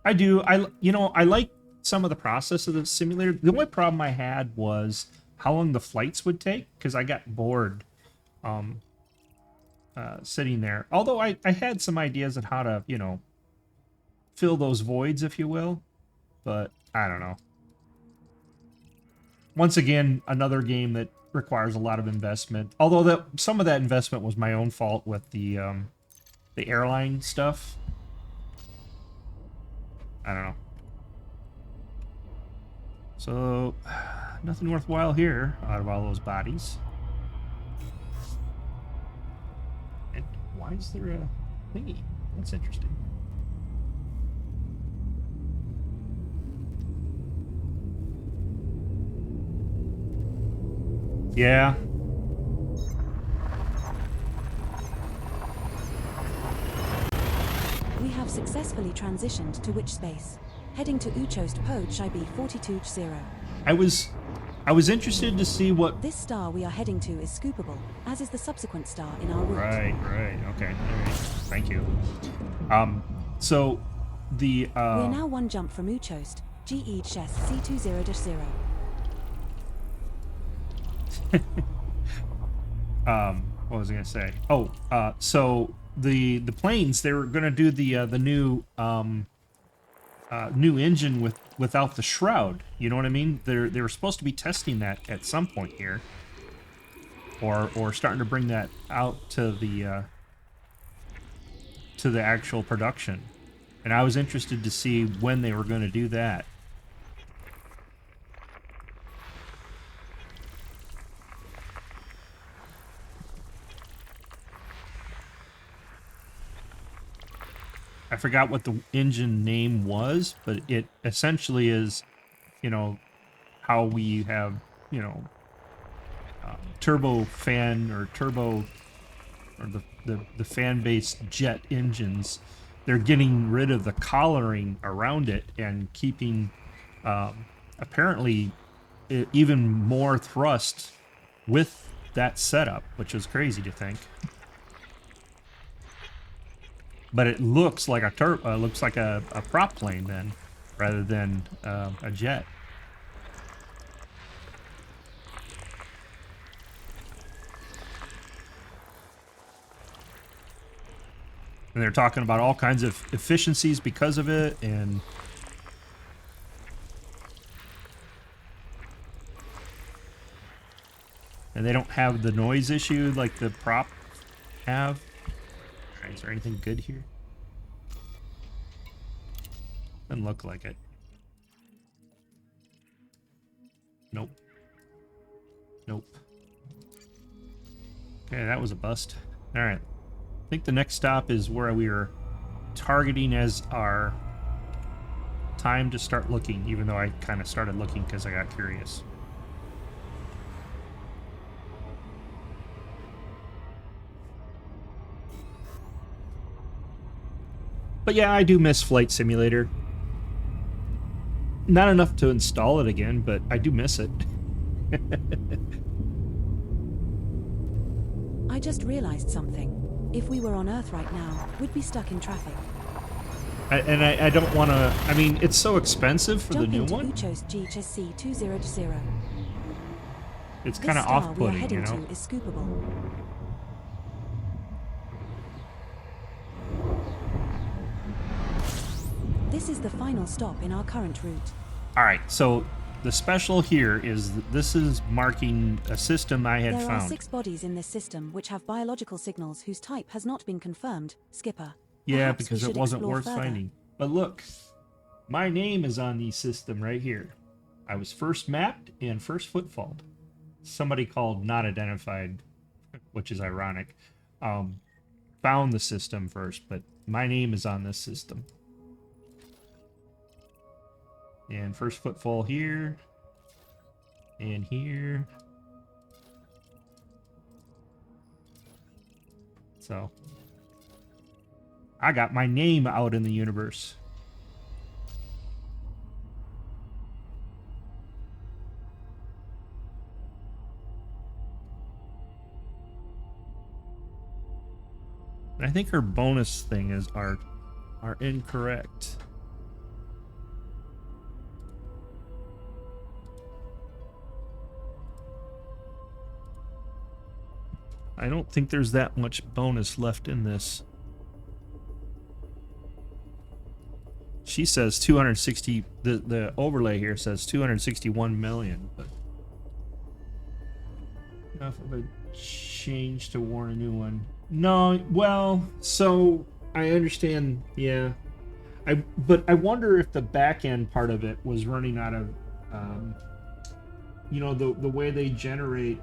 I do. I like some of the process of the simulator. The only problem I had was how long the flights would take, because I got bored sitting there. Although I had some ideas on how to, you know, fill those voids, if you will. But I don't know. Once again, another game that requires a lot of investment. Although some of that investment was my own fault with the airline stuff. I don't know. So, nothing worthwhile here out of all those bodies. And why is there a thingy? That's interesting. Yeah. We have successfully transitioned to which space? Heading to Uchost Pod Shibi 420. I was interested to see what... This star we are heading to is scoopable, as is the subsequent star in our route. Right, okay. All right. Thank you. So, the... We're now one jump from Uchost, GE Chess C20-0. What was I gonna say? Oh, so the planes, they were gonna do the new new engine without the shroud. You know what I mean? They were supposed to be testing that at some point here, or starting to bring that out to the actual production. And I was interested to see when they were going to do that. I forgot what the engine name was, but it essentially is, you know, how we have, you know, turbo fan or turbo or the fan-based jet engines. They're getting rid of the collaring around it and keeping apparently even more thrust with that setup, which is crazy to think. But it looks like a looks like a prop plane then, rather than a jet. And they're talking about all kinds of efficiencies because of it, and they don't have the noise issue like the prop have. All right, is there anything good here? Doesn't look like it. Nope. Nope. Okay, that was a bust. All right. I think the next stop is where we are targeting as our time to start looking, even though I kind of started looking because I got curious. But yeah, I do miss Flight Simulator. Not enough to install it again, but I do miss it. I just realized something. If we were on Earth right now, we'd be stuck in traffic. I don't want to... I mean, it's so expensive for the new one. Uchos GHSC 200. It's kind of off-putting, you know? Is scoopable. This is the final stop in our current route. All right, so the special here is that this is marking a system I had found. There are 6 bodies in this system which have biological signals whose type has not been confirmed, Skipper. Yeah, Perhaps because it wasn't worth finding. But look, my name is on the system right here. I was first mapped and first footfalled. Somebody called not identified, which is ironic, found the system first, but my name is on this system. And first footfall here, and here. So, I got my name out in the universe. I think her bonus thing is are incorrect. I don't think there's that much bonus left in this. She says 260, the overlay here says 261 million, but enough of a change to warrant a new one. No, well, so I understand, yeah. But I wonder if the back end part of it was running out of, you know, the way they generate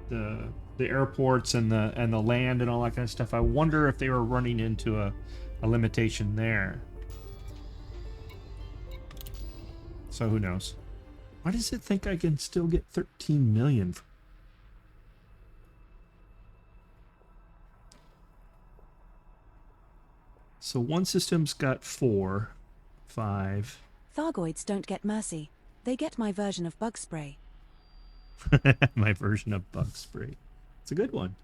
the airports and the land and all that kind of stuff. I wonder if they were running into a limitation there. So who knows? Why does it think I can still get 13 million? So one system's got 4, 5. Thargoids don't get mercy. They get my version of bug spray. My version of bug spray. It's a good one.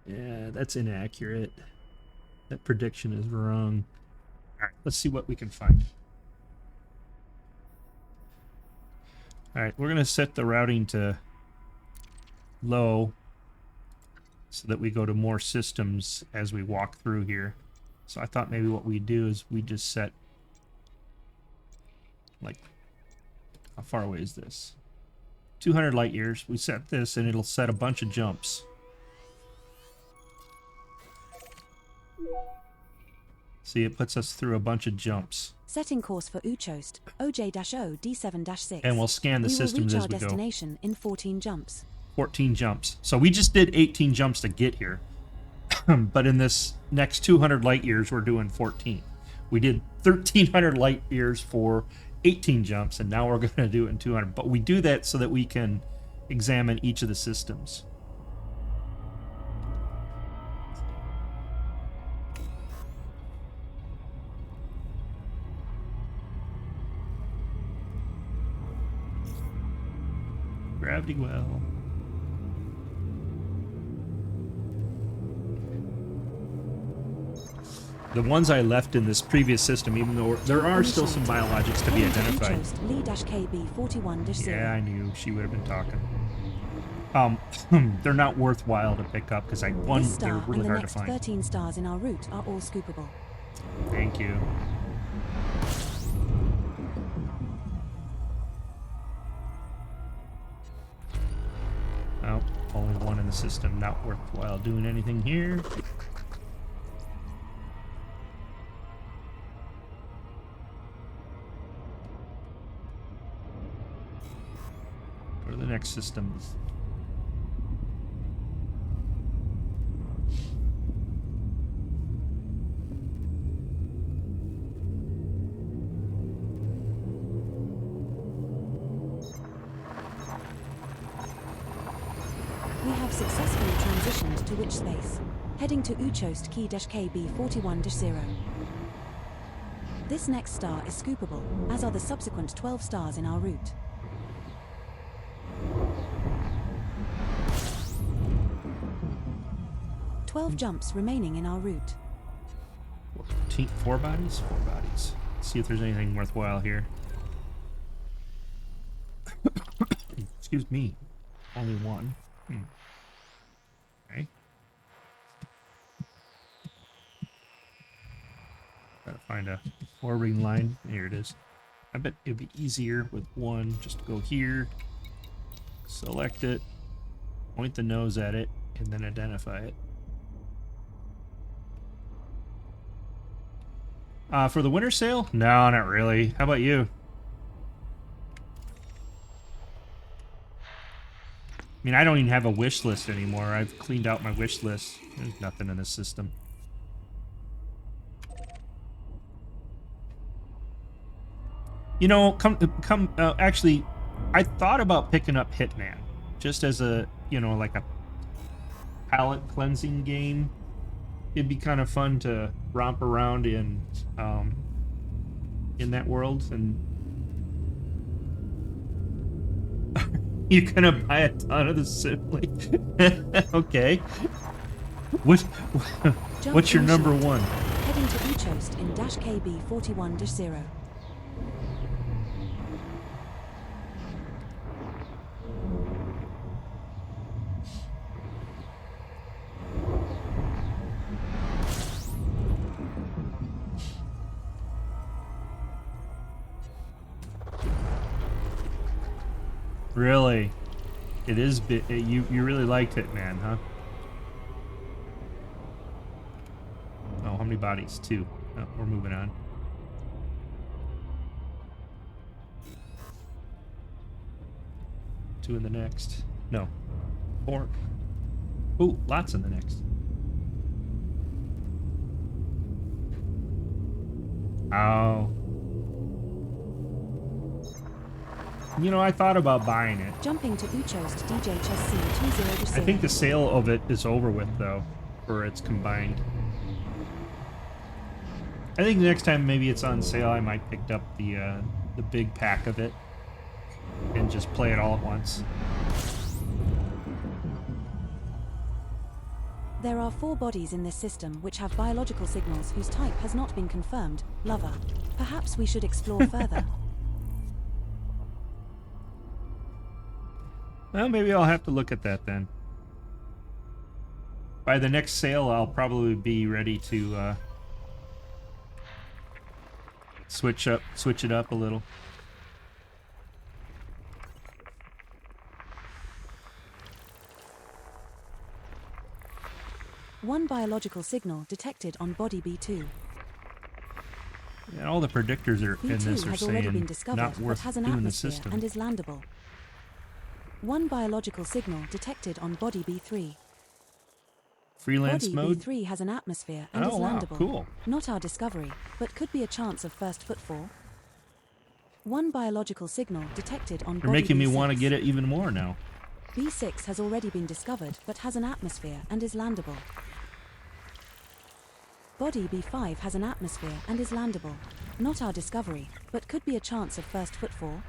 Yeah, that's inaccurate. That prediction is wrong. All right, let's see what we can find. All right, we're going to set the routing to low so that we go to more systems as we walk through here. So I thought maybe what we do is we just set, like, how far away is this? 200 light years. We set this and it'll set a bunch of jumps. See, it puts us through a bunch of jumps. Setting course for Uchost, OJ-0 D7-6. And we'll scan the systems as we go. We will reach our destination in 14 jumps. 14 jumps. So we just did 18 jumps to get here. But in this next 200 light years, we're doing 14. We did 1,300 light years for 18 jumps, and now we're going to do it in 200. But we do that so that we can examine each of the systems. Gravity well. The ones I left in this previous system, even though there are still some biologics to be identified. Yeah, I knew she would have been talking. They're not worthwhile to pick up because they're really hard to find. 13 stars in our route are all scoopable. Thank you. Oh, only one in the system. Not worthwhile doing anything here. Go to the next system. We have successfully transitioned to Witch Space, heading to Uchost Key-KB41-0. This next star is scoopable, as are the subsequent 12 stars in our route. "12 jumps remaining in our route. 4 bodies? 4 bodies. Let's see if there's anything worthwhile here. Excuse me. Only one. Okay. Gotta find a forwarding line. Here it is. I bet it'd be easier with one. Just go here, select it, point the nose at it, and then identify it. For the winter sale? No, not really. How about you? I mean, I don't even have a wish list anymore. I've cleaned out my wish list. There's nothing in this system. You know, actually, I thought about picking up Hitman. Just as a, like a palette cleansing game. It'd be kind of fun to romp around in that world. And you're gonna buy a ton of the simply. Okay. What's your number one? Heading to Uchost in -KB41-0. Really? It is you really liked it, man, huh? Oh, how many bodies? 2. Oh, we're moving on. Two in the next. No. 4. Ooh, lots in the next. Oh. I thought about buying it. Jumping to Uchost DJHSC 20. I think the sale of it is over with, though, for its combined. I think next time maybe it's on sale, I might pick up the big pack of it and just play it all at once. There are 4 bodies in this system which have biological signals whose type has not been confirmed. Lover. Perhaps we should explore further. Well, maybe I'll have to look at that then. By the next sale, I'll probably be ready to switch it up a little. One biological signal detected on body B2. And all the predictors are in this B2 are has already been saying discovered, not but worth has an doing the atmosphere system. and is landable. One biological signal detected on body B3. Freelance Body mode? B3 has an atmosphere and is Oh, wow, landable. cool. Not our discovery, but could be a chance of first footfall. One biological signal detected on You're body making me B6. want to get it even more now. B6 has already been discovered but has an atmosphere and is landable. Body B5 has an atmosphere and is landable. Not our discovery, but could be a chance of first footfall.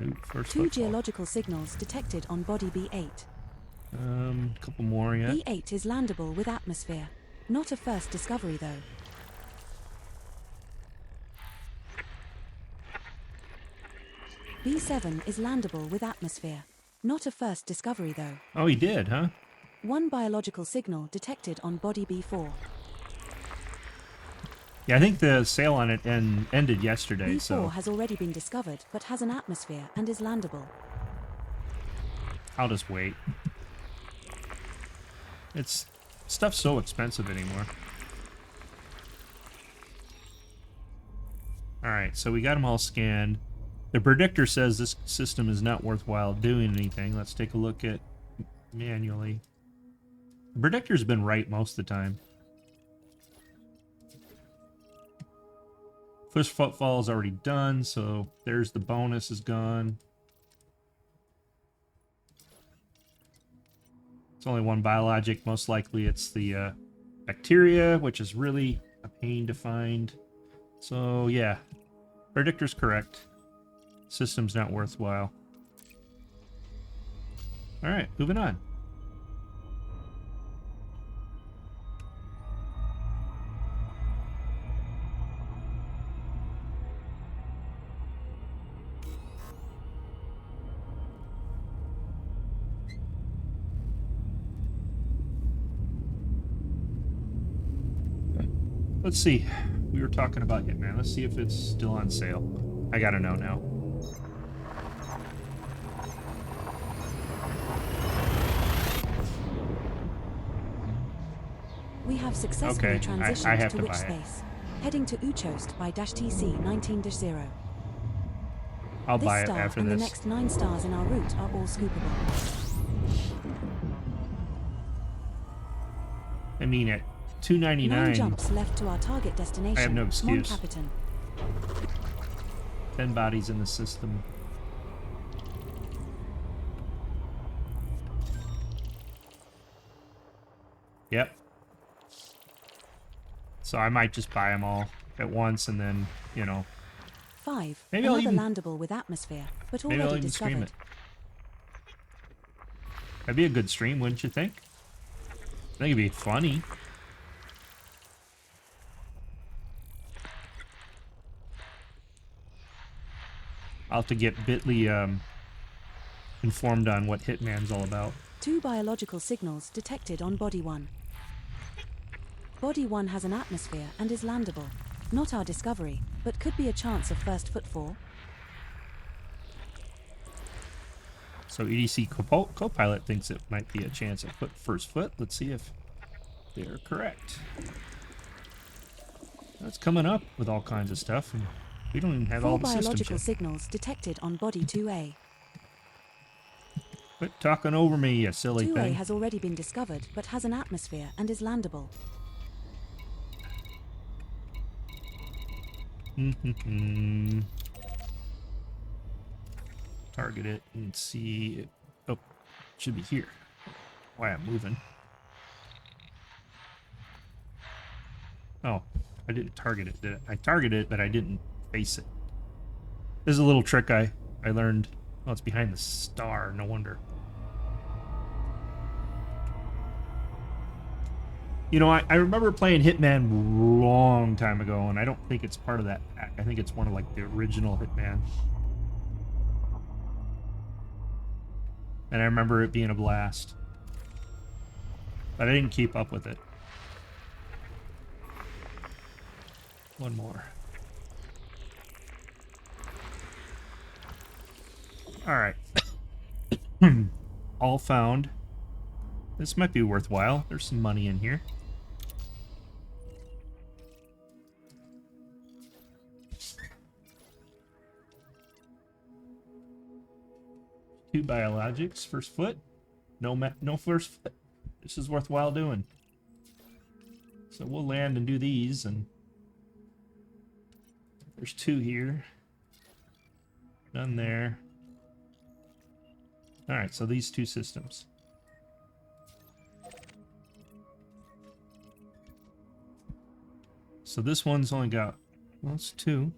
Ooh, first Two footfall. geological signals detected on body B8. Couple more yet. B8 is landable with atmosphere. Not a first discovery though. B7 is landable with atmosphere. Not a first discovery though. Oh, he did, huh? One biological signal detected on body B4. Yeah, I think the sale on it ended yesterday, B4 so has already been discovered but has an atmosphere and is landable. I'll just wait. Stuff's so expensive anymore. Alright, so we got them all scanned. The predictor says this system is not worthwhile doing anything. Let's take a look at manually. The predictor's been right most of the time. First footfall is already done, so there's the bonus is gone. It's only one biologic. Most likely it's the bacteria, which is really a pain to find. So, yeah. Predictor's correct. System's not worthwhile. Alright, moving on. Let's see. We were talking about Hitman. Let's see if it's still on sale. I gotta know now. We have successfully Okay, transitioned I have to to witch buy it. space. Heading to Uchost by -TC 19-0. I'll This buy it star after and this. the next 9 stars in our route are all scoopable. I mean, at 9 $2.99, jumps left to our target destination. I have no Mon excuse. Capitan. 10 bodies in the system. Yep. So I might just buy them all at once and then, you know, 5. Maybe I'll Another even- landable with atmosphere, but maybe I'll already even stream discovered. it. That'd be a good stream, wouldn't you think? I think it'd be funny. I'll have to get Bitly informed on what Hitman's all about. 2 biological signals detected on Body 1. Body 1 has an atmosphere and is landable. Not our discovery, but could be a chance of first footfall. So EDC Copilot thinks it might be a chance at first foot. Let's see if they're correct. That's coming up with all kinds of stuff, and we don't even have 4 all the systems biological yet. signals detected on Body 2A. Quit talking over me, you silly 2A thing. has already been discovered but has an atmosphere and is landable. Target it and see. Oh, it should be here. Why I'm moving. Oh, I didn't target it, did I? I targeted it, but I didn't face it. This is a little trick I learned. Oh, it's behind the star. No wonder. You know, I remember playing Hitman a long time ago, and I don't think it's part of that pack. I think it's one of, like, the original Hitman. And I remember it being a blast. But I didn't keep up with it. One more. Alright. All found. This might be worthwhile. There's some money in here. 2 biologics. First foot. No first foot. This is worthwhile doing. So we'll land and do these, and there's 2 here. None there. Alright, so these 2 systems. So this one's only got, well, it's 2.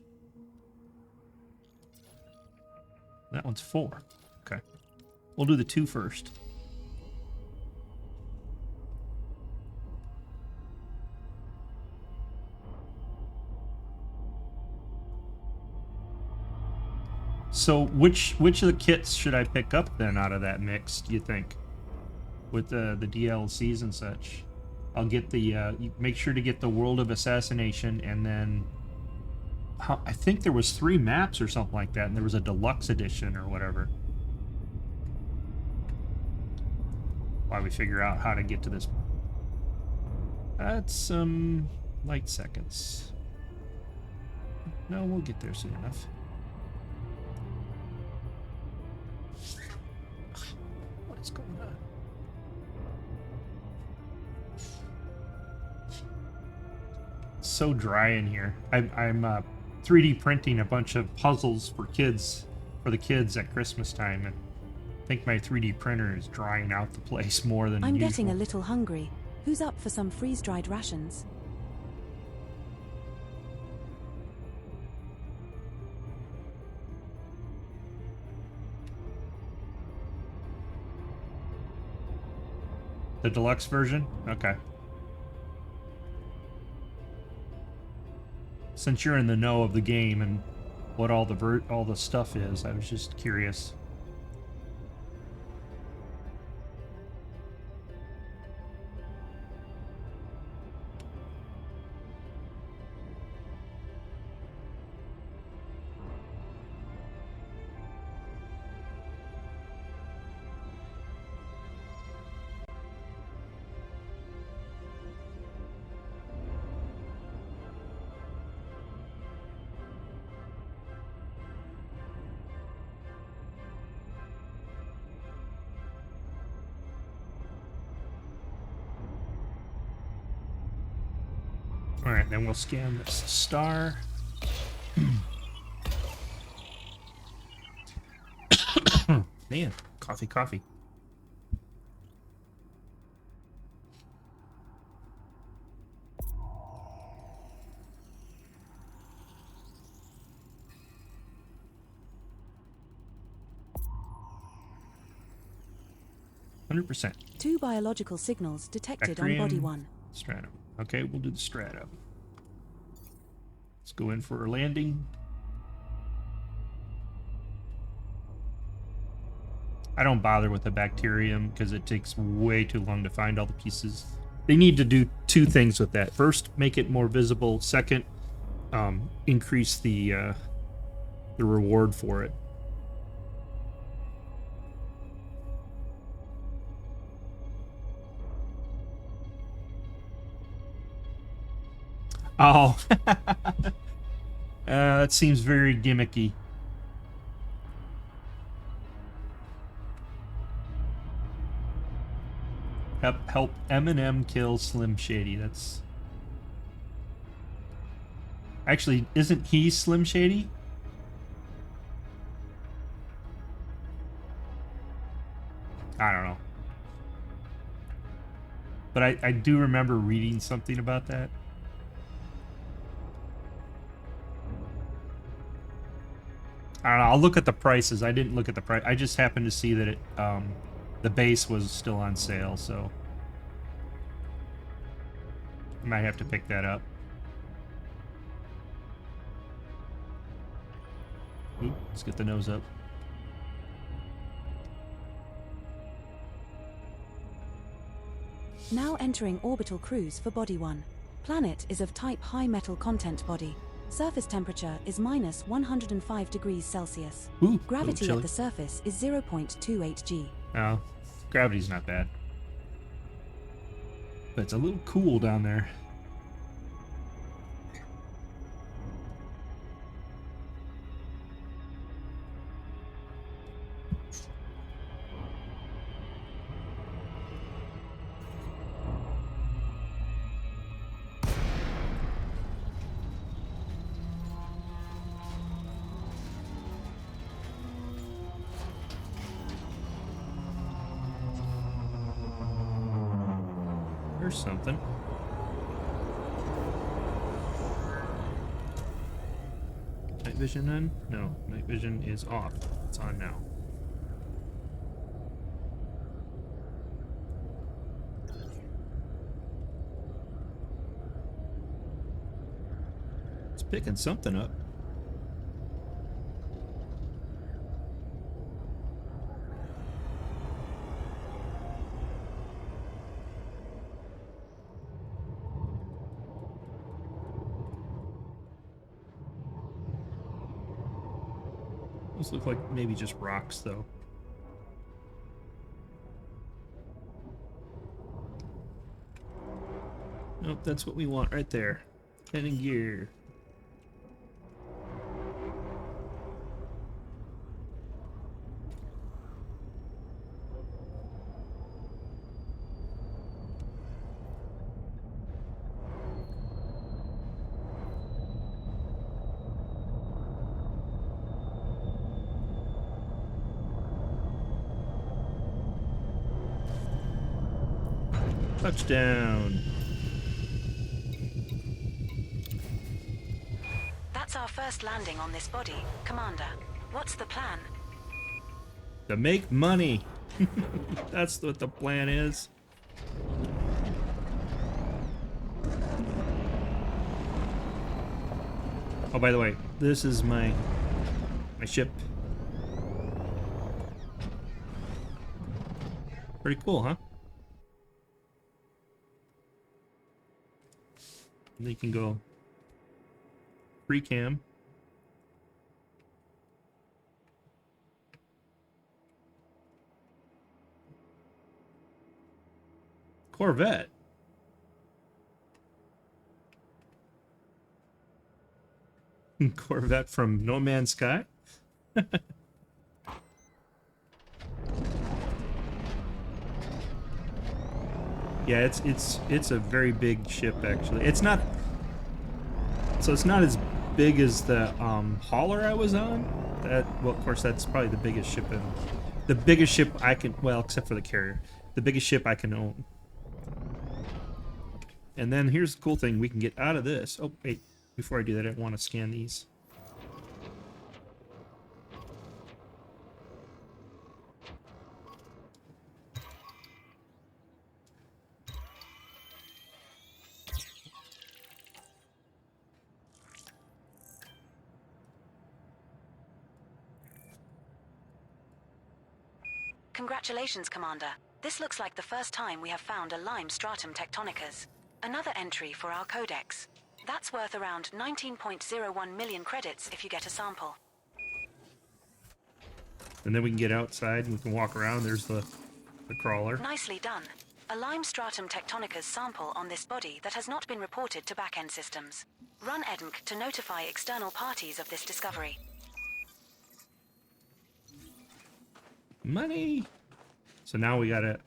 That one's 4. Okay. We'll do the 2 first. So which of the kits should I pick up then out of that mix, do you think? With the DLCs and such. I'll get the make sure to get the World of Assassination, and then I think there was 3 maps or something like that, and there was a deluxe edition or whatever. While we figure out how to get to this. That's some light seconds. No, we'll get there soon enough. What is going on? So dry in here. I'm 3D printing a bunch of puzzles for the kids at Christmas time, and I think my 3D printer is drying out the place more than I'm usual. getting a little hungry. Who's up for some freeze-dried rations? The deluxe version? Okay. Since you're in the know of the game and what all the stuff is, I was just curious. Alright, then we'll scan this star. Man, coffee. 100%. 2 biological signals detected on body 1. Stratum. Okay, we'll do the stratum. Let's go in for our landing. I don't bother with the bacterium because it takes way too long to find all the pieces. They need to do 2 things with that. First, make it more visible. Second, increase the reward for it. Oh, that seems very gimmicky. Help Eminem kill Slim Shady. That's actually, isn't he Slim Shady? I don't know, but I do remember reading something about that. I don't know. I'll look at the prices. I didn't look at the price. I just happened to see that it, the base was still on sale, so I might have to pick that up. Ooh, let's get the nose up. Now entering orbital cruise for body 1. Planet is of type high metal content body. Surface temperature is minus 105 degrees Celsius. Ooh, Gravity at the surface is 0.28 G. Oh, gravity's not bad. But it's a little cool down there. There's something. Night vision on? No, night vision is off. It's on now. It's picking something up. Those look like maybe just rocks, though. Nope, that's what we want right there. Landing gear. Touchdown. That's our first landing on this body. Commander, what's the plan? To make money. That's what the plan is. Oh, by the way, this is my ship. Pretty cool, huh? And then you can go free cam. Corvette. Corvette from No Man's Sky. Yeah, it's a very big ship actually. It's not as big as the hauler I was on. Well, of course that's probably the biggest ship I can, well, except for the carrier, the biggest ship I can own. And then here's the cool thing, we can get out of this. Oh wait, before I do that, I want to scan these. Congratulations, Commander. This looks like the first time we have found a lime stratum tectonicus. Another entry for our codex. That's worth around 19.01 million credits if you get a sample. And then we can get outside and we can walk around. There's the crawler. Nicely done. A lime stratum tectonicus sample on this body that has not been reported to back-end systems. Run EDMC to notify external parties of this discovery. Money! So now we gotta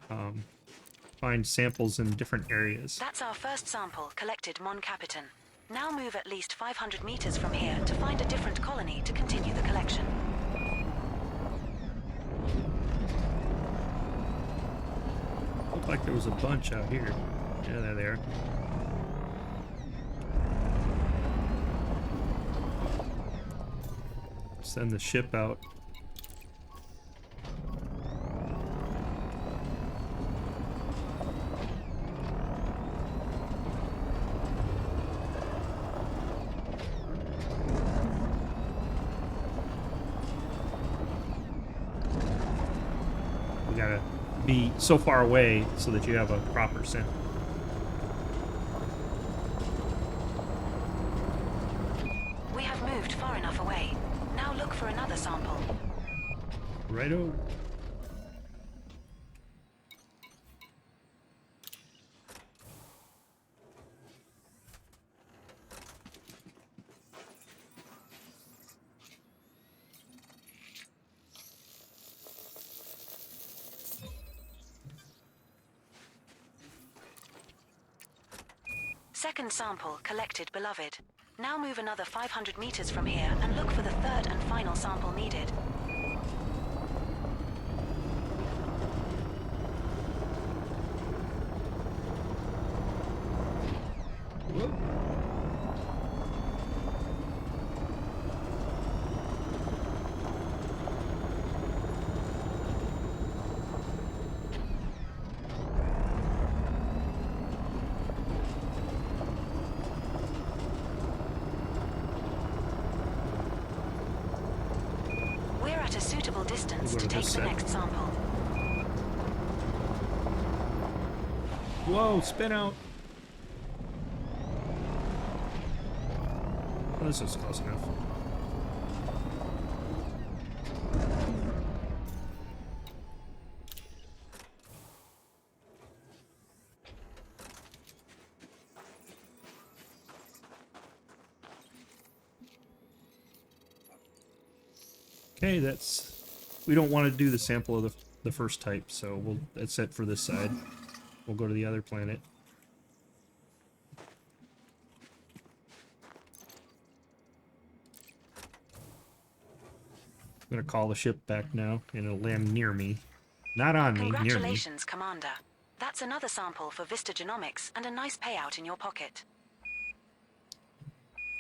find samples in different areas. That's our first sample collected, Mon Capitan. Now move at least 500 meters from here to find a different colony to continue the collection. Looked like there was a bunch out here. Yeah, they're there. Send the ship out. We gotta be so far away so that you have a proper scent. We have moved far enough away. Now look for another sample. Righto. Second sample collected, beloved. Now move another 500 meters from here and look for the third and final sample needed. distance We'll go to to take this the set. next sample. Whoa, spin out. Oh, this is close enough. Okay, we don't want to do the sample of the first type, so that's it for this side. We'll go to the other planet. I'm gonna call the ship back now, and it'll land near me. Not on me, near me. Congratulations, Commander. That's another sample for Vista Genomics and a nice payout in your pocket.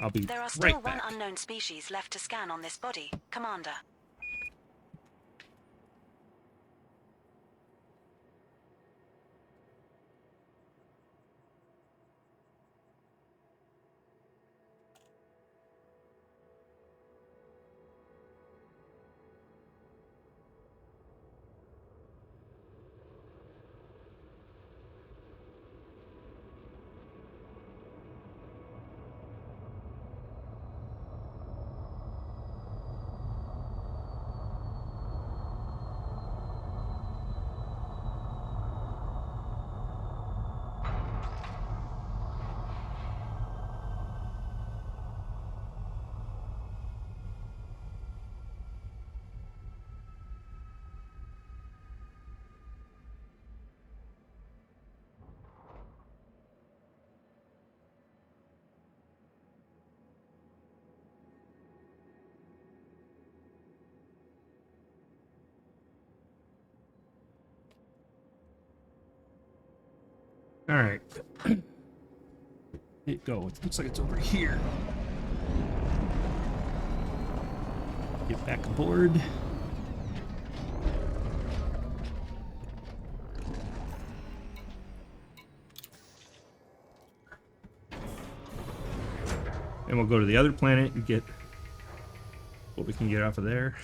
I'll be There are still right one back. unknown species left to scan on this body, Commander. Alright. It go. It looks like it's over here. Get back aboard. And we'll go to the other planet and get what we can get off of there.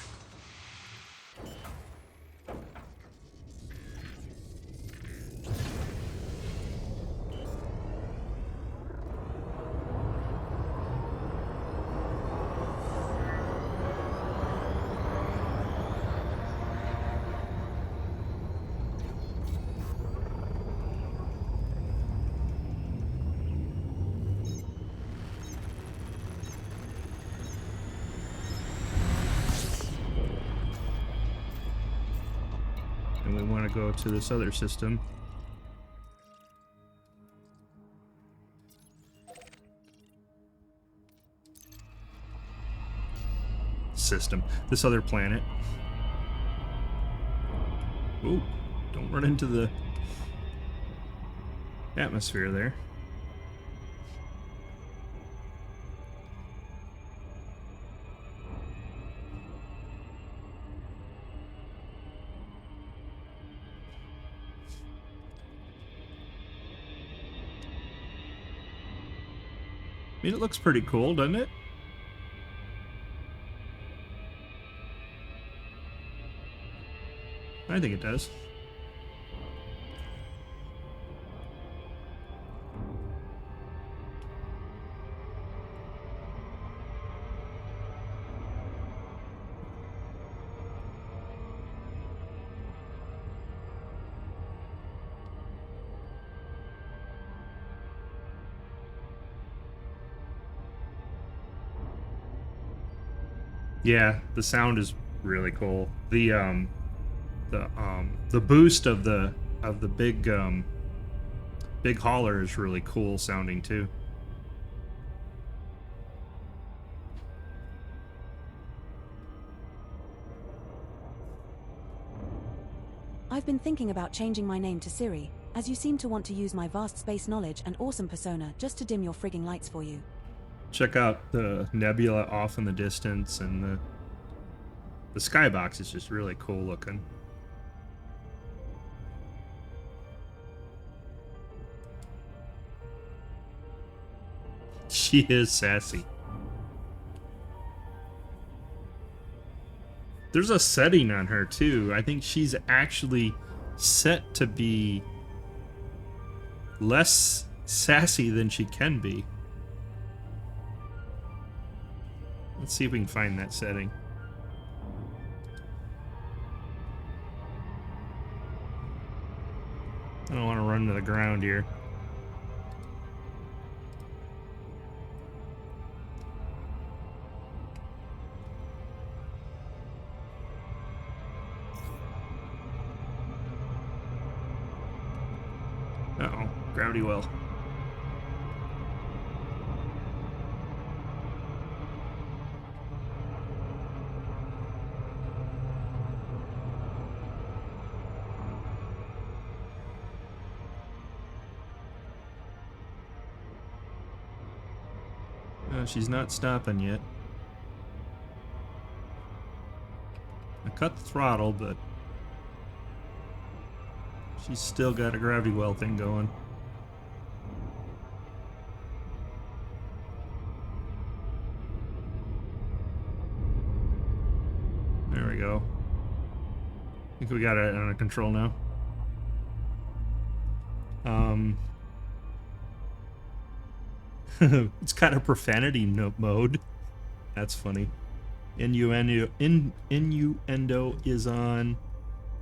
And we want to go to this other system. This other planet. Ooh, don't run into the atmosphere there. I mean, it looks pretty cool, doesn't it? I think it does. Yeah, the sound is really cool. The boost of the big hauler is really cool sounding too. I've been thinking about changing my name to Siri, as you seem to want to use my vast space knowledge and awesome persona just to dim your frigging lights for you. Check out the nebula off in the distance, and the skybox is just really cool looking. She is sassy. There's a setting on her too. I think she's actually set to be less sassy than she can be. Let's see if we can find that setting. I don't want to run to the ground here. Uh-oh, gravity well. She's not stopping yet. I cut the throttle, but she's still got a gravity well thing going. There we go. I think we got it under control now. It's got a profanity mode. That's funny. Innuendo is on.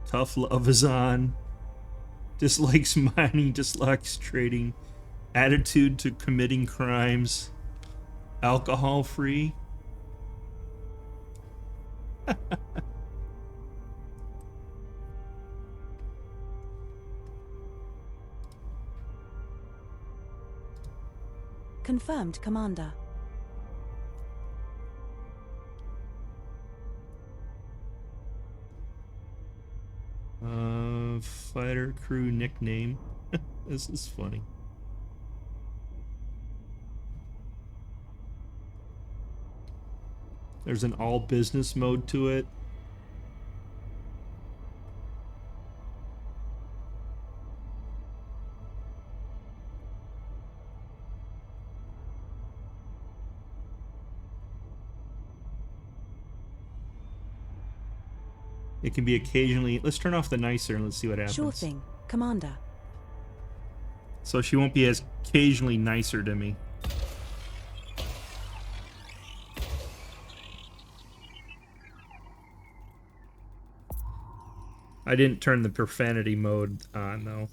Tough love is on. Dislikes mining, dislikes trading. Attitude to committing crimes. Alcohol free. Confirmed, Commander. Fighter crew nickname. This is funny. There's an all business mode to it. It can be occasionally... Let's turn off the nicer and let's see what happens. Sure thing, Commander. So she won't be as occasionally nicer to me. I didn't turn the profanity mode on, though.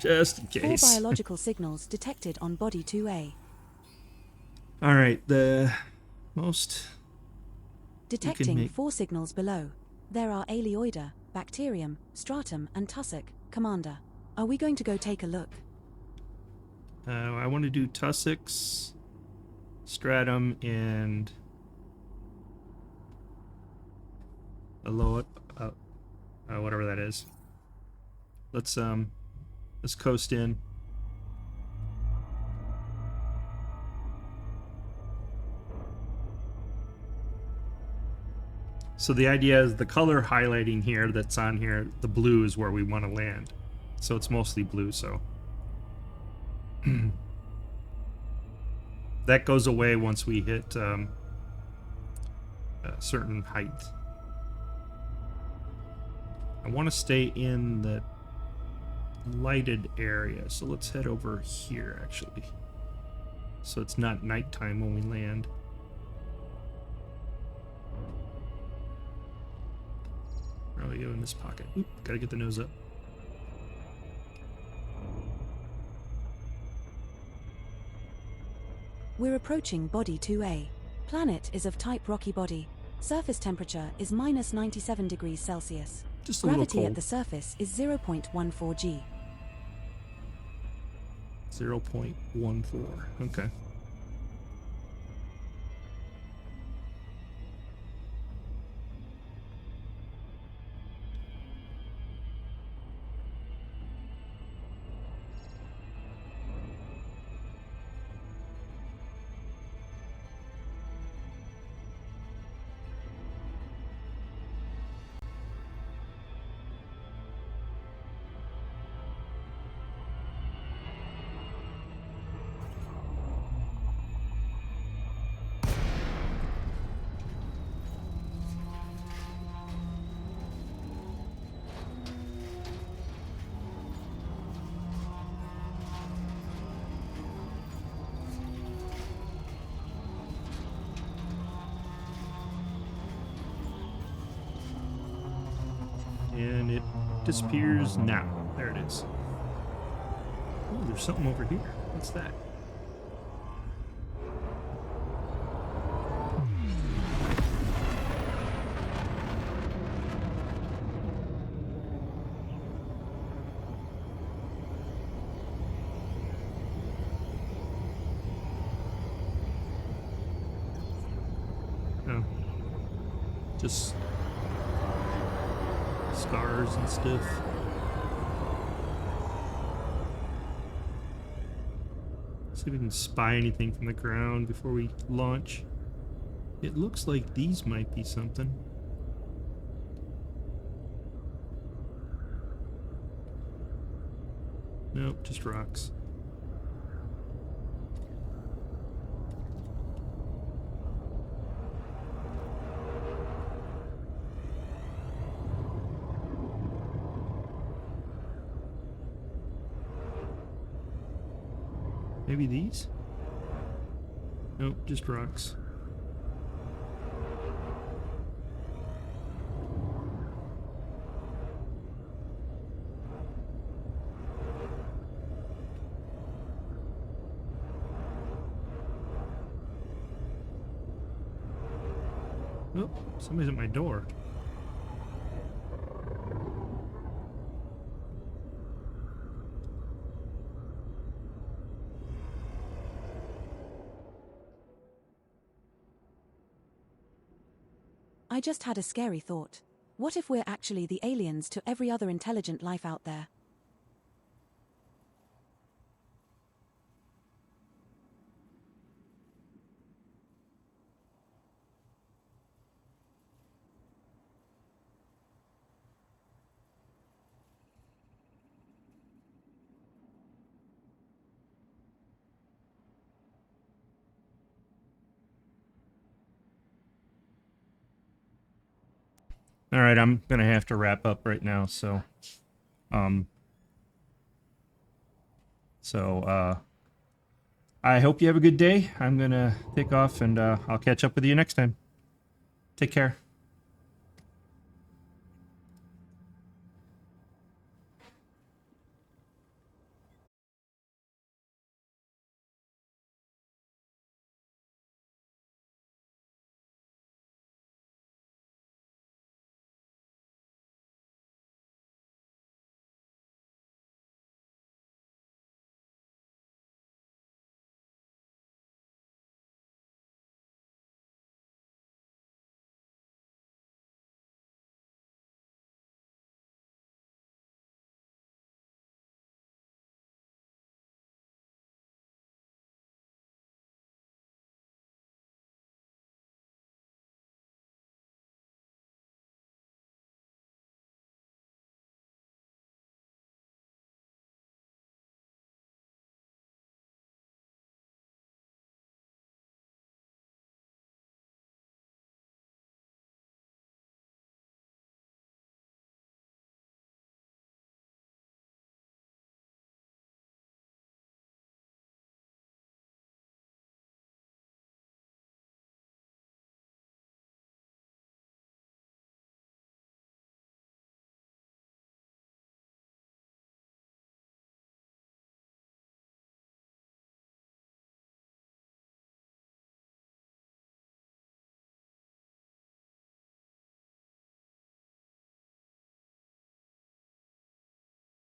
Just in case. 4 biological signals detected on Body 2A. Alright, the most... Detecting 4 signals below. There are Aleoida, Bacterium, Stratum, and Tussock, Commander. Are we going to go take a look? I want to do Tussocks, Stratum, and... whatever that is. Let's coast in. So the idea is the color highlighting here that's on here, the blue is where we want to land. So it's mostly blue, so. That goes away once we hit a certain height. I want to stay in the lighted area, so let's head over here, actually. So it's not nighttime when we land. Where are we go in this pocket? Oop, gotta get the nose up. We're approaching Body 2A. Planet is of type rocky body. Surface temperature is -97 degrees Celsius. Just a little Gravity cold. at the surface is 0.14 G. 0.14. Okay. disappears now. There it is. Oh, there's something over here. What's that? Oh. Just scars and stuff. See if we can spy anything from the ground before we launch. It looks like these might be something. Nope, just rocks. Maybe these? Nope, just rocks. Oh, somebody's at my door. I just had a scary thought. What if we're actually the aliens to every other intelligent life out there? All right, I'm gonna have to wrap up right now. I hope you have a good day. I'm gonna take off, and I'll catch up with you next time. Take care.